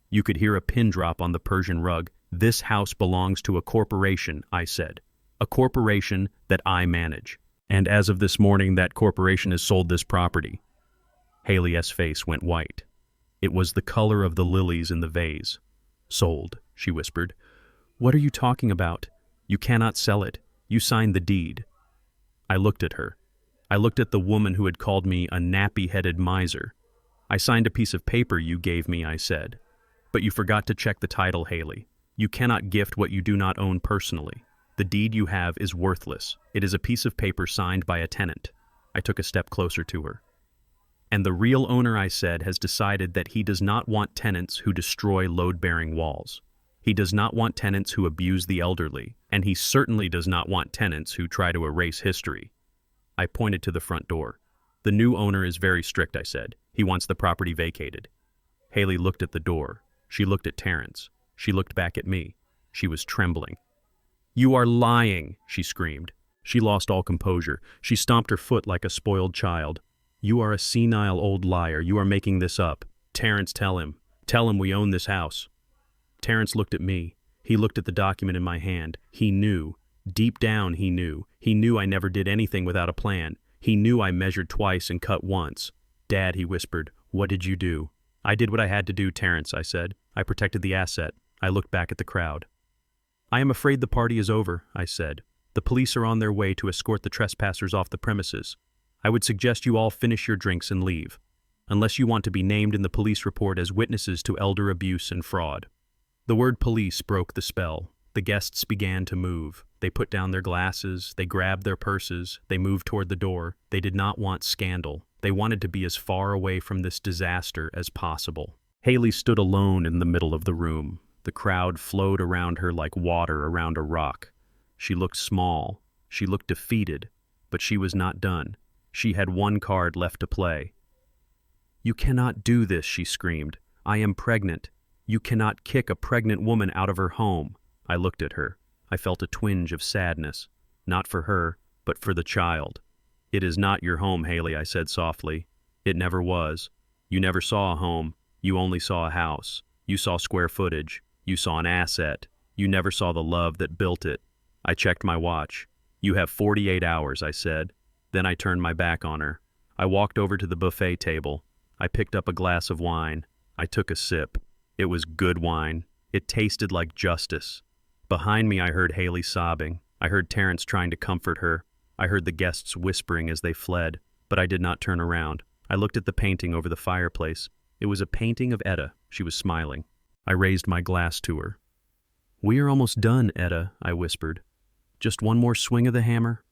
[SPEAKER 1] You could hear a pin drop on the Persian rug. "This house belongs to a corporation," I said. "A corporation that I manage. And as of this morning, that corporation has sold this property." Hailey's face went white. It was the color of the lilies in the vase. "Sold," she whispered. "What are you talking about? You cannot sell it. You signed the deed." I looked at her. I looked at the woman who had called me a nappy-headed miser. "I signed a piece of paper you gave me," I said. "But you forgot to check the title, Hailey. You cannot gift what you do not own personally. The deed you have is worthless. It is a piece of paper signed by a tenant." I took a step closer to her. "And the real owner," I said, "has decided that he does not want tenants who destroy load-bearing walls. He does not want tenants who abuse the elderly, and he certainly does not want tenants who try to erase history." I pointed to the front door. "The new owner is very strict," I said. "He wants the property vacated." Hailey looked at the door. She looked at Terrence. She looked back at me. She was trembling. "You are lying," she screamed. She lost all composure. She stomped her foot like a spoiled child. "You are a senile old liar. You are making this up. Terrence, tell him. Tell him we own this house." Terrence looked at me. He looked at the document in my hand. He knew. Deep down, he knew. He knew I never did anything without a plan. He knew I measured twice and cut once. "Dad," he whispered, "what did you do?" "I did what I had to do, Terrence," I said. "I protected the asset." I looked back at the crowd. "I am afraid the party is over," I said. "The police are on their way to escort the trespassers off the premises. I would suggest you all finish your drinks and leave, unless you want to be named in the police report as witnesses to elder abuse and fraud." The word police broke the spell. The guests began to move. They put down their glasses, they grabbed their purses, they moved toward the door. They did not want scandal. They wanted to be as far away from this disaster as possible. Hailey stood alone in the middle of the room. The crowd flowed around her like water around a rock. She looked small. She looked defeated, but she was not done. She had one card left to play. "You cannot do this," she screamed. "I am pregnant. You cannot kick a pregnant woman out of her home." I looked at her. I felt a twinge of sadness, not for her, but for the child. "It is not your home, Hailey," I said softly. "It never was. You never saw a home. You only saw a house. You saw square footage. You saw an asset. You never saw the love that built it." I checked my watch. "You have 48 hours, I said. Then I turned my back on her. I walked over to the buffet table. I picked up a glass of wine. I took a sip. It was good wine. It tasted like justice. Behind me I heard Hailey sobbing. I heard Terrence trying to comfort her. I heard the guests whispering as they fled, but I did not turn around. I looked at the painting over the fireplace. It was a painting of Etta. She was smiling. I raised my glass to her. "We are almost done, Etta," I whispered. "Just one more swing of the hammer."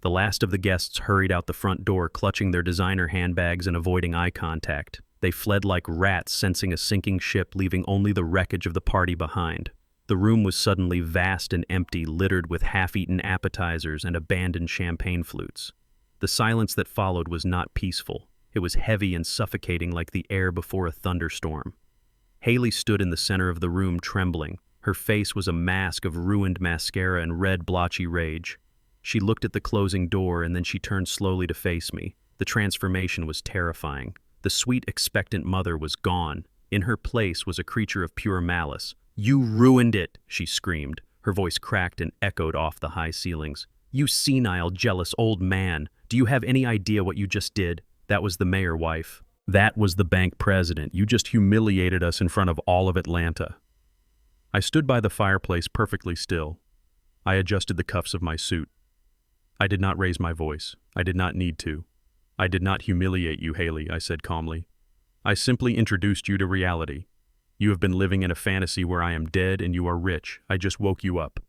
[SPEAKER 1] The last of the guests hurried out the front door, clutching their designer handbags and avoiding eye contact. They fled like rats, sensing a sinking ship, leaving only the wreckage of the party behind. The room was suddenly vast and empty, littered with half-eaten appetizers and abandoned champagne flutes. The silence that followed was not peaceful. It was heavy and suffocating, like the air before a thunderstorm. Hailey stood in the center of the room, trembling. Her face was a mask of ruined mascara and red, blotchy rage. She looked at the closing door, and then she turned slowly to face me. The transformation was terrifying. The sweet, expectant mother was gone. In her place was a creature of pure malice. "You ruined it," she screamed. Her voice cracked and echoed off the high ceilings. "You senile, jealous old man. Do you have any idea what you just did? That was the mayor wife. That was the bank president. You just humiliated us in front of all of Atlanta." I stood by the fireplace perfectly still. I adjusted the cuffs of my suit. I did not raise my voice. I did not need to. "I did not humiliate you, Hailey," I said calmly. "I simply introduced you to reality. You have been living in a fantasy where I am dead and you are rich. I just woke you up."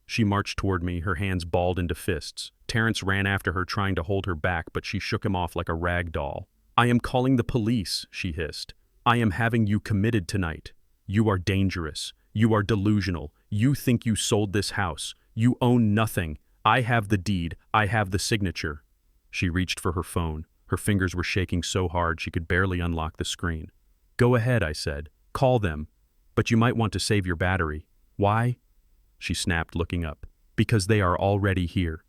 [SPEAKER 1] She marched toward me, her hands balled into fists. Terrence ran after her, trying to hold her back, but she shook him off like a rag doll. "I am calling the police," she hissed. "I am having you committed tonight. You are dangerous. You are delusional. You think you sold this house. You own nothing. I have the deed. I have the signature." She reached for her phone. Her fingers were shaking so hard she could barely unlock the screen. "Go ahead," I said. "Call them. But you might want to save your battery." "Why?" she snapped, looking up. "Because they are already here."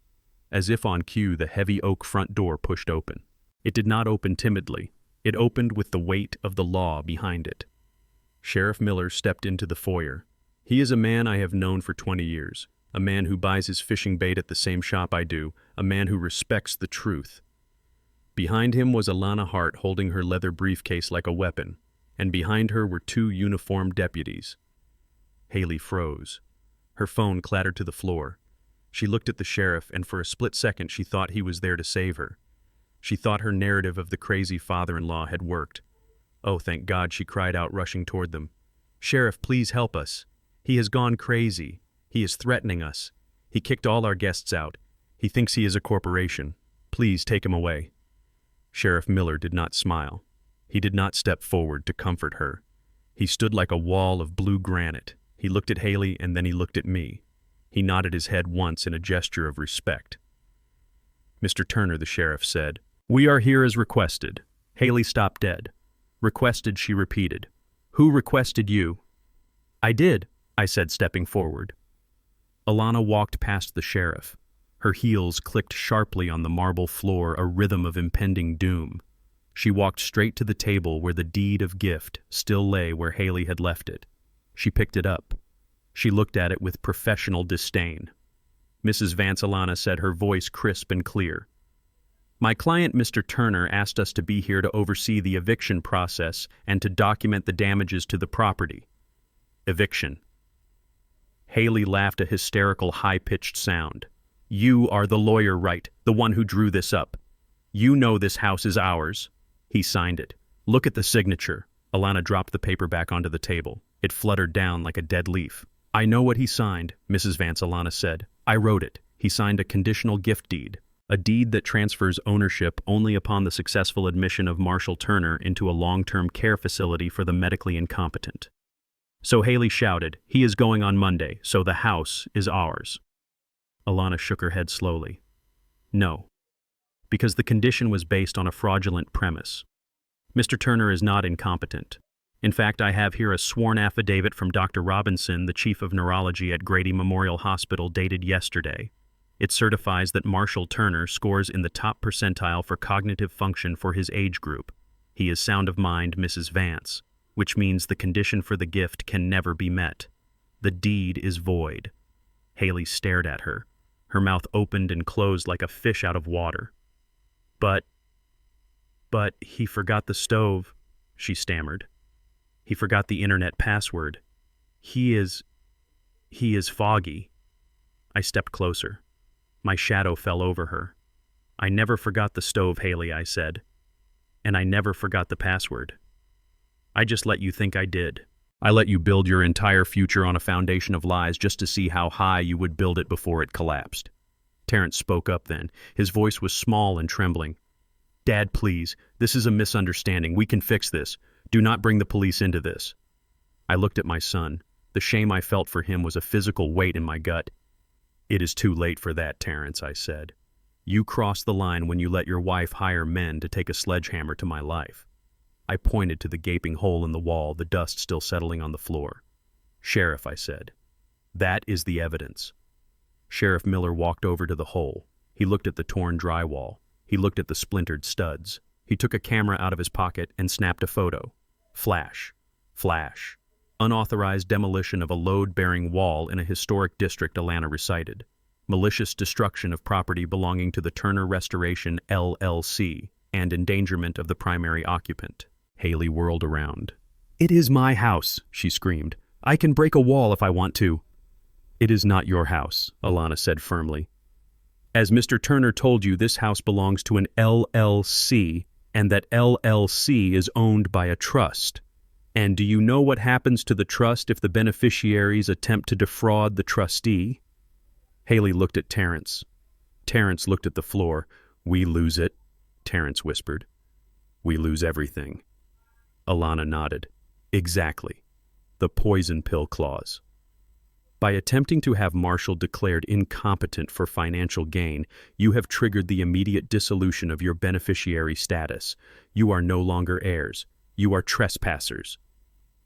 [SPEAKER 1] As if on cue, the heavy oak front door pushed open. It did not open timidly. It opened with the weight of the law behind it. Sheriff Miller stepped into the foyer. He is a man I have known for 20 years. A man who buys his fishing bait at the same shop I do, a man who respects the truth. Behind him was Alana Hart, holding her leather briefcase like a weapon, and behind her were 2 uniformed deputies. Hailey froze. Her phone clattered to the floor. She looked at the sheriff, and for a split second she thought he was there to save her. She thought her narrative of the crazy father-in-law had worked. "Oh, thank God," she cried out, rushing toward them. "Sheriff, please help us. He has gone crazy. He is threatening us. He kicked all our guests out. He thinks he is a corporation. Please take him away." Sheriff Miller did not smile. He did not step forward to comfort her. He stood like a wall of blue granite. He looked at Hailey, and then he looked at me. He nodded his head once in a gesture of respect. "Mr. Turner," the sheriff said, "we are here as requested." Hailey stopped dead. "Requested," she repeated. "Who requested you?" "I did," I said, stepping forward. Alana walked past the sheriff. Her heels clicked sharply on the marble floor, a rhythm of impending doom. She walked straight to the table where the deed of gift still lay where Hailey had left it. She picked it up. She looked at it with professional disdain. Mrs. Vance, Alana said, her voice crisp and clear. "My client, Mr. Turner, asked us to be here to oversee the eviction process and to document the damages to the property." Eviction. Hailey laughed a hysterical, high-pitched sound. "You are the lawyer, right? The one who drew this up. You know this house is ours." He signed it. "Look at the signature." Alana dropped the paper back onto the table. It fluttered down like a dead leaf. "I know what he signed," Mrs. Vance, Alana said. "I wrote it. He signed a conditional gift deed. A deed that transfers ownership only upon the successful admission of Marshall Turner into a long-term care facility for the medically incompetent." So Hailey shouted, "He is going on Monday, so the house is ours." Alana shook her head slowly. "No, because the condition was based on a fraudulent premise. Mr. Turner is not incompetent. In fact, I have here a sworn affidavit from Dr. Robinson, the chief of neurology at Grady Memorial Hospital, dated yesterday. It certifies that Marshall Turner scores in the top percentile for cognitive function for his age group. He is sound of mind, Mrs. Vance, which means the condition for the gift can never be met. The deed is void." Hailey stared at her. Her mouth opened and closed like a fish out of water. But he forgot the stove," she stammered. "He forgot the internet password. He is foggy." I stepped closer. My shadow fell over her. "I never forgot the stove, Hailey," I said. "And I never forgot the password. I just let you think I did. I let you build your entire future on a foundation of lies just to see how high you would build it before it collapsed. Terrence spoke up then. His voice was small and trembling. Dad, please. This is a misunderstanding. We can fix this. Do not bring the police into this. I looked at my son. The shame I felt for him was a physical weight in my gut. It is too late for that, Terrence, I said. You crossed the line when you let your wife hire men to take a sledgehammer to my life. I pointed to the gaping hole in the wall, the dust still settling on the floor. Sheriff, I said. That is the evidence. Sheriff Miller walked over to the hole. He looked at the torn drywall. He looked at the splintered studs. He took a camera out of his pocket and snapped a photo. Flash. Flash. Unauthorized demolition of a load-bearing wall in a historic district, Atlanta recited. Malicious destruction of property belonging to the Turner Restoration, LLC, and endangerment of the primary occupant. Hailey whirled around. It is my house, she screamed. I can break a wall if I want to. It is not your house, Alana said firmly. As Mr. Turner told you, this house belongs to an LLC, and that LLC is owned by a trust. And do you know what happens to the trust if the beneficiaries attempt to defraud the trustee? Hailey looked at Terrence. Terrence looked at the floor. We lose it, Terrence whispered. We lose everything. Alana nodded. Exactly. The poison pill clause. By attempting to have Marshall declared incompetent for financial gain, you have triggered the immediate dissolution of your beneficiary status. You are no longer heirs. You are trespassers.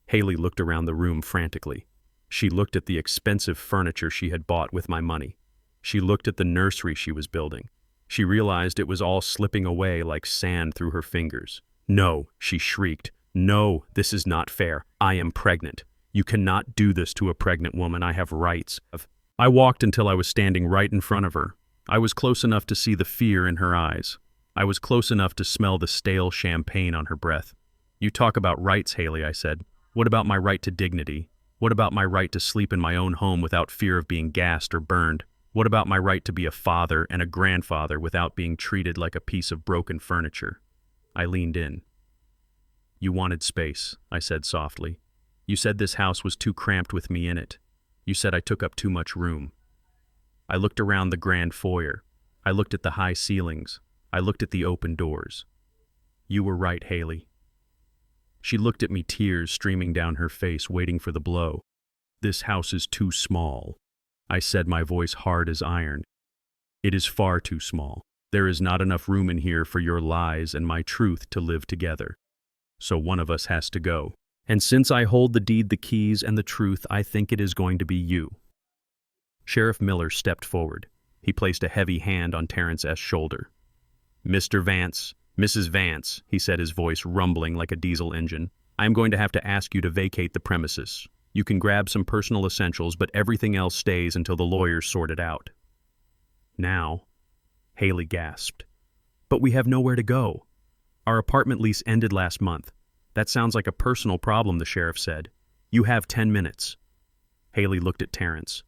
[SPEAKER 1] Hailey looked around the room frantically. She looked at the expensive furniture she had bought with my money. She looked at the nursery she was building. She realized it was all slipping away like sand through her fingers. No, she shrieked. No, this is not fair. I am pregnant. You cannot do this to a pregnant woman. I have rights. I walked until I was standing right in front of her. I was close enough to see the fear in her eyes. I was close enough to smell the stale champagne on her breath. You talk about rights, Hailey, I said. What about my right to dignity? What about my right to sleep in my own home without fear of being gassed or burned? What about my right to be a father and a grandfather without being treated like a piece of broken furniture? I leaned in. You wanted space, I said softly. You said this house was too cramped with me in it. You said I took up too much room. I looked around the grand foyer. I looked at the high ceilings. I looked at the open doors. You were right, Hailey. She looked at me, tears streaming down her face, waiting for the blow. This house is too small. I said, my voice hard as iron. It is far too small. There is not enough room in here for your lies and my truth to live together. So one of us has to go. And since I hold the deed, the keys, and the truth, I think it is going to be you. Sheriff Miller stepped forward. He placed a heavy hand on Terrence S.'s shoulder. Mr. Vance, Mrs. Vance, he said, his voice rumbling like a diesel engine, I am going to have to ask you to vacate the premises. You can grab some personal essentials, but everything else stays until the lawyers sort it out. Now, Hailey gasped. But we have nowhere to go. Our apartment lease ended last month. That sounds like a personal problem, the sheriff said. You have 10 minutes. Hailey looked at Terrence.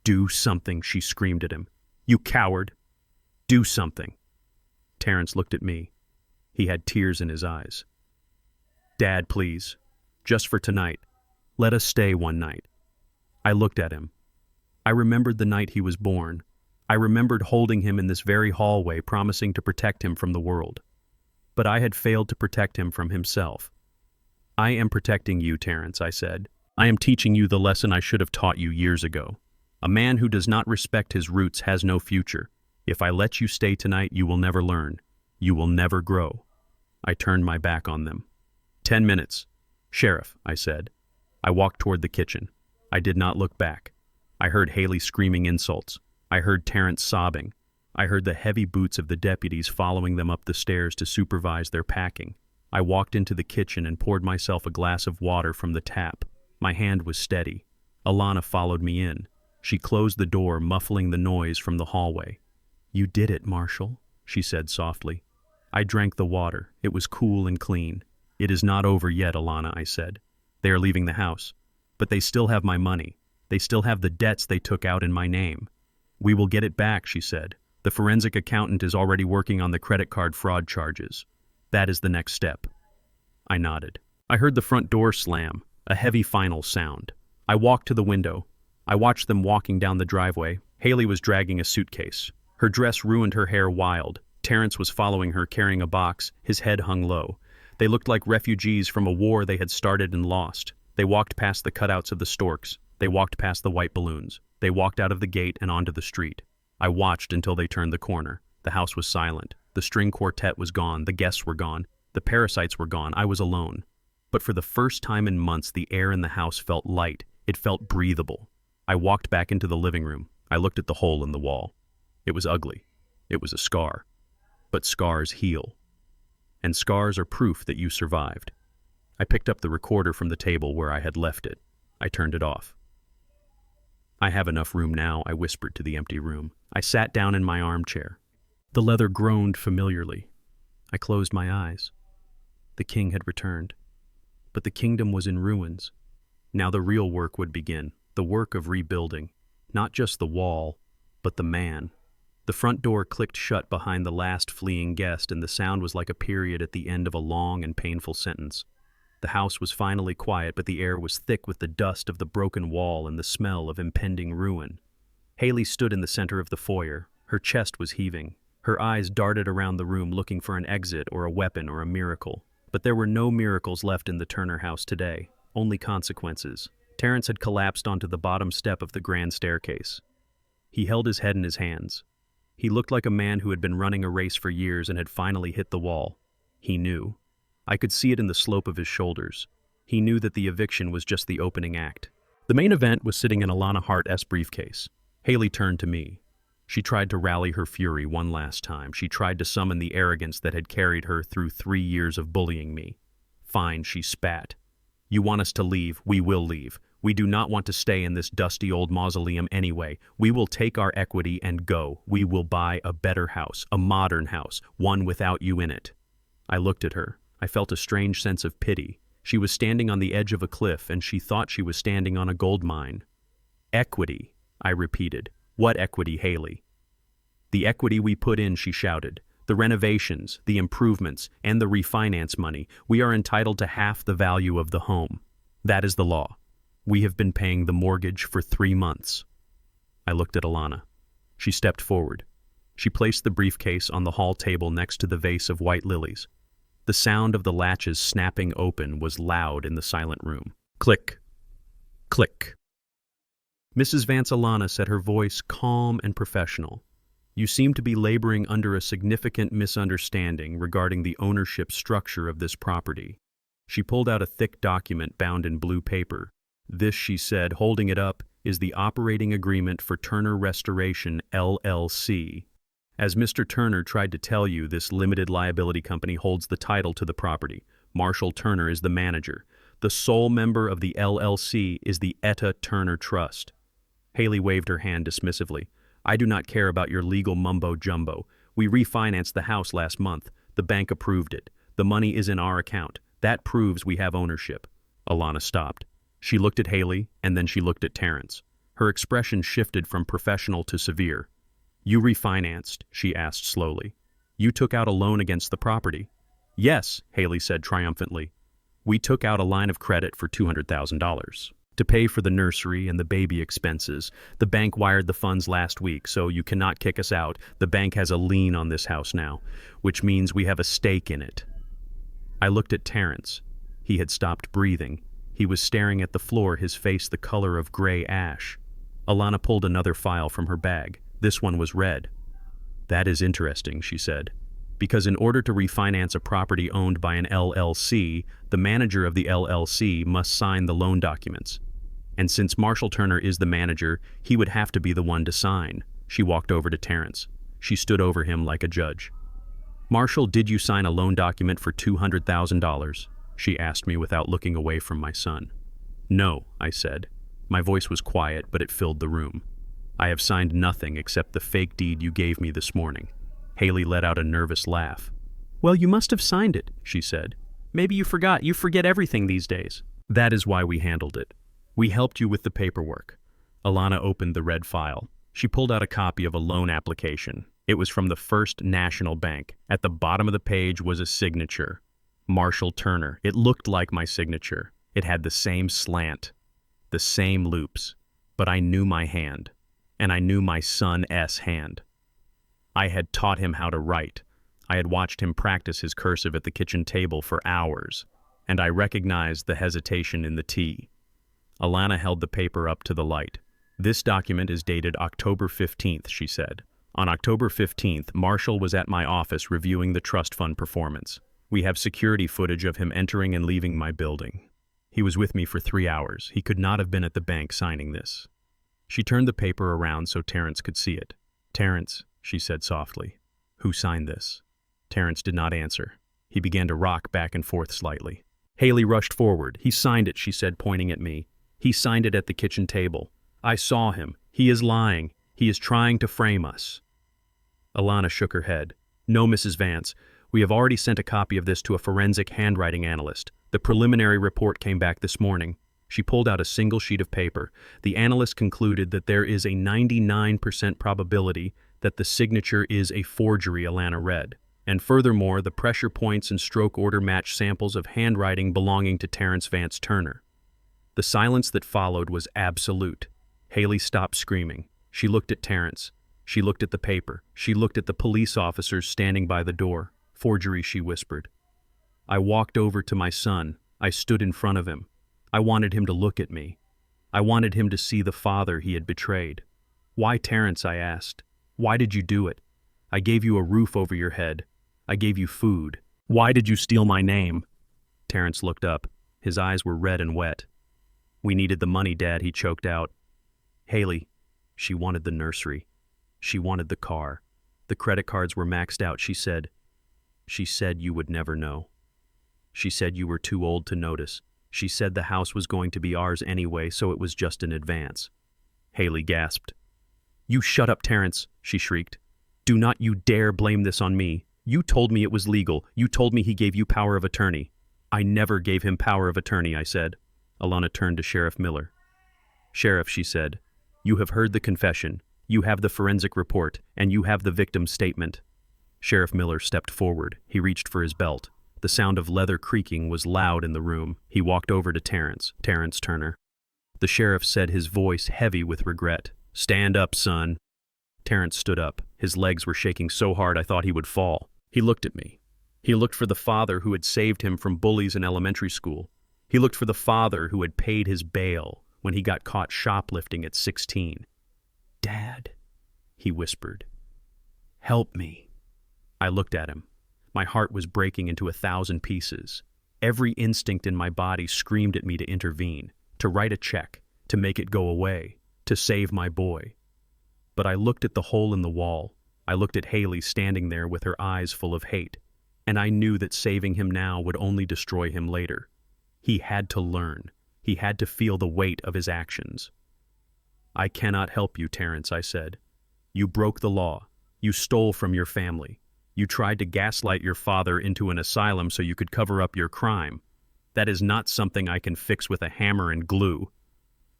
[SPEAKER 1] Do something, she screamed at him. You coward. Do something. Terrence looked at me. He had tears in his eyes. Dad, please. Just for tonight. Let us stay one night. I looked at him. I remembered the night he was born. I remembered holding him in this very hallway, promising to protect him from the world. But I had failed to protect him from himself. I am protecting you, Terrence, I said. I am teaching you the lesson I should have taught you years ago. A man who does not respect his roots has no future. If I let you stay tonight, you will never learn. You will never grow. I turned my back on them. 10 minutes. Sheriff, I said. I walked toward the kitchen. I did not look back. I heard Hailey screaming insults. I heard Terrence sobbing. I heard the heavy boots of the deputies following them up the stairs to supervise their packing. I walked into the kitchen and poured myself a glass of water from the tap. My hand was steady. Alana followed me in. She closed the door, muffling the noise from the hallway. You did it, Marshall, she said softly. I drank the water. It was cool and clean. It is not over yet, Alana, I said. They are leaving the house. But they still have my money. They still have the debts they took out in my name. We will get it back, she said. The forensic accountant is already working on the credit card fraud charges. That is the next step. I nodded. I heard the front door slam, a heavy final sound. I walked to the window. I watched them walking down the driveway. Hailey was dragging a suitcase. Her dress ruined her hair wild. Terrence was following her carrying a box, his head hung low. They looked like refugees from a war they had started and lost. They walked past the cutouts of the storks. They walked past the white balloons. They walked out of the gate and onto the street. I watched until they turned the corner. The house was silent. The string quartet was gone. The guests were gone. The parasites were gone. I was alone. But for the first time in months, the air in the house felt light. It felt breathable. I walked back into the living room. I looked at the hole in the wall. It was ugly. It was a scar. But scars heal. And scars are proof that you survived. I picked up the recorder from the table where I had left it. I turned it off. I have enough room now, I whispered to the empty room. I sat down in my armchair. The leather groaned familiarly. I closed my eyes. The king had returned. But the kingdom was in ruins. Now the real work would begin, the work of rebuilding. Not just the wall, but the man. The front door clicked shut behind the last fleeing guest, and the sound was like a period at the end of a long and painful sentence. The house was finally quiet, but the air was thick with the dust of the broken wall and the smell of impending ruin. Hailey stood in the center of the foyer. Her chest was heaving. Her eyes darted around the room looking for an exit or a weapon or a miracle. But there were no miracles left in the Turner house today, only consequences. Terrence had collapsed onto the bottom step of the grand staircase. He held his head in his hands. He looked like a man who had been running a race for years and had finally hit the wall. He knew. I could see it in the slope of his shoulders. He knew that the eviction was just the opening act. The main event was sitting in Alana Hart's briefcase. Hailey turned to me. She tried to rally her fury one last time. She tried to summon the arrogance that had carried her through 3 years of bullying me. Fine, she spat. You want us to leave, we will leave. We do not want to stay in this dusty old mausoleum anyway. We will take our equity and go. We will buy a better house, a modern house, one without you in it. I looked at her. I felt a strange sense of pity. She was standing on the edge of a cliff, and she thought she was standing on a gold mine. Equity, I repeated. What equity, Hailey? The equity we put in, she shouted. The renovations, the improvements, and the refinance money. We are entitled to half the value of the home. That is the law. We have been paying the mortgage for 3 months. I looked at Alana. She stepped forward. She placed the briefcase on the hall table next to the vase of white lilies. The sound of the latches snapping open was loud in the silent room. Click. Click. Mrs. Vance Alana said, her voice calm and professional. You seem to be laboring under a significant misunderstanding regarding the ownership structure of this property. She pulled out a thick document bound in blue paper. This, she said, holding it up, is the operating agreement for Turner Restoration, LLC. As Mr. Turner tried to tell you, this limited liability company holds the title to the property. Marshall Turner is the manager. The sole member of the LLC is the Etta Turner Trust. Hailey waved her hand dismissively. I do not care about your legal mumbo-jumbo. We refinanced the house last month. The bank approved it. The money is in our account. That proves we have ownership. Alana stopped. She looked at Hailey, and then she looked at Terrence. Her expression shifted from professional to severe. You refinanced, she asked slowly. You took out a loan against the property. Yes, Hailey said triumphantly. We took out a line of credit for $200,000. To pay for the nursery and the baby expenses. The bank wired the funds last week, so you cannot kick us out. The bank has a lien on this house now, which means we have a stake in it. I looked at Terrence. He had stopped breathing. He was staring at the floor, his face the color of gray ash. Alana pulled another file from her bag. This one was red. That is interesting, she said. Because in order to refinance a property owned by an LLC, the manager of the LLC must sign the loan documents. And since Marshall Turner is the manager, he would have to be the one to sign. She walked over to Terrence. She stood over him like a judge. Marshall, did you sign a loan document for $200,000? She asked me without looking away from my son. No, I said. My voice was quiet, but it filled the room. I have signed nothing except the fake deed you gave me this morning. Hailey let out a nervous laugh. Well, you must have signed it, she said. Maybe you forgot. You forget everything these days. That is why we handled it. We helped you with the paperwork. Alana opened the red file. She pulled out a copy of a loan application. It was from the First National Bank. At the bottom of the page was a signature. Marshall Turner. It looked like my signature. It had the same slant, the same loops. But I knew my hand. and I knew my son's hand. I had taught him how to write. I had watched him practice his cursive at the kitchen table for hours, and I recognized the hesitation in the T. Alana held the paper up to the light. "This document is dated October 15th, she said. On October 15th, Marshall was at my office reviewing the trust fund performance. We have security footage of him entering and leaving my building. He was with me for 3 hours. He could not have been at the bank signing this." She turned the paper around so Terrence could see it. "Terrence," she said softly, "who signed this?" Terrence did not answer. He began to rock back and forth slightly. Hailey rushed forward. "He signed it," she said, pointing at me. "He signed it at the kitchen table. I saw him. He is lying. He is trying to frame us." Alana shook her head. "No, Mrs. Vance. We have already sent a copy of this to a forensic handwriting analyst. The preliminary report came back this morning." She pulled out a single sheet of paper. "The analyst concluded that there is a 99% probability that the signature is a forgery," Alana read. "And furthermore, the pressure points and stroke order match samples of handwriting belonging to Terrence Vance Turner." The silence that followed was absolute. Hailey stopped screaming. She looked at Terrence. She looked at the paper. She looked at the police officers standing by the door. "Forgery," she whispered. I walked over to my son. I stood in front of him. I wanted him to look at me. I wanted him to see the father he had betrayed. "Why, Terrence?" I asked. "Why did you do it? I gave you a roof over your head. I gave you food. Why did you steal my name?" Terrence looked up. His eyes were red and wet. "We needed the money, Dad," he choked out. "Hailey, she wanted the nursery. She wanted the car. The credit cards were maxed out," she said. "She said you would never know. She said you were too old to notice. She said the house was going to be ours anyway, so it was just an advance." Hailey gasped. "You shut up, Terrence," she shrieked. "Do not you dare blame this on me. You told me it was legal. You told me he gave you power of attorney." "I never gave him power of attorney," I said. Alana turned to Sheriff Miller. "Sheriff," she said, "you have heard the confession. You have the forensic report, and you have the victim's statement." Sheriff Miller stepped forward. He reached for his belt. The sound of leather creaking was loud in the room. He walked over to Terrence Turner. The sheriff said, his voice heavy with regret, "Stand up, son." Terrence stood up. His legs were shaking so hard I thought he would fall. He looked at me. He looked for the father who had saved him from bullies in elementary school. He looked for the father who had paid his bail when he got caught shoplifting at 16. "Dad," he whispered, "help me." I looked at him. My heart was breaking into 1,000 pieces. Every instinct in my body screamed at me to intervene, to write a check, to make it go away, to save my boy. But I looked at the hole in the wall. I looked at Hailey standing there with her eyes full of hate, and I knew that saving him now would only destroy him later. He had to learn. He had to feel the weight of his actions. "I cannot help you, Terrence," I said. "You broke the law. You stole from your family. You tried to gaslight your father into an asylum so you could cover up your crime. That is not something I can fix with a hammer and glue."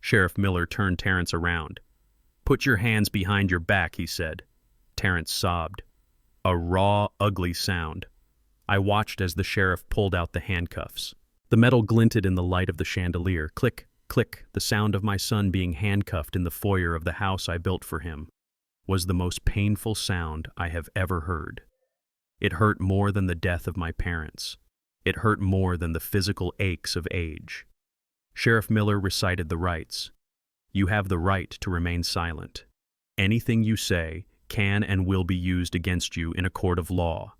[SPEAKER 1] Sheriff Miller turned Terrence around. "Put your hands behind your back," he said. Terrence sobbed. A raw, ugly sound. I watched as the sheriff pulled out the handcuffs. The metal glinted in the light of the chandelier. Click, click, the sound of my son being handcuffed in the foyer of the house I built for him was the most painful sound I have ever heard. It hurt more than the death of my parents. It hurt more than the physical aches of age. Sheriff Miller recited the rights. "You have the right to remain silent. Anything you say can and will be used against you in a court of law."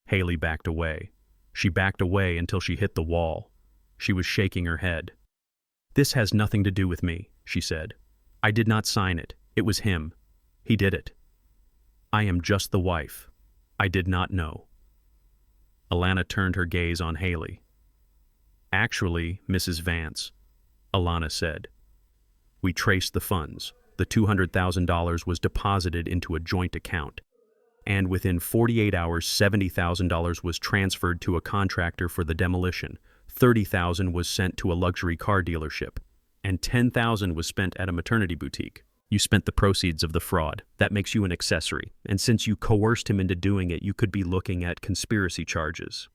[SPEAKER 1] Hailey backed away. She backed away until she hit the wall. She was shaking her head. "This has nothing to do with me," she said. "I did not sign it. It was him. He did it. I am just the wife. I did not know." Alana turned her gaze on Hailey. "Actually, Mrs. Vance," Alana said, "we traced the funds. The $200,000 was deposited into a joint account, and within 48 hours, $70,000 was transferred to a contractor for the demolition, $30,000 was sent to a luxury car dealership, and $10,000 was spent at a maternity boutique. You spent the proceeds of the fraud. That makes you an accessory, and since you coerced him into doing it, you could be looking at conspiracy charges."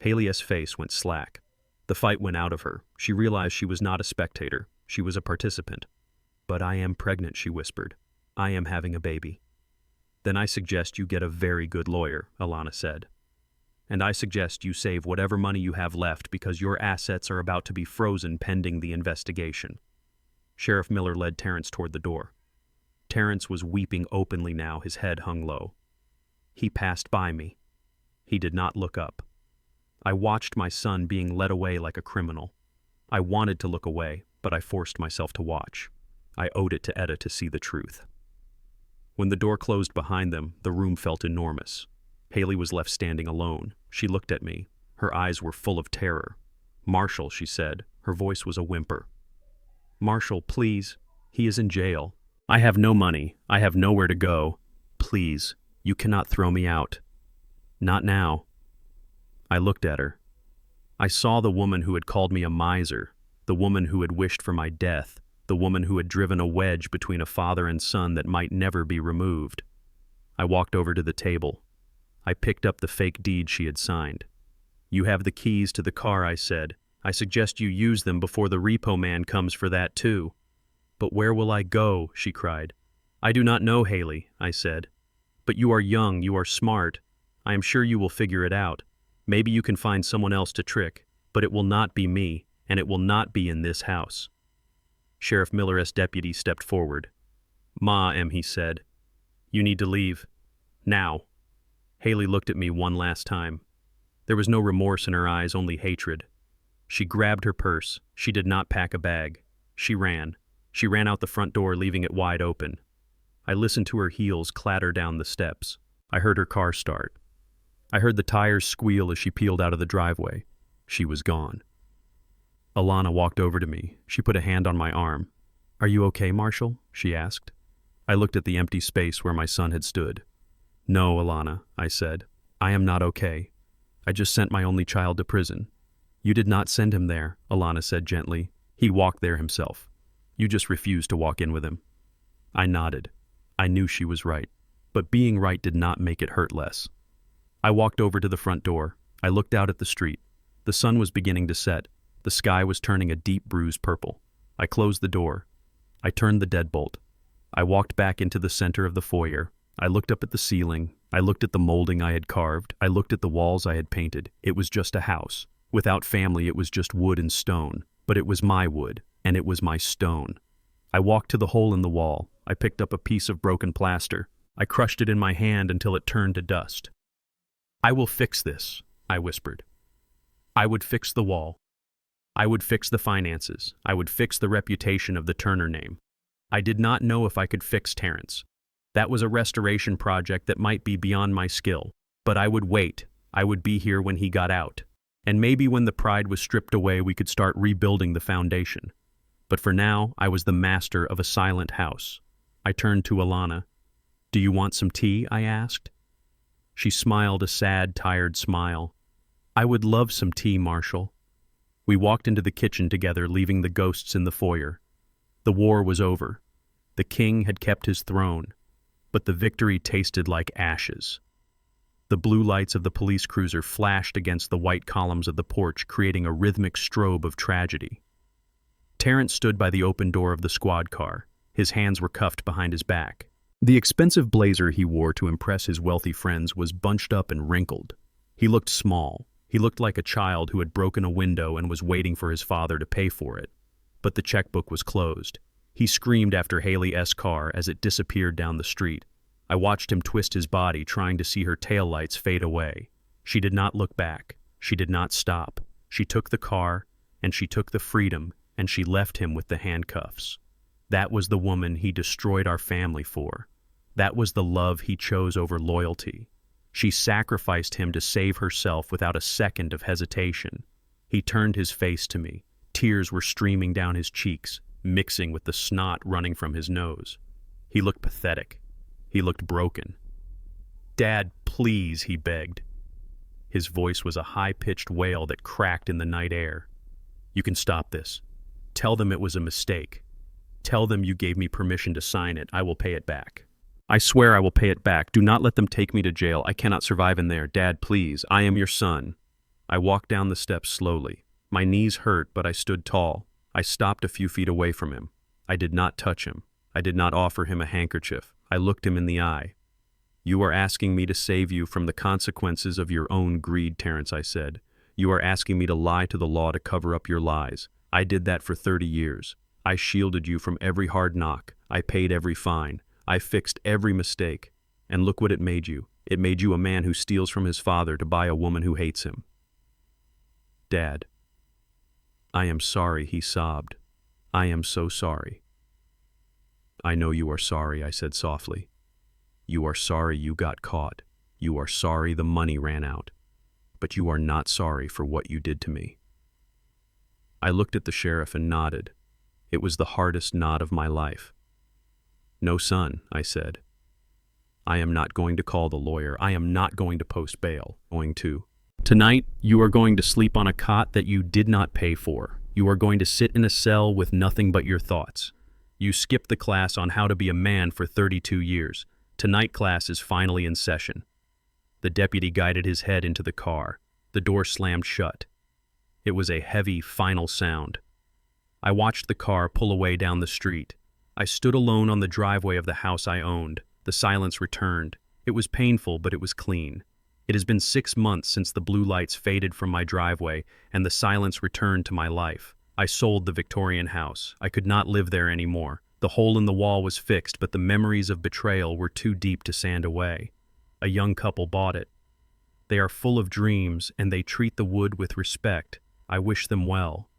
[SPEAKER 1] Hailey's face went slack. The fight went out of her. She realized she was not a spectator. She was a participant. "But I am pregnant," she whispered. "I am having a baby." "Then I suggest you get a very good lawyer," Alana said. "And I suggest you save whatever money you have left because your assets are about to be frozen pending the investigation." Sheriff Miller led Terrence toward the door. Terrence was weeping openly now, his head hung low. He passed by me. He did not look up. I watched my son being led away like a criminal. I wanted to look away, but I forced myself to watch. I owed it to Etta to see the truth. When the door closed behind them, the room felt enormous. Hailey was left standing alone. She looked at me. Her eyes were full of terror. "Marshall," she said. Her voice was a whimper. "Marshall, please. He is in jail. I have no money. I have nowhere to go. Please, you cannot throw me out. Not now." I looked at her. I saw the woman who had called me a miser, the woman who had wished for my death, the woman who had driven a wedge between a father and son that might never be removed. I walked over to the table. I picked up the fake deed she had signed. "You have the keys to the car," I said. "I suggest you use them before the repo man comes for that too." "But where will I go?" she cried. "I do not know, Hailey," I said. "But you are young, you are smart. I am sure you will figure it out. Maybe you can find someone else to trick, but it will not be me, and it will not be in this house." Sheriff Miller's deputy stepped forward. "Ma, he said. "You need to leave. Now." Hailey looked at me one last time. There was no remorse in her eyes, only hatred. She grabbed her purse. She did not pack a bag. She ran. She ran out the front door, leaving it wide open. I listened to her heels clatter down the steps. I heard her car start. I heard the tires squeal as she peeled out of the driveway. She was gone. Alana walked over to me. She put a hand on my arm. "Are you okay, Marshall?" she asked. I looked at the empty space where my son had stood. "No, Alana," I said. "I am not okay. I just sent my only child to prison." "You did not send him there," Alana said gently. "He walked there himself. You just refused to walk in with him." I nodded. I knew she was right. But being right did not make it hurt less. I walked over to the front door. I looked out at the street. The sun was beginning to set. The sky was turning a deep bruised purple. I closed the door. I turned the deadbolt. I walked back into the center of the foyer. I looked up at the ceiling. I looked at the molding I had carved. I looked at the walls I had painted. It was just a house. Without family, it was just wood and stone. But it was my wood, and it was my stone. I walked to the hole in the wall. I picked up a piece of broken plaster. I crushed it in my hand until it turned to dust. "I will fix this," I whispered. I would fix the wall. I would fix the finances. I would fix the reputation of the Turner name. I did not know if I could fix Terrence. That was a restoration project that might be beyond my skill. But I would wait. I would be here when he got out. And maybe when the pride was stripped away, we could start rebuilding the foundation. But for now, I was the master of a silent house. I turned to Alana. "Do you want some tea?" I asked. She smiled a sad, tired smile. "I would love some tea, Marshall." We walked into the kitchen together, leaving the ghosts in the foyer. The war was over. The king had kept his throne, but the victory tasted like ashes. The blue lights of the police cruiser flashed against the white columns of the porch, creating a rhythmic strobe of tragedy. Terrence stood by the open door of the squad car. His hands were cuffed behind his back. The expensive blazer he wore to impress his wealthy friends was bunched up and wrinkled. He looked small. He looked like a child who had broken a window and was waiting for his father to pay for it. But the checkbook was closed. He screamed after Hailey's car as it disappeared down the street. I watched him twist his body, trying to see her taillights fade away. She did not look back. She did not stop. She took the car, and she took the freedom, and she left him with the handcuffs. That was the woman he destroyed our family for. That was the love he chose over loyalty. She sacrificed him to save herself without a second of hesitation. He turned his face to me. Tears were streaming down his cheeks, mixing with the snot running from his nose. He looked pathetic. He looked broken. "Dad, please," he begged. His voice was a high-pitched wail that cracked in the night air. "You can stop this. Tell them it was a mistake. Tell them you gave me permission to sign it. I will pay it back. I swear I will pay it back. Do not let them take me to jail. I cannot survive in there. Dad, please. I am your son." I walked down the steps slowly. My knees hurt, but I stood tall. I stopped a few feet away from him. I did not touch him. I did not offer him a handkerchief. I looked him in the eye. You are asking me to save you from the consequences of your own greed, Terrence, I said. You are asking me to lie to the law to cover up your lies. I did that for 30 years. I shielded you from every hard knock. I paid every fine. I fixed every mistake. And look what it made you. It made you a man who steals from his father to buy a woman who hates him. Dad. I am sorry, he sobbed. I am so sorry. I know you are sorry, I said softly. You are sorry you got caught. You are sorry the money ran out. But you are not sorry for what you did to me. I looked at the sheriff and nodded. It was the hardest nod of my life. No, son, I said. I am not going to call the lawyer. I am not going to post bail. Tonight, you are going to sleep on a cot that you did not pay for. You are going to sit in a cell with nothing but your thoughts. You skipped the class on how to be a man for 32 years. Tonight class is finally in session. The deputy guided his head into the car. The door slammed shut. It was a heavy, final sound. I watched the car pull away down the street. I stood alone on the driveway of the house I owned. The silence returned. It was painful, but it was clean. It has been 6 months since the blue lights faded from my driveway and the silence returned to my life. I sold the Victorian house. I could not live there anymore. The hole in the wall was fixed, but the memories of betrayal were too deep to sand away. A young couple bought it. They are full of dreams, and they treat the wood with respect. I wish them well.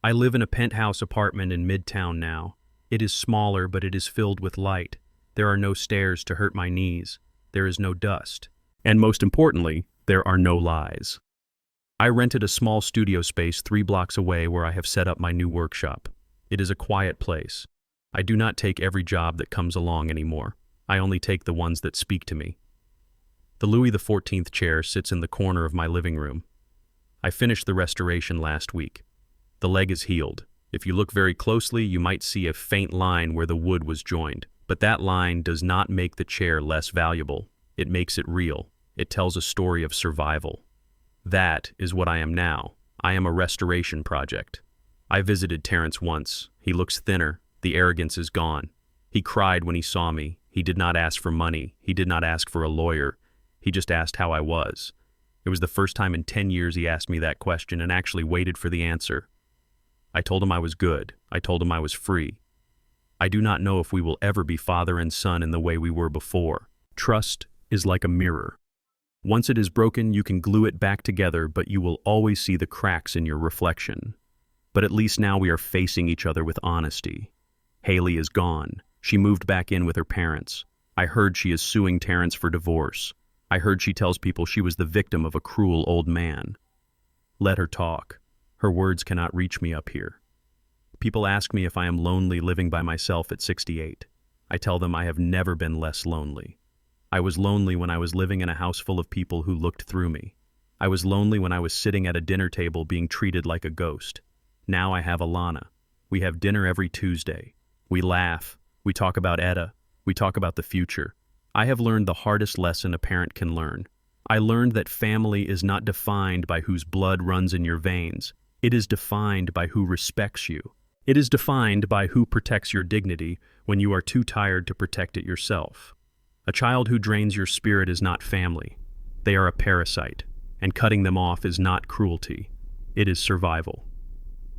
[SPEAKER 1] I live in a penthouse apartment in Midtown now. It is smaller, but it is filled with light. There are no stairs to hurt my knees. There is no dust. And most importantly, there are no lies. I rented a small studio space 3 blocks away where I have set up my new workshop. It is a quiet place. I do not take every job that comes along anymore. I only take the ones that speak to me. The Louis XIV chair sits in the corner of my living room. I finished the restoration last week. The leg is healed. If you look very closely, you might see a faint line where the wood was joined. But that line does not make the chair less valuable. It makes it real. It tells a story of survival. That is what I am now. I am a restoration project. I visited Terrence once. He looks thinner. The arrogance is gone. He cried when he saw me. He did not ask for money. He did not ask for a lawyer. He just asked how I was. It was the first time in 10 years he asked me that question and actually waited for the answer. I told him I was good. I told him I was free. I do not know if we will ever be father and son in the way we were before. Trust is like a mirror. Once it is broken, you can glue it back together, but you will always see the cracks in your reflection. But at least now we are facing each other with honesty. Hailey is gone. She moved back in with her parents. I heard she is suing Terrence for divorce. I heard she tells people she was the victim of a cruel old man. Let her talk. Her words cannot reach me up here. People ask me if I am lonely living by myself at 68. I tell them I have never been less lonely. I was lonely when I was living in a house full of people who looked through me. I was lonely when I was sitting at a dinner table being treated like a ghost. Now I have Alana. We have dinner every Tuesday. We laugh. We talk about Etta. We talk about the future. I have learned the hardest lesson a parent can learn. I learned that family is not defined by whose blood runs in your veins. It is defined by who respects you. It is defined by who protects your dignity when you are too tired to protect it yourself. A child who drains your spirit is not family. They are a parasite, and cutting them off is not cruelty. It is survival.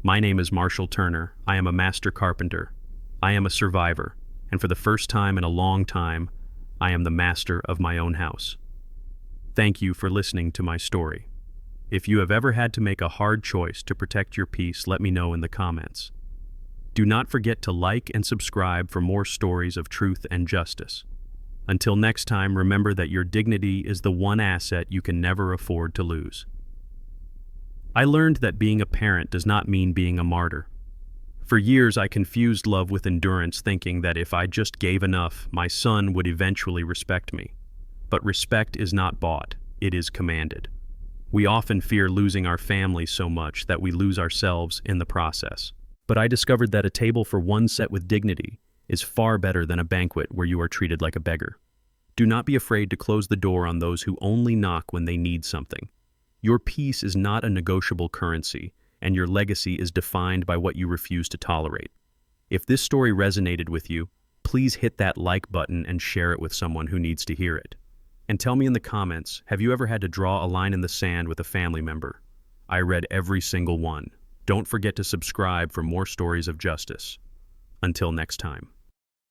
[SPEAKER 1] My name is Marshall Turner. I am a master carpenter. I am a survivor, and for the first time in a long time, I am the master of my own house. Thank you for listening to my story. If you have ever had to make a hard choice to protect your peace, let me know in the comments. Do not forget to like and subscribe for more stories of truth and justice. Until next time, remember that your dignity is the one asset you can never afford to lose. I learned that being a parent does not mean being a martyr. For years, I confused love with endurance, thinking that if I just gave enough, my son would eventually respect me. But respect is not bought, it is commanded. We often fear losing our family so much that we lose ourselves in the process. But I discovered that a table for one set with dignity is far better than a banquet where you are treated like a beggar. Do not be afraid to close the door on those who only knock when they need something. Your peace is not a negotiable currency, and your legacy is defined by what you refuse to tolerate. If this story resonated with you, please hit that like button and share it with someone who needs to hear it. And tell me in the comments, have you ever had to draw a line in the sand with a family member? I read every single one. Don't forget to subscribe for more stories of justice. Until next time.